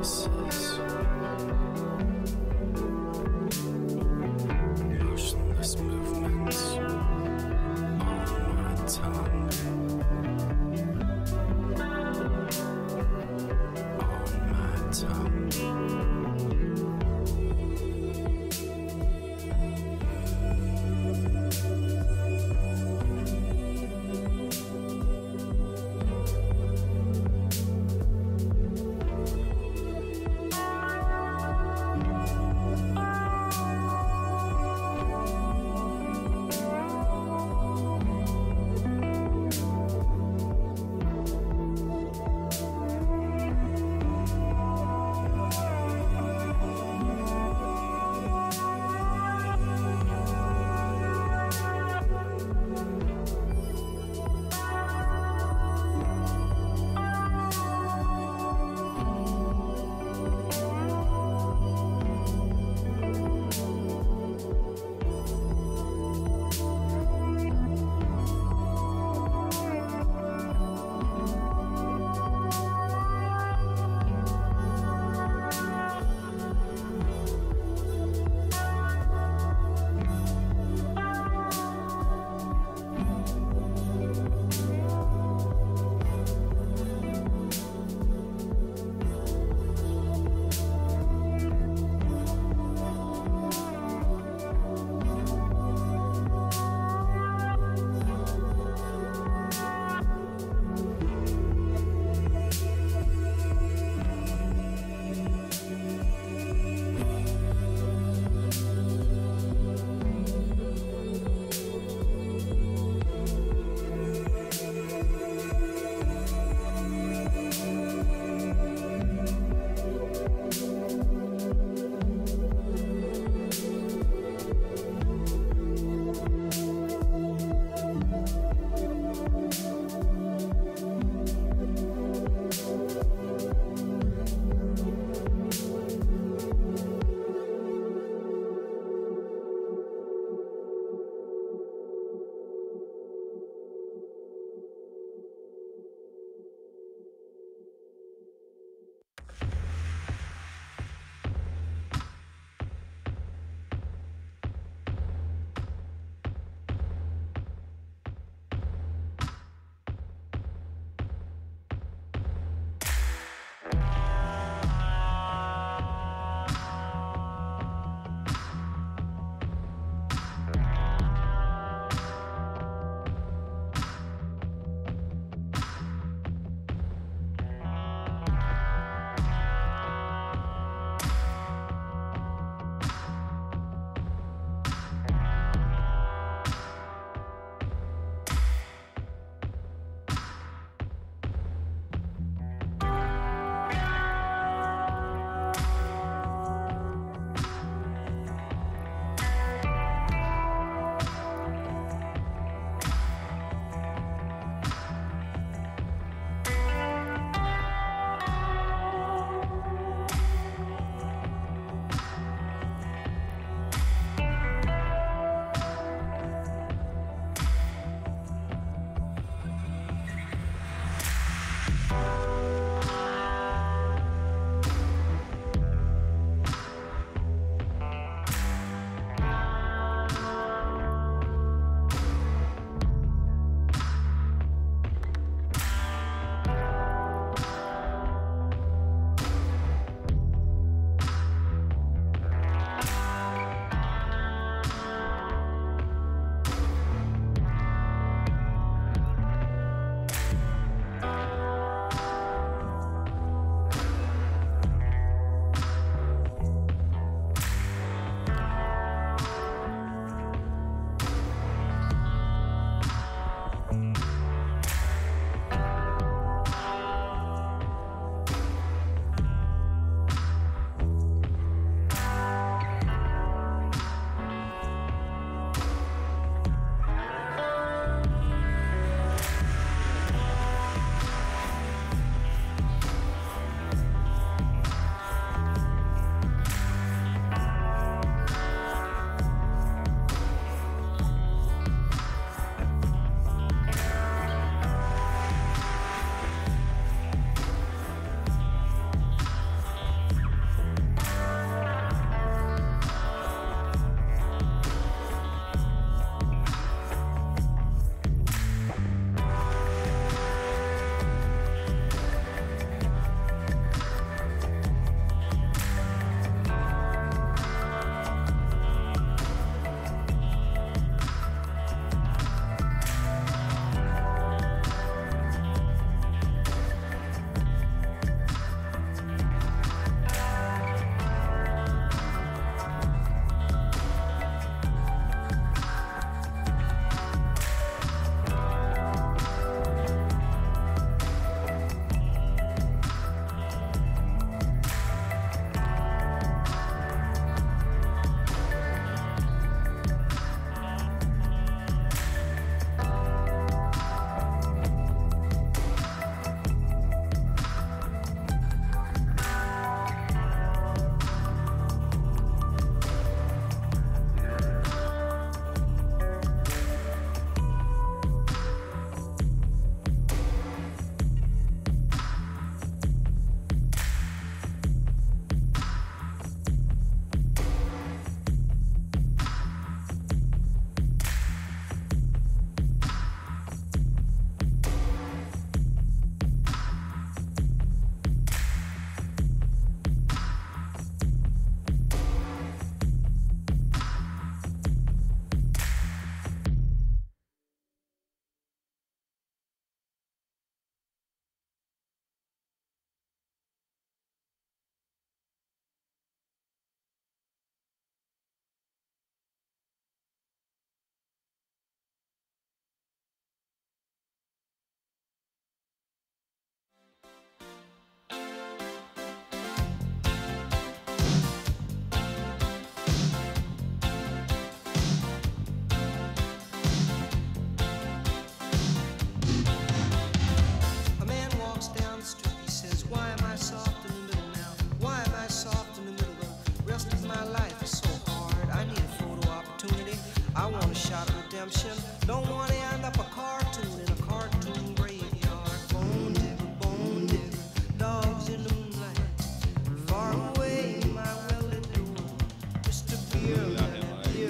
promises. Motionless movements on my tongue. On my tongue.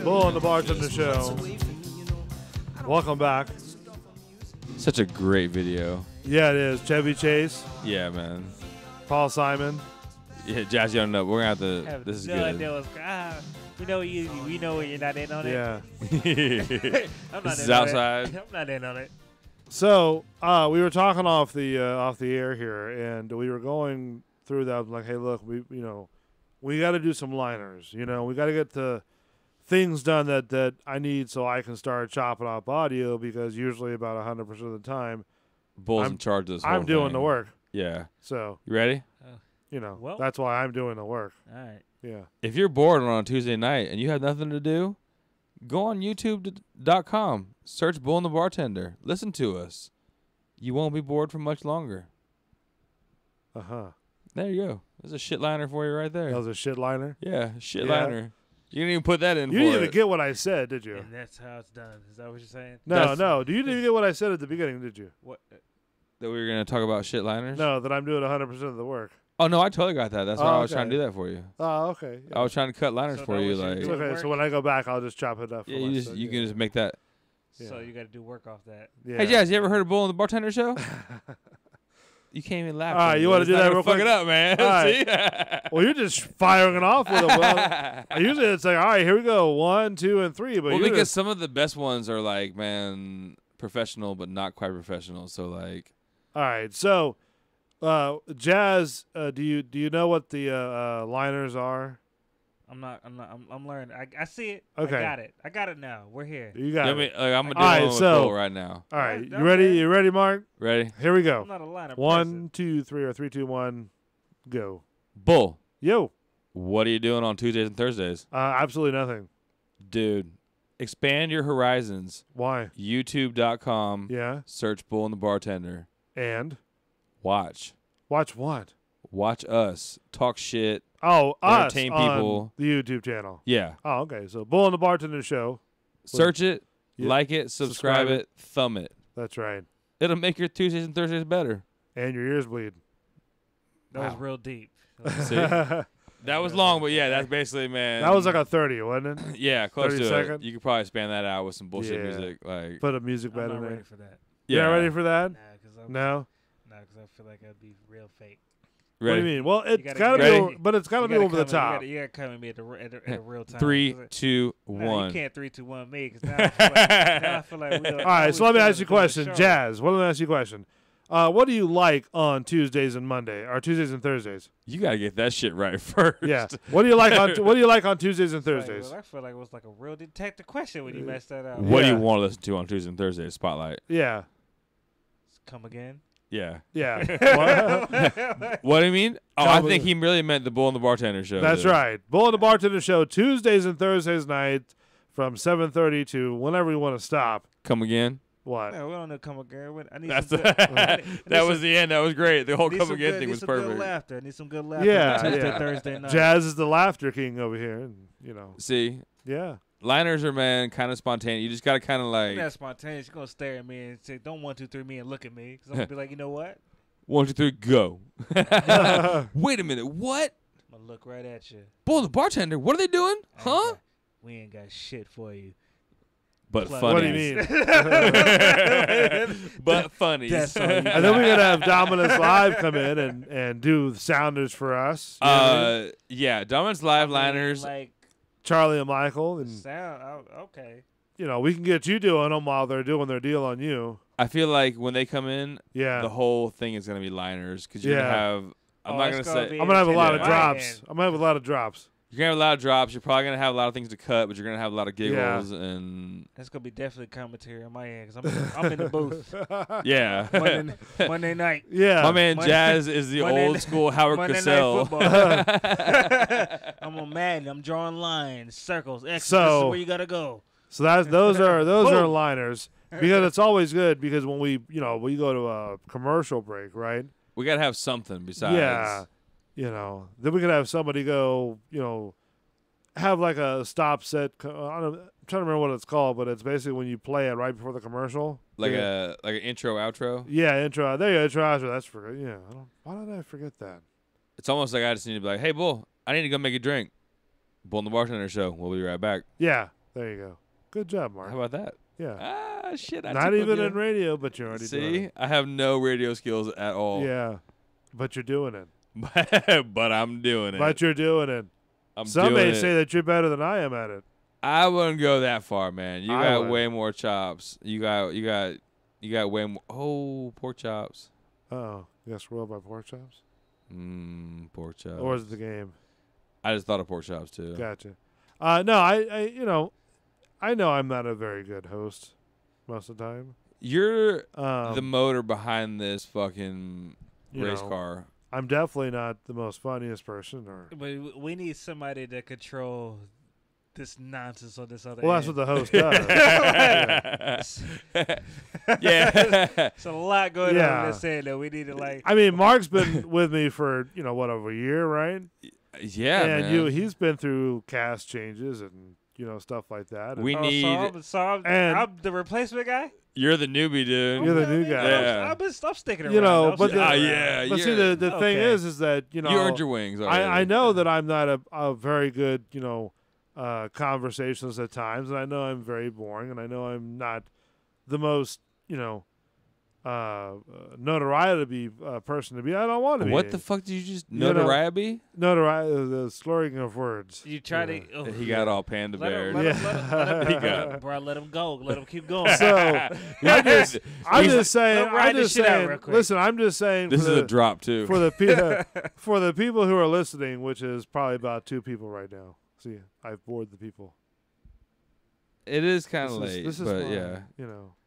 Bull and the Bartender Show. Welcome back. Such a great video. Yeah, it is. Chevy Chase, Yeah, man. Paul Simon. Yeah, Jazz, you don't know. We're gonna have to. Have This is no good. idea what's we know we know you're not in on it. Yeah. I'm not This is in on outside. it. I'm not in on it. So we were talking off the air here, and we were going through that. I was like, hey, look, we got to do some liners. We got to get the things done that I need so I can start chopping up audio, because usually about 100% of the time Bull's I'm- in charge of this whole I'm doing thing. the work. Yeah. So You ready? Well- that's why I'm doing the work. All right. Yeah. If you're bored on a Tuesday night and you have nothing to do, go on YouTube.com. Search Bull and the Bartender. Listen to us. You won't be bored for much longer. There you go. There's a shit liner for you right there. That was a shit liner. Yeah, shit Yeah. liner. You didn't even put that in You for didn't even it. get what I said, did you? And that's how it's done. Is that what you're saying? No. You didn't even get what I said at the beginning, did you? What? That we were going to talk about shit liners? No, that I'm doing 100% of the work. Oh, no, I totally got that. That's why Oh, I was trying to okay. do that for you. Oh, okay. I was trying to cut liners So for that you. was your Like, It's doing okay. work? So when I go back, I'll just chop it up. yeah, for myself. you can just make that. Yeah. So you got to do work off that. Yeah. Hey, Jazz, you ever heard of Bull and the Bartender Show? You can't even laugh. All right, you wanna do that real Fuck quick? it up, man. All right. See? Well, you're just firing it off with them. Well, usually it's like, all right, here we go, 1, 2, and 3. But Well, you're because just, some of the best ones are like, man, professional, but not quite professional. So like, all right. So, Jazz, do you know what the liners are? I'm learning. I see it. Okay. I got it now. We're here. You got I'm it. gonna do All right, one with so- Bull right now. All right, Okay. you ready? You ready, Mark? Ready? Here we I'm go. not a line of 1, 2, 3, or 3, 2, 1, go. Bull, Yo, what are you doing on Tuesdays and Thursdays? absolutely nothing. Dude, expand your horizons. Why? YouTube.com. Yeah, Search Bull and the Bartender. and Watch what? Watch us talk shit. Oh, us Entertain on people. the YouTube channel. Yeah. Oh, okay. So, Bull and the Bartender Show. Search it, Yeah. like it, subscribe it, thumb it. That's right. It'll make your Tuesdays and Thursdays better. And your ears bleed. That was Wow. real deep. See? That was long, but yeah, that's basically, man. That was like a 30, wasn't it? yeah, close 30 to second? it. You could probably span that out with some bullshit Yeah. music, like Put a music I'm bed not in ready there. for that. You're not ready for that? Nah, because No. I feel like I'd be real fake. What do you mean? Well, it's gotta gotta get be, ready. over, but it's gotta be over the top. You gotta come at me at a real time. 3, 'Cause 2, nah, 1. you can't 3, 2, 1 me because now I feel like we. All right, so let me ask you a question, Jazz. Let me ask you a question. What do you like on Tuesdays and Tuesdays and Thursdays? You gotta get that shit right first. Yeah. What do you like on Tuesdays and Thursdays? I feel like it was like a real detective question when you messed that up. What do you Yeah. want to listen to on Tuesdays and Thursdays? Spotlight. Yeah. Come again? Yeah. Yeah. What? What do you mean? Oh, I Come think with- he really meant the Bull and the Bartender show. That's dude. right. Bull and the Bartender Show Tuesdays and Thursdays night from 7:30 to whenever you want to stop. Come again? What? No, we don't know come again. I need That's some good, that was the end. That was great. The whole need come some again good- thing need was some good perfect. laughter. I need some good laughter. Yeah, on Tuesday, yeah. Thursday night. Jazz is the laughter king over here, and See, yeah. liners are, man, kind of spontaneous. You just gotta kind of I'm like not spontaneous. You're gonna stare at me and say, "Don't 1, 2, 3 me," and look at me because I'm gonna be like, you know what? 1, 2, 3, go. Wait a minute, what? I'm gonna look right at you. Bull and the Bartender, what are they doing? I ain't Huh? got- we ain't got shit for you. But Plug. funny. What do you mean? But funny. That's all you And then we're gonna have Dominus Live come in and do the sounders for us. You know what I mean? Yeah, Dominant's live liners. Like Charlie and Michael, and sound. Okay. we can get you doing them while they're doing their deal on you. I feel like when they come in, Yeah. the whole thing is gonna be liners because you're Yeah. gonna have. I'm not it's gonna say be I'm gonna have a lot of Yeah. drops. I'm gonna have a lot of drops. you're gonna have a lot of drops. You're probably gonna have a lot of things to cut, but you're gonna have a lot of giggles and That's gonna be definitely commentary on my end because I'm in the booth yeah. Monday night. Yeah. My man Monday- Jazz is the Monday- old school Howard Monday Cosell. Night Football. I'm on Madden. I'm drawing lines, circles, X's. So- this is where you gotta go. So those are Boom. liners because it's always good because when we we go to a commercial break, right? We gotta have something besides. Yeah. Then we could have somebody go, have like a stop set. I'm trying to remember what it's called, but it's basically when you play it right before the commercial. Like yeah. an intro outro. Yeah, intro. There you go, intro. Outro. That's for yeah. Why did I forget that? It's almost like I just need to be like, hey Bull, I need to go make a drink. Bull and the Bartender show. We'll be right back. Yeah, There you go. Good job, Mark. How about that? Yeah. Ah, shit. I Not tickled even you. in radio, but you're already doing See, it. I have no radio skills at all. Yeah. But you're doing it. But I'm doing it. But you're doing it. I'm Some doing may it. say that you're better than I am at it. I wouldn't go that far, man. You I got would. way more chops. You got way more. Oh, pork chops. Oh, you got spoiled by pork chops? Pork chops. Or is it the game? I just thought of pork chops too. Gotcha. No, I I know I'm not a very good host most of the time. You're the motor behind this fucking you race know, car. I'm definitely not the most funniest person, or But we need somebody to control this nonsense on this other well, that's end. what the host does. Yeah. There's a lot going on Yeah. in this end that we need to like. I mean, Mark's been with me for over a year, right? Yeah, and man. he's been through cast changes and stuff like that. We Oh, need. so and- I'm the replacement guy. You're the newbie, dude. You're the new guy. Yeah. I'm sticking around. You know, I'm but sticking the- around. yeah. But see, the thing Okay. is that You earned your wings already. I know that I'm not a very good conversationalist at times, and I know I'm very boring, and I know I'm not the most notoriety person to be. I don't want to be. What the fuck did you just You know- notoriety? notoriety? The slurring of words. You try Yeah. to. Oh, He got all panda Let him, bears. let him, He got- bro, let him go. Let him keep going. So I'm just saying. Let him ride I'm this just shit out saying. real quick. Listen, I'm just saying. This for is the, a drop too. for the for the people who are listening, which is probably about 2 people right now. See, I've bored the people. It is kind of This is- late, this is but fine, yeah.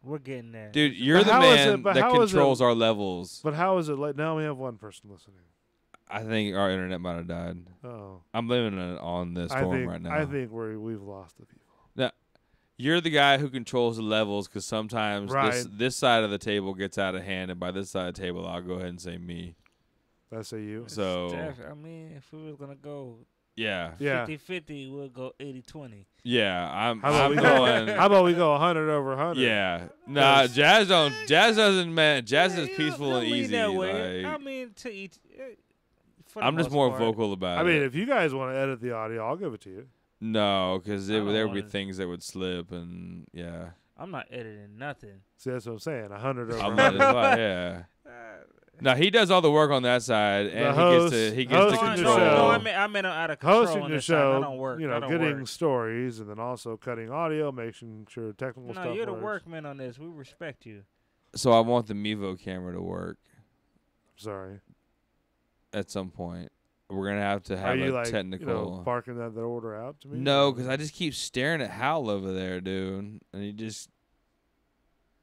We're getting there. Dude, you're But the how is man it- but that how is it- controls our levels. But how is it late? Now we have one person listening. I think our internet might have died. Oh, I'm living on this forum right now. I think we've lost the people. You're the guy who controls the levels because sometimes Right. this side of the table gets out of hand, and by this side of the table, I'll go ahead and say me. That's a you. So I mean, if we were gonna go yeah, Yeah. 50-50, we'll go 80-20. yeah. I'm How about we going. go? How about we go 100 over 100? Yeah, nah. Jazz doesn't, man. Jazz is Yeah, peaceful don't and lean easy. that way. Like, I mean, to each. For the I'm just most more part. vocal about I it. mean, if you guys want to edit the audio, I'll give it to you. No, because I there don't would be wanna- things that would slip, and yeah. I'm not editing nothing. See, that's what I'm saying. 100 over I'm 100. not, why, yeah. No, he does all the work on that side, and host- he gets to hosting the control. show. I meant I'm out of control Hosting on the this side. I show, don't work. I don't getting work. stories, and then also cutting audio, making sure technical No, stuff you're the works. workman on this. We respect you. So I want the Mevo camera to work Sorry. at some point. We're gonna have to Are have you a like technical. barking that order out to me? No, because I just keep staring at Hal over there, dude, and he just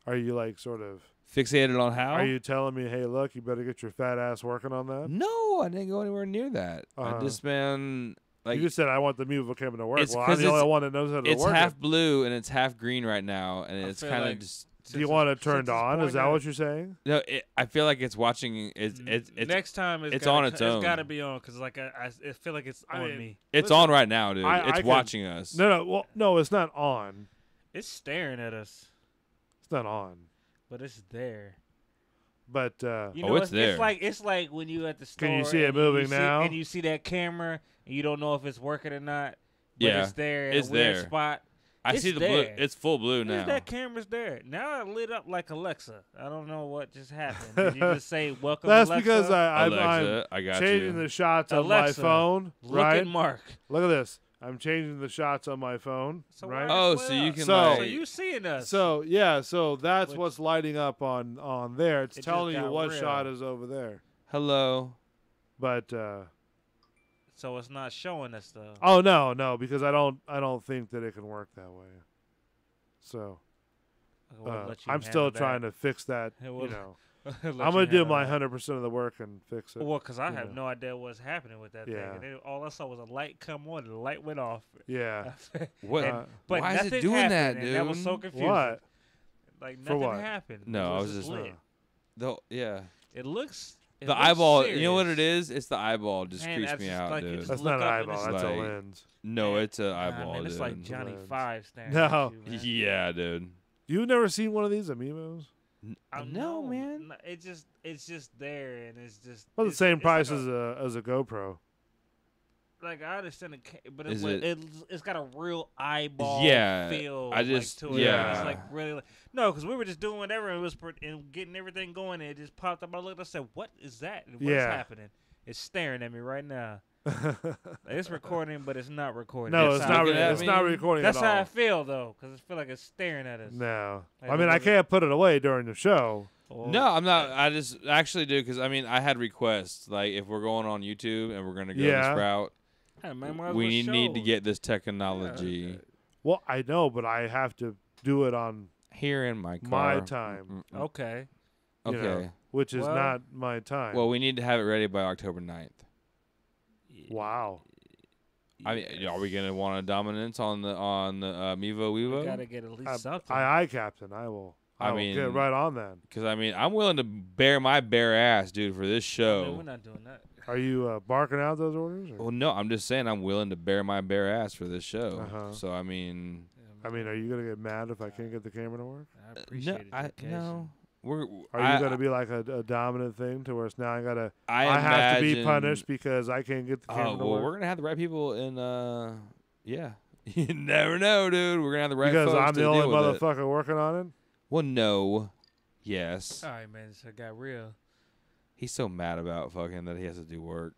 Are you like sort of? fixated on Hal. Are you telling me, hey, look, you better get your fat ass working on that? No, I didn't go anywhere near that. Uh-huh. I just been like You just said I want the Mevo camera to work. It's Well, I'm 'cause the only it's- one that knows how to it's work half it. blue and it's half green right now, and I it's feel kind of like- just. Do you want it turned on? Is that what you're saying? No, I feel like it's watching. It's Next time it's on its own. It's got to be on because like I feel like it's I on mean, me. it's listen, on right now, dude. I It's can- watching us. No, it's not on. It's staring at us, It's not on. but it's there. But You Oh, know, it's there. It's like when you at the store. Can you see it and moving see- now? And you see that camera, and you don't know if it's working or not. But Yeah, it's there. In it's a weird there. spot. I It's see the there. blue. It's full blue now. That camera's there. Now I lit up like Alexa. I don't know what just happened. Did you just say welcome? that's Alexa? because I'm Alexa, I got changing you. the shots on Alexa, my phone. Look Right? at Mark. Look at this. I'm changing the shots on my phone. So right? why Oh, is it so lit you up? can, So- like- So you seeing us? So yeah, so that's Which- what's lighting up on there. It's It just telling you got what real. shot is over there. Hello. But so it's not showing us though. oh no, because I don't think that it can work that way. So I'm still trying to fix that. It You will- know, I'm I'm gonna do my 100% of the work and fix it. Well, because I have know. no idea what's happening with that Yeah. thing. And all I saw was a light come on and the light went off. Yeah. What? And- but why is it nothing doing happened, that, and That was dude? so confusing. What? Like For nothing what? happened. No, It I was just just- lit. Yeah. It looks. It The looks eyeball. serious. You know what it is? It's the eyeball. Just Man, creeps that's me just out, like dude. it's That's look not an up and eyeball. it's That's like- a lens. No, Man, it's an nah, eyeball, man, dude. it's like Johnny Lens. 5 staring No. at you, man. Yeah, dude. You've never seen one of these Amigos? I No, know, man. It's just there, and it's just. Well, the it's- same it's price like as a GoPro. like I understand but Is it's got a real eyeball Yeah, feel. I just- like, to it. yeah. It's like really no, because we were just doing whatever and and getting everything going, and it just popped up. I looked, I said, "What is that? And what's Yeah. happening?" It's staring at me right now. It's recording, but it's not recording. No, That's it's how not. I feel. It's not recording That's at how all. I feel though, because I feel like it's staring at us. No, Like I mean I can't put it away during the show. Well, No, I'm not. I just actually do because I mean I had requests like if we're going on YouTube and we're gonna go Yeah. this route, hey, man, might as we well need to show. get this technology Well, I know, but I have to do it on here in my car. my time. Mm-mm. Okay. you know, Okay. which is Well- not my time. Well, we need to have it ready by October 9th. wow. I mean, are we gonna want a dominance on the Mevo We Wevo? gotta get at least something. I captain. I will. I I will mean- get right on that. Because I mean, I'm willing to bare my bare ass, dude, for this I mean, show. we're not doing that. Are you barking out those orders? Or? Well, no, I'm just saying I'm willing to bare my bare ass for this show. Uh-huh. So I mean, I mean, are you gonna get mad if I can't get the camera to work? I appreciate it. no, we're. Are you gonna be like a dominant thing to where it's now I I have to be imagine- punished because I can't get the camera Oh to well, work? we're gonna have the right people in. Yeah, you never know, dude. We're gonna have the right Because folks I'm to the only deal with it. motherfucker working on it. Well, no. Yes. All right, man. So it got real. He's so mad about fucking that he has to do work.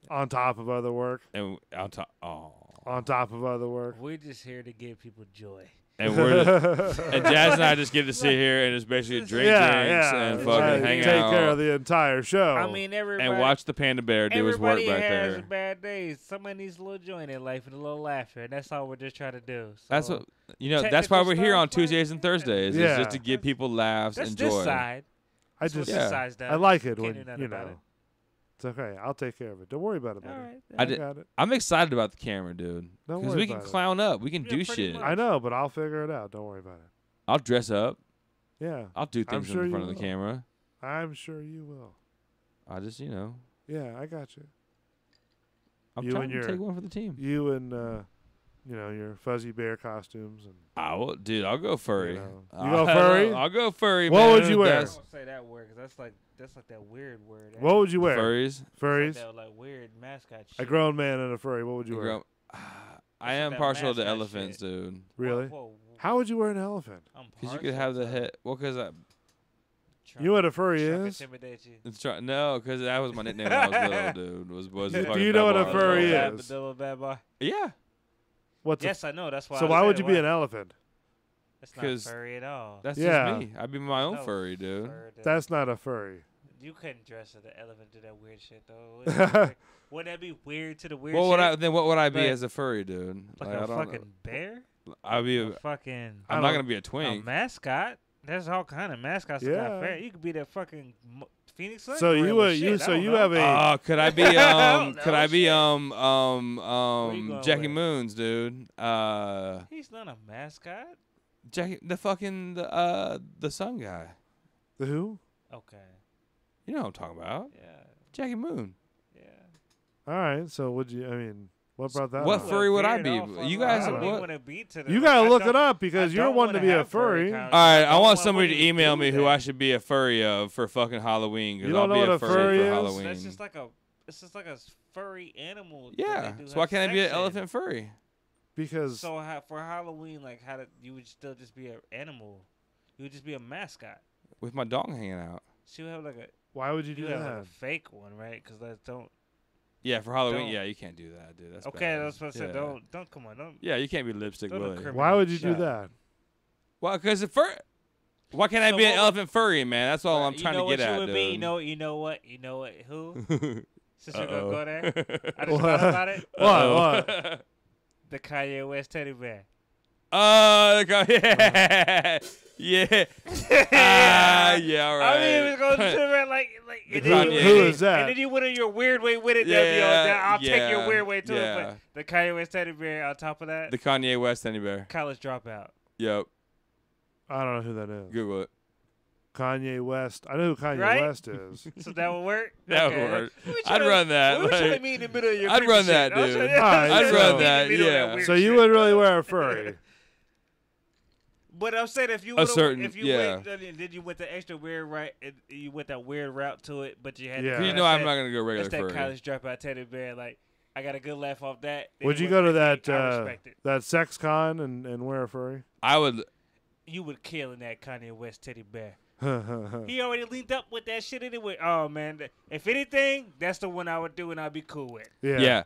On top of other work. And on top, On top of other work. We're just here to give people joy. and we're and Jazz and I just get to sit here and just basically drink drinks and It's fucking like hang take out care of the entire show. I mean, everybody. and watch the panda bear do his work everybody back has there. bad days. Somebody needs a little joy in their life and a little laughter, and that's all we're just trying to do. So That's what That's why we're here on Tuesdays and Thursdays. Yeah. Is just to give people laughs That's and this joy. side. I That's what just this Yeah. side's done. I like it Can't when do nothing about it. It's okay. I'll take care of it. Don't worry about it, All buddy. right. I I did- got it. I'm excited about the camera, dude. Don't Because worry we can about it. clown up. We can Yeah, do pretty shit. much. I know, but I'll figure it out. Don't worry about it. I'll dress up. Yeah, I'll do things sure in front you of the will. camera. I'm sure you will. I just, Yeah, I got you. I'm You trying and to your- take one for the team. You and your fuzzy bear costumes and I will, dude. I'll go furry. know. You I go don't furry? know. I'll go furry. What man. would you wear? I That's- don't say that word because that's like that weird word. what would you wear? Furries. Furries. Like that like weird mascot shit. A grown man and a furry. What would you wear? Girl, I am that partial to mascot elephants, shit. dude. Really? Whoa, How would you wear an elephant? I'm Because you could partial have the to head. Well, because trying You know what a to- furry trying to is? intimidate you. it's no, because that was my nickname when I was little, dude. Was Do fucking you know what a bad boy. furry Little is? bad- little bad boy. Yeah. What's Yes, I know. That's why. so? I Why said would you be why- an elephant? That's not 'cause furry at all. That's Yeah. just me. I'd be my own No furry, dude. fur to- That's not a furry. You couldn't dress as an elephant, do that weird shit though. Wouldn't that be- Wouldn't that be weird to the weird What shit? would I then? What would I be Like- as a furry, dude? like I a don't fucking know. bear? I'd be. A fucking I'm not gonna be a twink. a mascot? There's all kind of mascots. that Yeah. got fair. You could be that fucking Phoenix Sun. So you gorilla would shit. you I so don't you know. have a Oh, could I be don't could I know, be shit. you Jackie going Moons, dude? He's not a mascot. Jackie the sun guy. the who? Okay. You know what I'm talking about. Yeah. Jackie Moon. Yeah. All right. So would you? I mean, what brought that? What up? furry would I Veered be? off on You my- guys I don't even what? wanna be to the- You gotta I look don't- it up because I you're don't one to wanna be a have furry furry. con- All right, I don't want wanna- somebody to wouldn't email do me who that. I should be a furry of for fucking Halloween. 'Cause You don't I'll know be what a furry furry for is? Halloween. That's just like a. It's just like a furry animal. that Yeah. they do So why have can't I be an sex in. elephant furry? Because So for Halloween, like how did you would still just be an animal? You would just be a mascot. With my dong hanging out. So you have like a why would you do you have like that? a fake one, right? Because that don't. Yeah, for Halloween. Don't. Yeah, you can't do that, dude. That's Okay, bad. that's what I said. Yeah. Don't come on. Don't. Yeah, you can't be lipstick Don't Willie. incriminate Why would you do shot. that? Well, because why can't I So be an what- elephant furry, man? That's all I'm You trying know to what get you at, would dude. be? You know what? Who? Since you're gonna Uh-oh. go there, I just What? thought about it. What? The Kanye West teddy bear. Oh, yeah, yeah, yeah. All right. I mean, it was going to the like, and The then Kanye. you, Who is that? And then you went in your weird way with it. Yeah, that'd be all that. I'll take yeah, your weird way to yeah. it. But the Kanye West teddy bear on top of that, The Kanye West teddy bear. college dropout. Yep. I don't know who that is. Google it. Kanye West. I know who Kanye Right? West is. So that would work. That Okay. would work. We were I'd tryna- run that. We were trying to like- meet in the middle of your I'd creepy run shit. that, I was dude. trying to- Alright, I'd so- run meet in the that. middle of Yeah. weird So you shit. would really wear a furry? But I'm saying if you A certain- if you yeah. went, then you went the extra weird right, you went that weird route to it, but you had Yeah. You that's know I'm that- not gonna go regular That's that furry. college dropout teddy bear. Like I got a good laugh off that. Would you Anyway, go to that I respect it. that sex con and wear a furry? I would. You would kill in that Kanye West teddy bear. He already linked up with that shit anyway. Oh man, if anything, that's the one I would do and I'd be cool with. Yeah.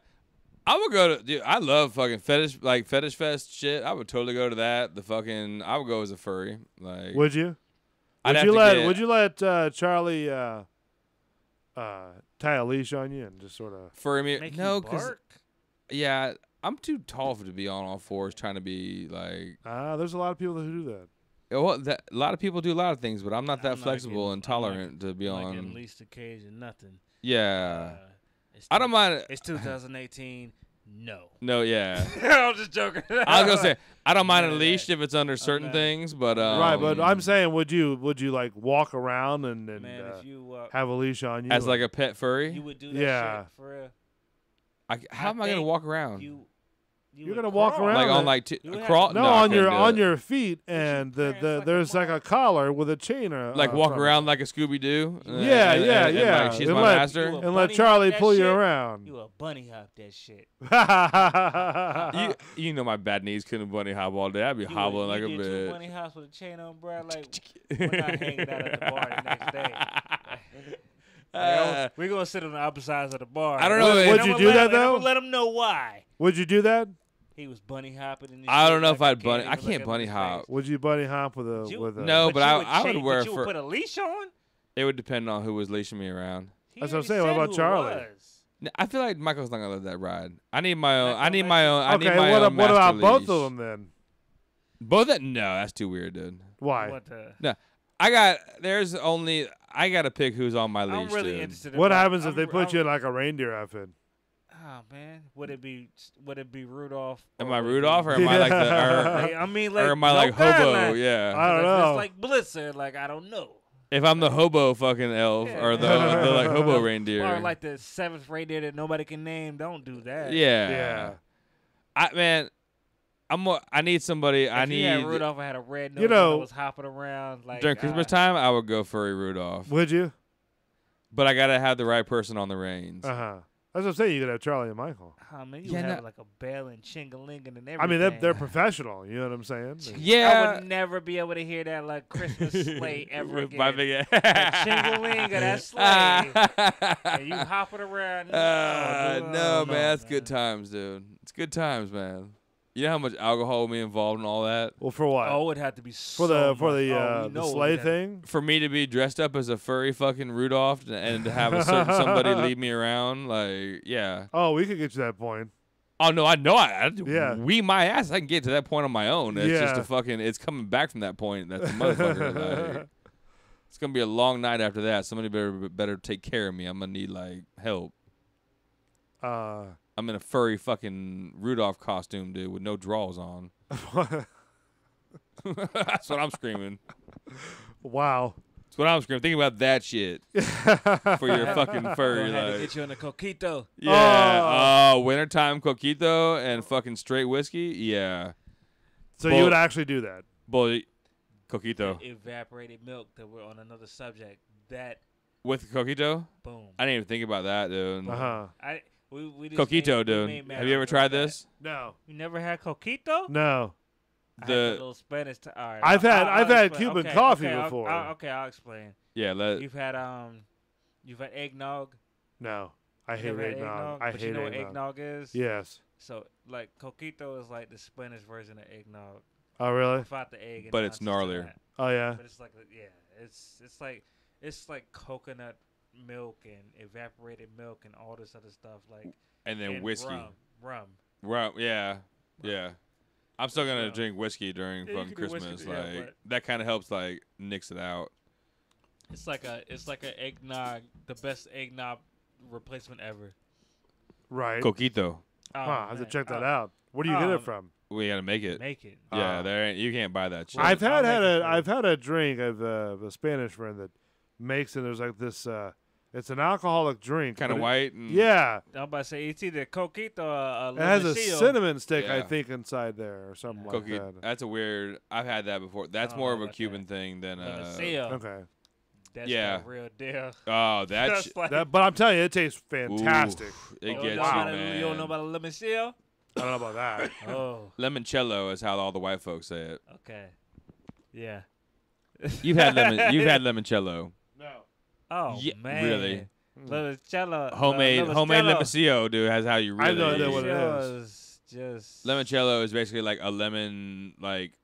I would go to. Dude, I love fucking fetish fest shit. I would totally go to that. I would go as a furry. Like. Would you? I'd have Would you let Charlie tie a leash on you and just sort of furry me? Make No, you because bark? yeah, I'm too tall to be on all fours trying to be like. there's a lot of people who do that. Well, a lot of people do a lot of things, but I'm not that I'm not flexible getting- and tolerant to be I'm not on. getting least occasion, nothing. Yeah, It's I don't mind. It's 2018. No. No, yeah. I'm just joking. I was gonna say I don't mind a None of leash that. if it's under certain not- things, but Right, but I'm saying, would you like walk around and Man, if you have a leash on you as like a pet furry, you would do that Yeah. shit for real. how am I gonna think walk around? You You're would gonna walk crawl. around Like on it. like You would have crawl? to- no, I on couldn't do it. your feet, and pants like a there's like a collar with a chain. Like walk from it. around like a Scooby Doo. Yeah, yeah. Like she's And my let- master. You a and let bunny Charlie hop that pull you shit? around. You a bunny hop that shit. You know my bad knees couldn't bunny hop all day. I'd be hobbling like a you did 2 bitch. bunny hops with a chain on, bro. Like we're not hanging out at the bar the next day. We're gonna sit on the opposite sides of the bar. I don't know. Would Would you do that, I'm though? gonna let him know why. Would you do that? He was bunny hopping. And I don't know if I'd I bunny. I even look can't at bunny his hop. face. Would you bunny hop with a You- with a? No, but you I would chain- wear but you would fur. put a leash on. It would depend on who was leashing me around. He That's what I'm already saying. What said about who it Charlie? was. I feel like Michael's not gonna let that ride. I need my own. Not I need gonna my let own. I need Okay, my what own what about master both leash. of them then? Both of no, that's too weird, dude. Why? What the? No, I gotta pick who's on my I'm leash, really dude. interested. In What that. happens if they put you in I'm- like a reindeer outfit? Oh man, would it be Rudolph? Am or I would it Rudolph be- or am I like the? Like, I mean, like, or am I no like hobo? guideline. Yeah. I don't If know. It's like Blizzard. Like I don't know. If I'm the hobo fucking elf Yeah. or the like hobo reindeer. Or like the 7th reindeer that nobody can name. Don't do that. Yeah. I need somebody. I If you need had Rudolph, I had a red nose. You know- that was hopping around like during Christmas time. I would go furry Rudolph, Would you? but I gotta have the right person on the reins. That's what I'm saying. You could have Charlie and Michael. Oh man, you Yeah, have no- like a bell and chingalinging and everything. I mean, they're professional. You know what I'm saying? I Yeah. would never be able to hear that like Christmas sleigh ever With again. my big That chingaling of that sleigh. And you hopping around. No, man, that's good times, dude. It's good times, man. You know how much alcohol will be involved in all that? Well, for what? Oh, it would have to be for so the much. Oh, we know it sleigh would have- thing. For me to be dressed up as a furry fucking Rudolph and to have a certain somebody lead me around, like, yeah. Oh, we could get you that point. Oh no, I know. I Yeah. we my ass. I can get to that point on my own. It's just Yeah. a fucking. It's coming back from that point. That's a motherfucker. Like, it's gonna be a long night after that. Somebody better take care of me. I'm gonna need like help. I'm in a furry fucking Rudolph costume, dude, with no drawers on. That's what I'm screaming. Wow. That's what I'm screaming. Think about that shit for your fucking furry. Gonna have to Like, get you in a coquito. yeah. Oh, wintertime coquito and fucking straight whiskey. Yeah. So Bull- you would actually do that? Boy, coquito. Evaporated milk. That we're on another subject. That With coquito? boom. I didn't even think about that, dude. We just Coquito, made- we dude. made Have you ever Matt tried do that. this? No. You never had coquito? No. I had The- little Spanish. All right, I've had I'll Cuban explain. coffee okay, before. I'll explain. Yeah, You've had eggnog. No. I You hate never had eggnog. I but hate you know what eggnog. eggnog is? Yes. So like coquito is like the Spanish version of eggnog Oh, really? without the egg. And But it's nonsense to gnarlier. that. Oh, yeah. But it's like it's like coconut milk and evaporated milk and all this other stuff like and then and whiskey. rum. Right, yeah. Yeah. I'm still going to Rum. drink whiskey during Yeah, you fucking can do whiskey Christmas. too, yeah, Like, but- that kind of helps, like, nix it out. It's like a eggnog, the best eggnog replacement ever. Right. Coquito. Oh, Huh, I have to man. check that Oh, out. Where do you get Oh, it from? We got to make it. Make it. Yeah, there ain't, you can't buy that shit. I've I'll make it for you. I've had a drink of a Spanish friend that makes it. There's like this. It's an alcoholic drink. Kind of but it- white. And Yeah. I'm about to say it's either coquito or It has a Limicillo. cinnamon stick, I Yeah. think, inside there or something like Coquito. that. That's a weird. I've had that before. That's don't more know of a about Cuban that. thing than Limicillo. Okay. That's Yeah. the real deal. Oh, that's That's like, But I'm telling you, it tastes fantastic. it you gets don't you, know about man. You don't know about a limoncello? I don't know about that. Oh, Limoncello is how all the white folks say it. okay. Yeah. You've had limoncello. No. Oh Yeah, man. really? Limoncello. Homemade limoncello, dude. That's how you I really. know that what it is. Limoncello is just Limoncello is basically like a lemon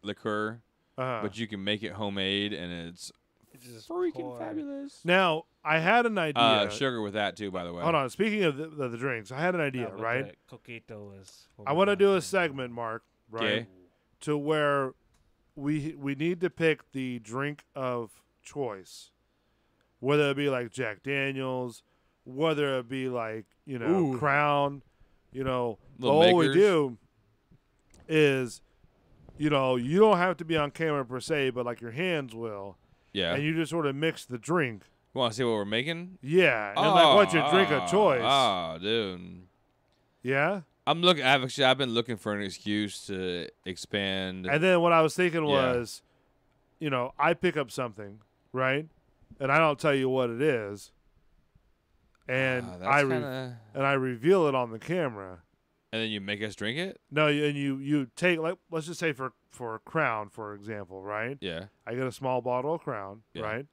liqueur, Uh-huh. but you can make it homemade and it's just freaking pour. fabulous. Now, I had an idea. Sugar with that too, by the way. Hold on. Speaking of the drinks, I had an idea, No, but right? the Coquito is. what I we're want to doing. do a segment, Mark, right? Okay. To where we need to pick the drink of choice, whether it be like Jack Daniels, whether it be like Ooh. Crown, but Little all we makers. do is, you don't have to be on camera per se, but like your hands will, Yeah. and you just sort of mix the drink. You want to see what we're making? Yeah, and like what's your drink of choice? Oh, dude. Yeah. I'm looking. I've been looking for an excuse to expand. And then what I was thinking Yeah. was, I pick up something, right? And I don't tell you what it is. And that's kinda... and I reveal it on the camera. And then you make us drink it? No, and you take, like, let's just say for Crown, for example, right? Yeah. I get a small bottle of Crown, Yeah. right?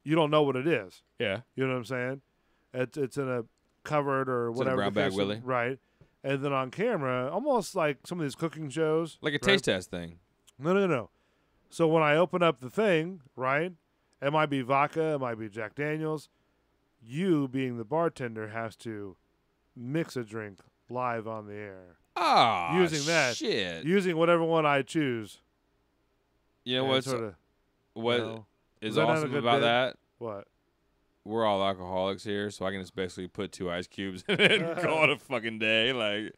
You don't know what it is. Yeah. You know what I'm saying? It's in a covered or in a whatever. brown the bag case Willy. is, right? And then on camera, almost like some of these cooking shows. Like a right? taste test thing. No. So when I open up the thing, right? It might be vodka, it might be Jack Daniels. You, being the bartender, has to mix a drink live on the air. Ah, Using that. shit. Using whatever one I choose. You know And what's sort of, what know, is that not a awesome good about bit? that? what? We're all alcoholics here, so I can just basically put 2 ice cubes in it and call it a fucking day. Like,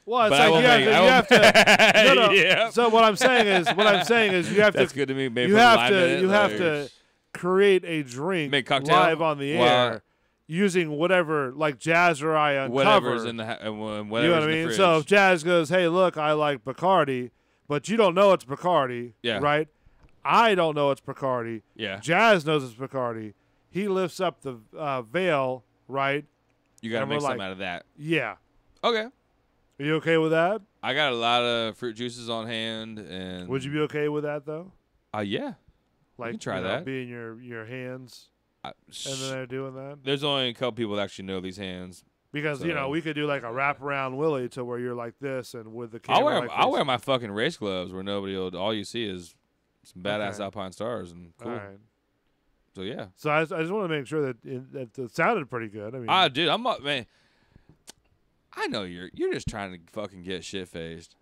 Well, it's but I like will you have make- to. I You will- have to no, no. Yeah. So what I'm saying is you have That's to. good to me. Maybe You put a have lime in to. it, You have like- to create a drink Make cocktail? live on the Well, air using whatever, like Jazz or I uncover. whatever's in the whatever's You know what I in the mean? fridge. So if Jazz goes, "Hey, look, I like Bacardi," but you don't know it's Bacardi, Yeah. right? I don't know it's Bacardi. yeah, Jazz knows it's Bacardi. He lifts up the veil, right? you gotta and we're make something like- out of that. Yeah. Okay. Are you okay with that? I got a lot of fruit juices on hand, and Would you be okay with that though? Yeah. Like can try that. being your hands, and then they're doing that There's only a couple people that actually know these hands. because So- we could do like a wraparound Willie to where you're like this and with the camera. I'll wear like I'll this. wear my fucking race gloves where nobody will. All you see is some badass Okay. Alpine stars and cool. All right. So yeah. So I just want to make sure that it sounded pretty good. I mean, Dude, I'm not, man. I know you're just trying to fucking get shit faced.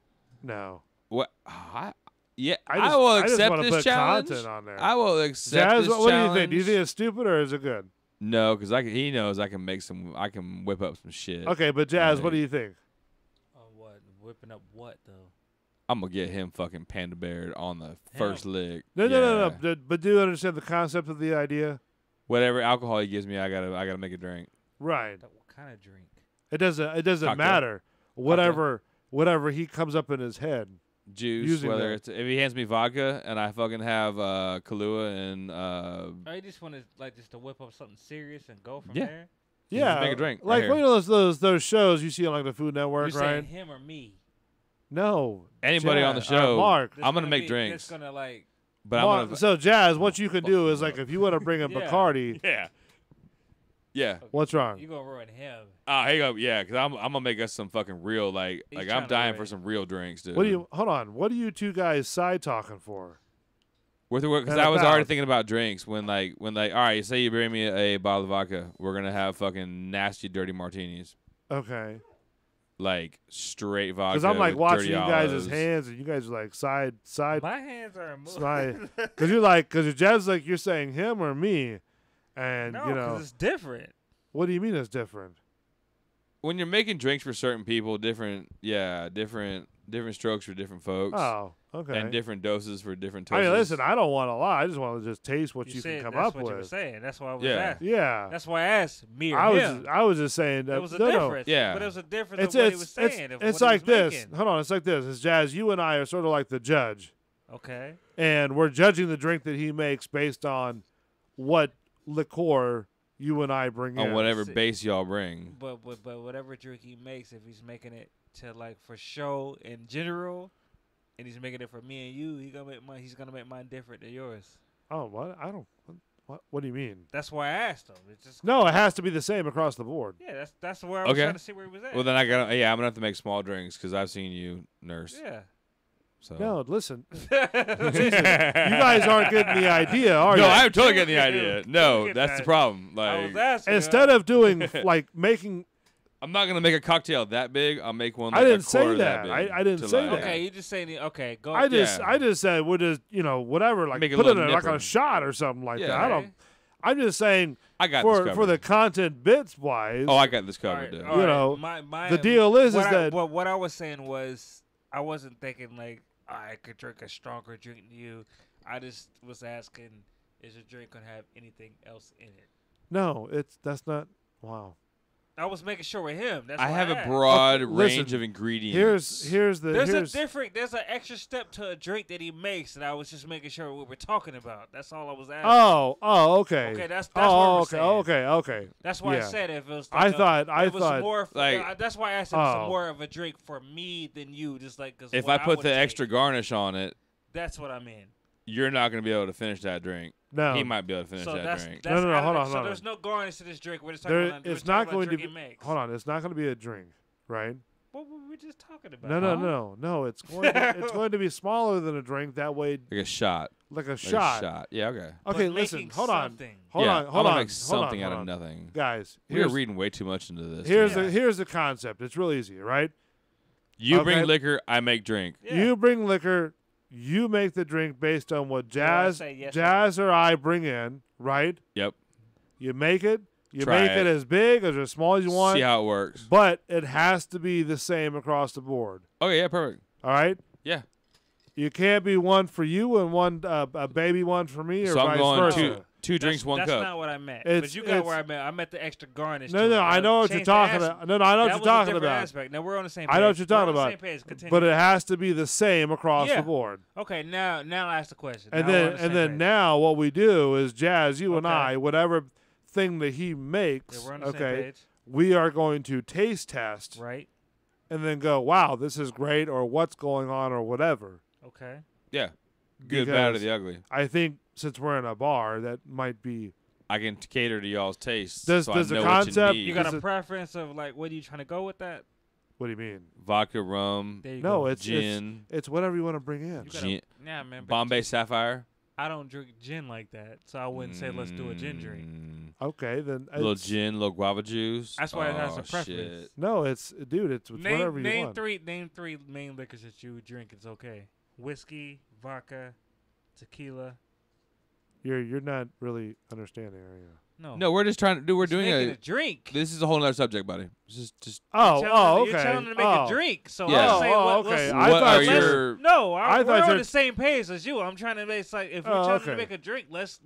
no. What? I will just accept wanna this put challenge. content on there. I will accept Jazz, this what do challenge. you think? Do you think it's stupid or is it good? No, because he knows I can make some. I can whip up some shit. Okay, but Jazz, what Like- do you think? what? Whipping up what though? I'm gonna get him fucking panda beared on the first lick. No. Yeah. But do you understand the concept of the idea? Whatever alcohol he gives me, I gotta make a drink. Right. What kind of drink? It doesn't Cocktail. matter. Whatever he comes up in his head. Juice, Using whether that. it's if he hands me vodka and I fucking have Kahlua and I just want to just to whip up something serious and go from Yeah. there. Yeah. just make a drink right Like here. one of those shows you see on like the Food Network, You're right? saying him or me? No. anybody on the Jazz, show, Mark. I'm gonna make drinks. It's gonna like. But Mark, I'm gonna so Jazz, what you can do is like if you want to bring a Yeah. Bacardi, yeah. what's wrong? You gonna ruin him? Here you go. Yeah, because I'm gonna make us some fucking real He's I'm trying to dying win. for some real drinks, dude. What do you hold on? What are you two guys side talking for? Because And I was about- already thinking about drinks when all right, say you bring me a bottle of vodka, we're gonna have fucking nasty, dirty martinis, Okay. like straight vodka. Because I'm like with watching dirty you guys' olives. hands, and you guys are like side. My hands are moving. Slide. Because you're like, because Jazz like you're saying him or me, and No, you 'cause know, it's different. what do you mean it's different? When you're making drinks for certain people, different strokes for different folks, Oh, okay. and different doses for different I toasts. mean, listen, I don't want a lot. I just want to just taste what you said can come that's up what you were with. saying. That's why I was Yeah. asking. Yeah. That's why I asked me or I him. was just saying that There was a no, difference. Yeah. But it was a difference It's of what he was saying. of it's what he like was this. making. Hold on, it's like this. It's Jazz. You and I are sort of like the judge, Okay. and we're judging the drink that he makes based on what liqueur you and I bring in. On whatever See- base y'all bring. But whatever drink he makes, if he's making it to like for show in general, and he's making it for me and you, he's gonna make mine different than yours. Oh, what? I don't. What do you mean? That's why I asked him. It's just No, it has to be the same across the board. yeah. That's where I was Okay. trying to see where he was at. Well, then I'm gonna have to make small drinks because I've seen you nurse. yeah. So. No, listen. You guys aren't getting the idea, are you? No, I'm totally getting the idea. No, Look at that's the that. problem. I was Like, asking. Instead of doing like making, I'm not gonna make a cocktail that big. I'll make one. I Like didn't a say quarter that. big I didn't to, say like, that. okay, you just saying okay. Go. I just Yeah. said we'll just whatever, like Make a put it little in like on a nipper. shot or something like Yeah. that. I don't. I'm just saying I got this for covered. the content bits wise. Oh, I got this All covered. right, dude. all You know, my the deal is that- what I was saying was I wasn't thinking like I could drink a stronger drink than you. I just was asking, is your drink gonna have anything else in it? No, that's not. Wow. I was making sure with him. That's I why have I a asked. broad Okay, range listen, of ingredients. There's There's an extra step to a drink that he makes that I was just making sure what we're talking about. That's all I was asking. Oh, okay. Okay, that's oh, what we're okay, saying. okay. That's why I yeah. said if it was. I Like thought more. like- That's why I asked if it's Oh. more of a drink for me than you. Just like cause If what I put would the take. extra garnish on it, That's what I mean. you're not gonna be able to finish that drink. no. He might be able to finish So that that's drink. No, hold on, so hold on. there's no garnish to this drink. We're just talking There, about. it's we're not talking going about to drink be. he makes. Hold on, it's not going to be a drink, right? What were we just talking about? No. It's going. It's going to be smaller than a drink. That way, Like a shot. like a Like shot. a shot. Yeah. Okay. But Okay, listen. making Hold on. something. Hold yeah, on. I'm Hold gonna on. make something hold out on. of nothing. Guys, We're reading way too much into this. here's man. here's the concept. It's real easy, right? You okay. bring liquor, I make drink. Yeah. You bring liquor. You make the drink based on what I say yes or Jazz or I bring in, right? Yep. You make it. You Try make it it. as big or as small as you want. See how it works. But it has to be the same across the board. Okay. Yeah. Perfect. All right. Yeah. You can't be one for you and one a baby one for me, or So I'm vice going versa. two drinks, one that's cup. not what I meant. It's- But you got it's- where I meant. I meant the extra garnish. No, to no, it. I know what you're Change the talking as- about. No, I know what that you're was a talking different about. Aspect. Now we're on the same page. I know what you're talking We're on about. the same page. Continue. But it has to be the same across Yeah. the board. Okay, now ask the question. And Now we're on then the same page. now what we do is Jazz, you and Okay. I, whatever thing that he makes, Yeah, we're on the same okay, page. we are going to taste test Right. and then go, wow, this is great, or what's going on, or whatever. Okay. Yeah. Good, bad, or Because the ugly. I think since we're in a bar, that might be. I can cater to y'all's tastes. Does- so does I the know concept- what you You need. got Is a it- preference of like what are you trying to go with that? What do you mean? Vodka, rum, There you No, go. it's gin, it's whatever you want to bring in. You gotta- gin yeah, man. but Bombay Sapphire. I don't drink gin like that, so I wouldn't say let's do a gin drink. Okay, then Little it's- gin, little guava juice. That's why it has Oh, a preference. shit. No, it's dude. It's whatever you Name want. three main liquors that you would drink. It's okay. Whiskey, vodka, tequila. You're not really understanding, are you? No. No, we're just trying to do. We're He's doing making a. a drink. This is a whole other subject, buddy. Just. Oh, You're okay. telling him to make oh. a drink. So Yeah. I'm saying, okay. let's- I what thought are you- your? No, I we're thought on you're- the same page as you. I'm trying to make like if we're Oh, trying to okay. make a drink, let's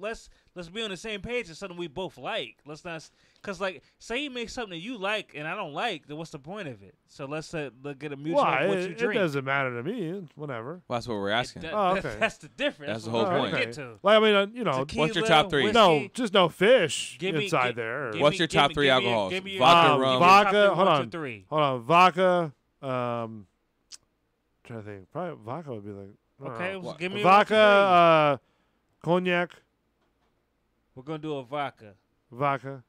be on the same page. It's something we both like. Let's not, cause like say you make something that you like and I don't like, then what's the point of it? So let's get a mutual Why? of what you It drink. doesn't matter to me. It's whatever. Well, that's what we're asking. That- Oh, that- okay. That's the difference. That's the what whole we're trying point. to get to. Well, I mean, you know, What's your Tequila, top three? whiskey, no, just no fish Give me- inside gi- there. give What's me- your give top me- three give me- alcohols? give me your- Vodka, give me rum. your top Vodka, three, hold 1, on. 2, 3. Hold on, vodka. Trying to think. Probably vodka would be like. I don't Okay, know. well, give me Vodka, 1, 2, 3. cognac, We're gonna do a vodka. vodka.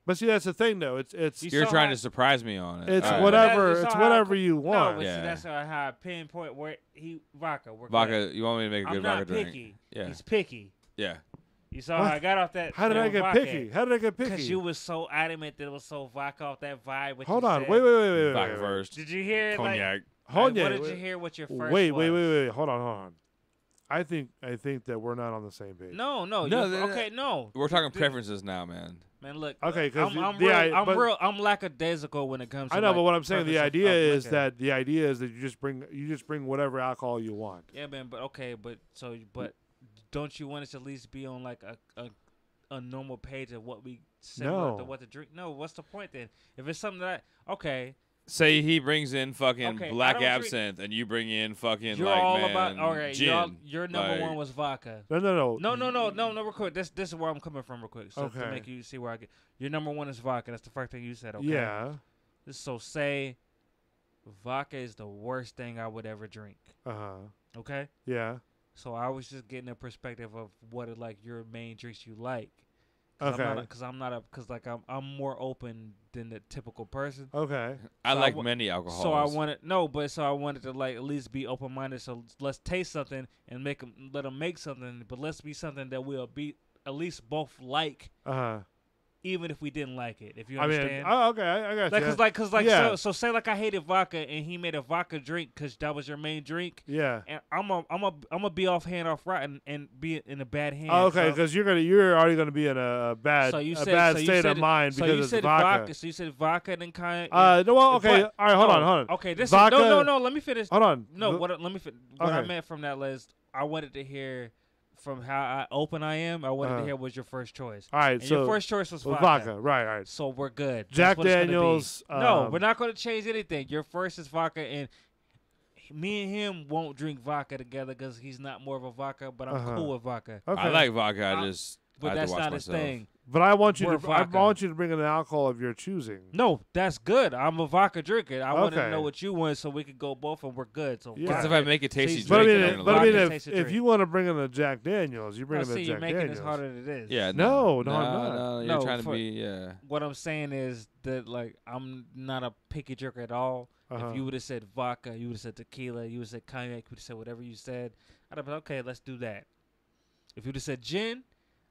But see, that's the thing, though. It's You You're saw trying how- to surprise me on it. it's All right. whatever. That's It's how whatever I- you No, want. but Yeah. see, that's how I pinpoint where he vodka. We're Vodka. You want me to make a I'm good not vodka drink? picky. Yeah. He's picky. Yeah. You saw What? how I got off that. How did I get picky? How did I get picky? Because you was so adamant that it was so vodka off that vibe. What Hold you on. said. Wait. Vodka first. Did you hear it? Cognac. Hold What on. did you hear? What your first? Wait. was? Hold on. I think that we're not on the same page. No, No, okay, no. We're talking Dude, preferences now, man. Man, look. Okay, 'cause I'm the- real. but- I'm lackadaisical when it comes to. I know, like, but what I'm saying, the purpose of idea is liquor. that you just bring whatever alcohol you want. Yeah, man. But okay, but don't you want us to at least be on like a normal page of what we similar No. to what to drink? No. What's the point then? If it's something that okay, Say he brings in fucking Okay, I black don't drink- absinthe, and you bring in fucking You're like all man, about. All right, gin. your number Like, one was vodka. No. No, real quick. This is where I'm coming from, real quick. So Okay. to make you see where I get. Your number one is vodka. That's the first thing you said. Okay. Yeah. So say, vodka is the worst thing I would ever drink. Okay. Yeah. So I was just getting a perspective of what are like your main drinks you like. Okay. Because I'm more open than the typical person. Okay. I So like many alcohols. So I wanted to like at least be open minded. So let's taste something and let them make something, but let's be something that we'll be at least both like, even if we didn't like it. If you understand. Okay, I got you. So, Yeah. so say like I hated vodka and he made a vodka drink because that was your main drink. Yeah. And I'm a be off rotten and be in a bad hand. Oh, okay, because you're already gonna be in a bad state of mind because it's vodka. So you said vodka and cayenne. No, well, okay. All right, hold on. Okay, this vodka, is no. Let me finish. Hold on. No, let me finish. What I Okay. meant from that list, I wanted to hear from how open I am. I wanted to hear was your first choice. All right, and so your first choice was vodka. Vodka, right. So we're good. Jack That's what it's gonna be. Daniels. No, we're not going to change anything. Your first is vodka, and me and him won't drink vodka together because he's not more of a vodka, but I'm cool with vodka. Okay. I like vodka. I just But I have that's to watch not his myself. thing. But I want you We're to. I vodka. want you to bring in an alcohol of your choosing. No, that's good. I'm a vodka drinker. I wanted to Okay. know what you want so we could go both and we're good. So Yeah. Because vodka. if I make it tasty, See, But I drink mean, it, I'm but I gonna mean, like it. vodka if tastes you want to bring in a Jack Daniels, you bring him a you're Jack making Daniels. this harder than it is. Yeah, No, no, I'm not. No, you're No, trying to for- be, yeah. What I'm saying is that like I'm not a picky drinker at all. If you would have said vodka, you would have said tequila, you would have said cognac, you would have said whatever you said, I'd have been okay. Let's do that. If you would have said gin,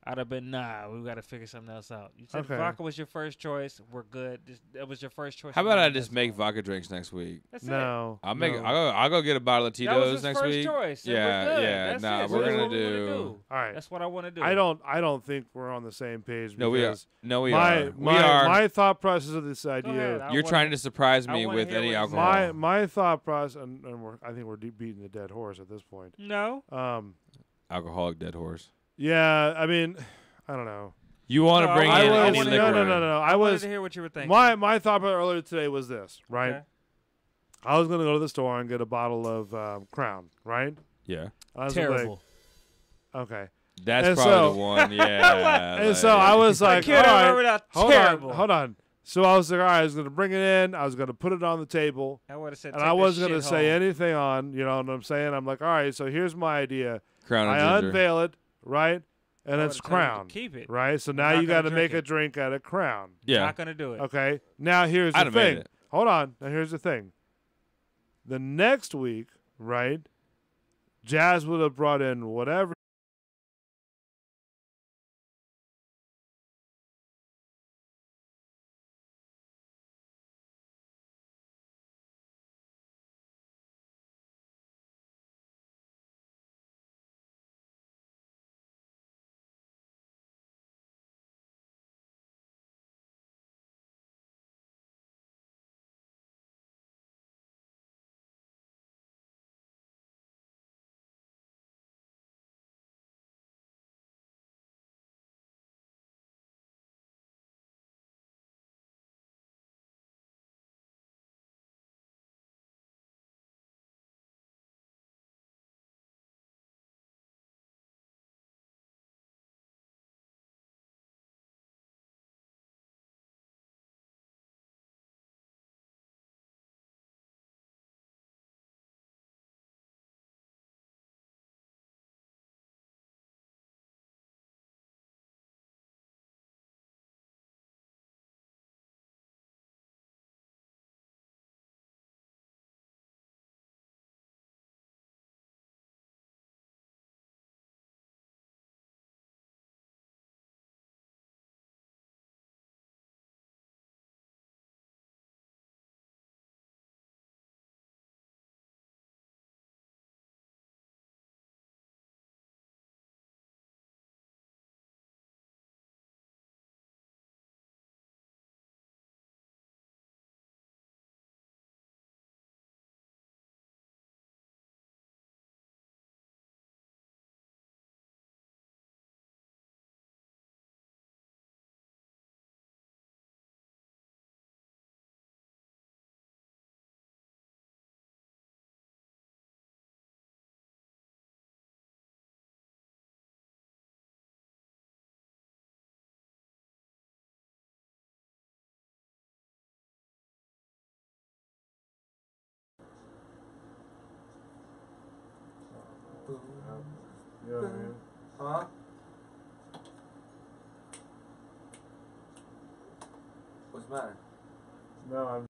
I'd have been nah. We got to figure something else out. You said Okay. vodka was your first choice. We're good. That was your first choice. How about I That's just make fine. vodka drinks next week? That's it. No, I'll make. no. I'll go get a bottle of That was Tito's his next first week. choice. and Yeah, we're good. yeah. That's Nah, it. we're That's gonna what we wanna do. All right. That's what I want to do. I don't think we're on the same page. No, we are. because No, we my, are. My, we are. My thought process of this Go ahead. idea. I You're wanna- trying to surprise I me wanna with hear any what- alcohol. My thought process, and I think we're beating the dead horse at this point. No. Alcoholic dead horse. Yeah, I mean, I don't know. You want to No, bring I in was- any wanna- liquor? No. I I wanted was to hear what you were thinking. my thought earlier today was this, right? Okay. I was gonna go to the store and get a bottle of Crown, right? Yeah. I was Terrible. Like, okay. That's And probably so- the one. Yeah. And so I was like, can't all right, remember that. Terrible. hold on. So I was like, all right, I was gonna bring it in. I was gonna put it on the table, I would have said. and take I this wasn't gonna shit say home. anything on. You know what I'm saying? I'm like, all right. So here's my idea. Crown and I ginger. unveil it, right? And I it's would've told you to Crown, Keep it. right? So now not you got gonna to make drink a it. drink out of Crown. Yeah. Not gonna do it. Okay. Now here's the I'd have made thing. it. Hold on. Now here's the thing. The next week, right? Jazz would have brought in whatever You know what I mean? Huh? What's the matter? No, I'm.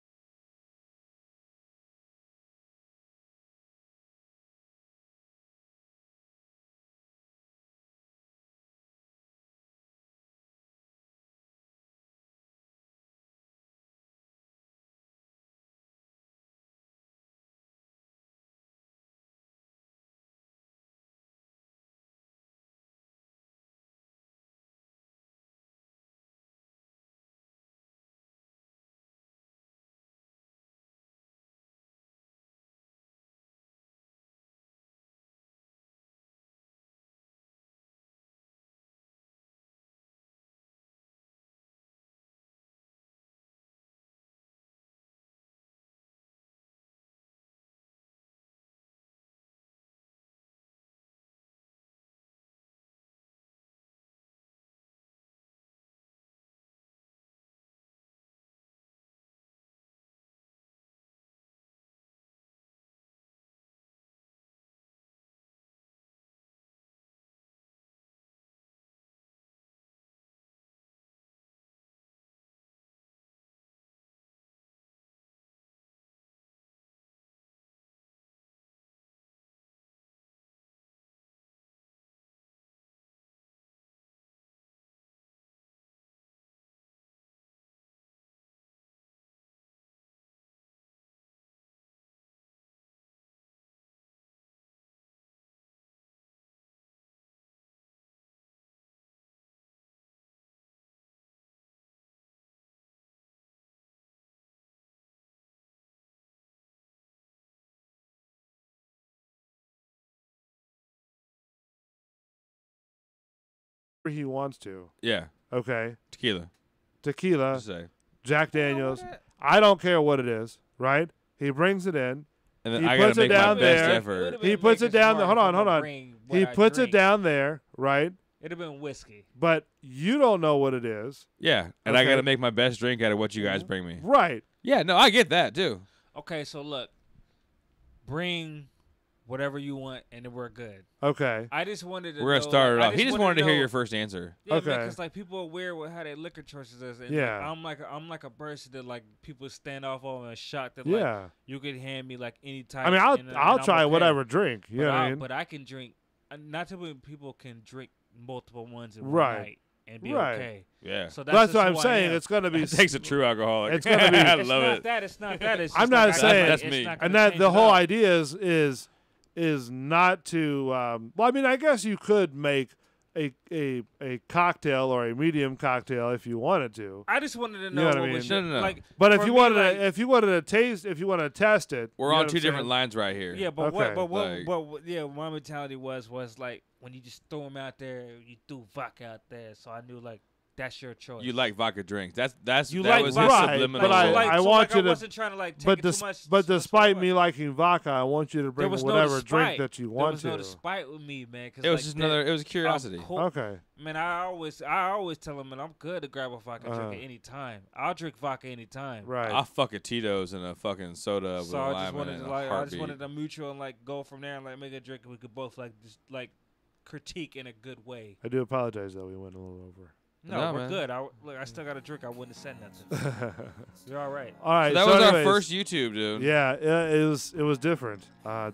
He wants to. Yeah, Okay. tequila. Tequila, Just say. Jack Daniels. I don't care what it is, right? He brings it in. And then He I gotta puts it make my down best there. effort. He puts it down there. Hold on. He puts it down there, right? It'd have been whiskey. But you don't know what it is. Yeah, and I Okay. gotta make my best drink out of what you guys bring me. Right. Yeah, no, I get that too. Okay, so look, bring whatever you want, and then we're good. Okay. I just wanted to. We're gonna know, start it like, off. He just wanted to know, hear your first answer. Yeah, Okay. because like people are weird with how their liquor choices is. And Yeah. like, I'm like a person that like people stand off on and shocked that Yeah. like you could hand me like any type. I mean, and I'll I'm try okay. whatever drink. You But know what I mean? But I can drink. Not too many people can drink multiple ones in Right. one night and be Right. okay. Yeah. So That's just what I'm who I saying. am. It's gonna be. It takes a true alcoholic. It's gonna be- I It's love not it. that. It's not that. It's I'm just not like, saying- That's it's me. not gonna and that change the it whole up. idea is not to. Well, I mean, I guess you could make a cocktail or a medium cocktail if you wanted to. I just wanted to You know know what I what mean? was No. like. But if for you me, wanted like, to, if you wanted to taste, if you want to test it, We're you know on what two I'm different saying? lines right here. Yeah, but Okay. Like- my mentality was like when you just throw them out there, you threw vodka out there, so I knew like that's your choice. You like vodka drinks. That's You that like was vodka. his Right, subliminal. but I want you I to- wasn't trying to like take But it too much. but too much despite for me what. liking vodka, I want you to There bring was no whatever drink despite. that you There want was to. no despite with me, man. 'Cause, it was like, just that- another. It was a I'm curiosity. cool. Okay. Man, I always tell them, man, I'm good to grab a vodka drink Uh-huh. at any time. I'll drink vodka any time. Right. I'll fuck a Tito's and a fucking soda with So a I lime just in wanted it. to in a like, I just heartbeat. wanted to mutual and like go from there and like make a drink, and we could both like just like critique in a good way. I do apologize though. We went a little over. No, No, we're man. good. Look, I still got a drink. I wouldn't have said nothing. You're all right. All right. So that so was our anyways, first YouTube, dude. Yeah, it was different.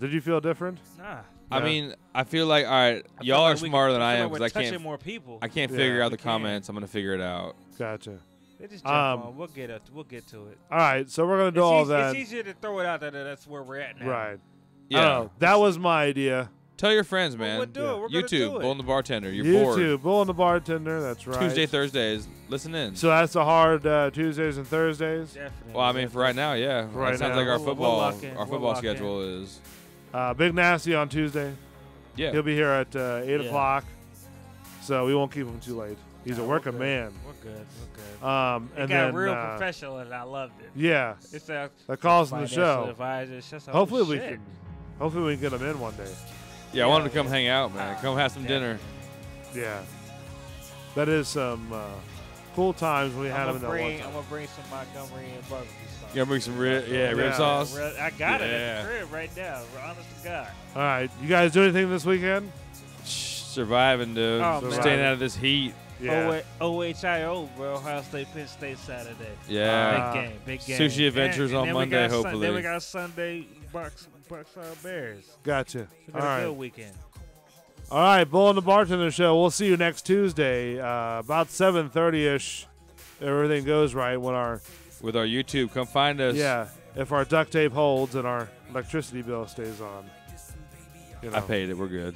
Did you feel different? Nah. I Yeah. mean, I feel like all right, I y'all feel are like we smarter can- than I feel am like because we're I touching can't. more people. I can't Yeah. figure out We the can. comments. I'm gonna figure it out. Gotcha. They just jump on. We'll get it. We'll get to it. All right. So we're gonna do It's, all easy, that. it's easier to throw it out there. That's where we're at now. Right. I Yeah. don't know. That was my idea. Tell your friends, Well, man. we'll do it. We're gonna YouTube, do it. Bull and the Bartender. You're bored. YouTube, Bull and the Bartender. That's right. Tuesday, Thursdays. Listen in. So that's the hard Tuesdays and Thursdays. Definitely. Well, I mean, for right now, yeah. Right It sounds now. like our We'll football, lock in. our We'll football lock in. schedule is. Big Nasty on Tuesday. Yeah. He'll be here at 8 Yeah. o'clock. So we won't keep him too late. He's a Nah, working we're man. We're good. We're good. And It got then real professional, and I loved it. yeah, It's a that calls in the financial show. advisor. It's just, Hopefully we shit. can. Hopefully we can get him in one day. Yeah, I want him to come hang out, man. Come have some Yeah. dinner. Yeah, that is some cool times when we had him in that one I'm time. gonna bring some Montgomery and barbecue sauce. You gotta bring some rib Yeah. sauce. I got it Yeah. at the crib right now. Honest to God. All right. You guys do anything this weekend? Surviving, dude. Oh, man. Staying out of this heat. Yeah. OHIO, bro. Ohio State, Penn State Saturday. Yeah. Big game. Sushi Adventures on then Monday, we got hopefully. Then we got Sunday Bucks Bears. Gotcha. We All got a right. good weekend. All right. Bull and the Bartender Show. We'll see you next Tuesday, about 7:30ish. Everything goes right when our With our YouTube, come find us. if our duct tape holds and our electricity bill stays on. You know. I paid it. We're good.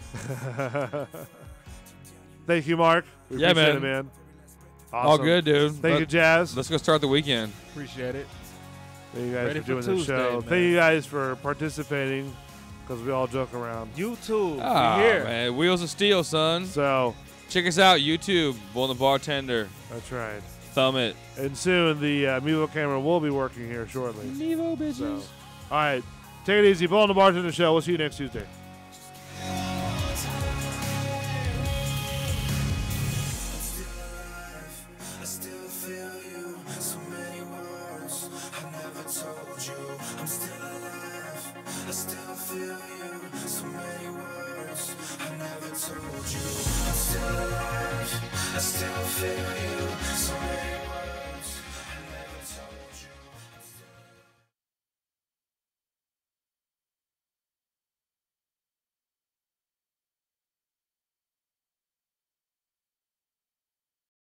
Thank you, Mark. We Yeah, appreciate man. it, man. Awesome. All good, dude. Thank you, Jazz. Let's go start the weekend. Appreciate it. Thank you guys Ready for for doing the Tuesday, show. man. Thank you guys for participating because we all joke around. YouTube. Ah, we here. man. Wheels of Steel, son. So Check us out. YouTube, Bull and the Bartender. that's right. Thumb it. And soon the Mevo camera will be working here shortly. Nevo, bitches. So, all right. Take it easy. Bull and the Bartender Show. We'll see you next Tuesday. I still feel you. So many words I never told you. I'm still alive. I still feel you. So many words I never told you. I'm still alive. I still feel you. So many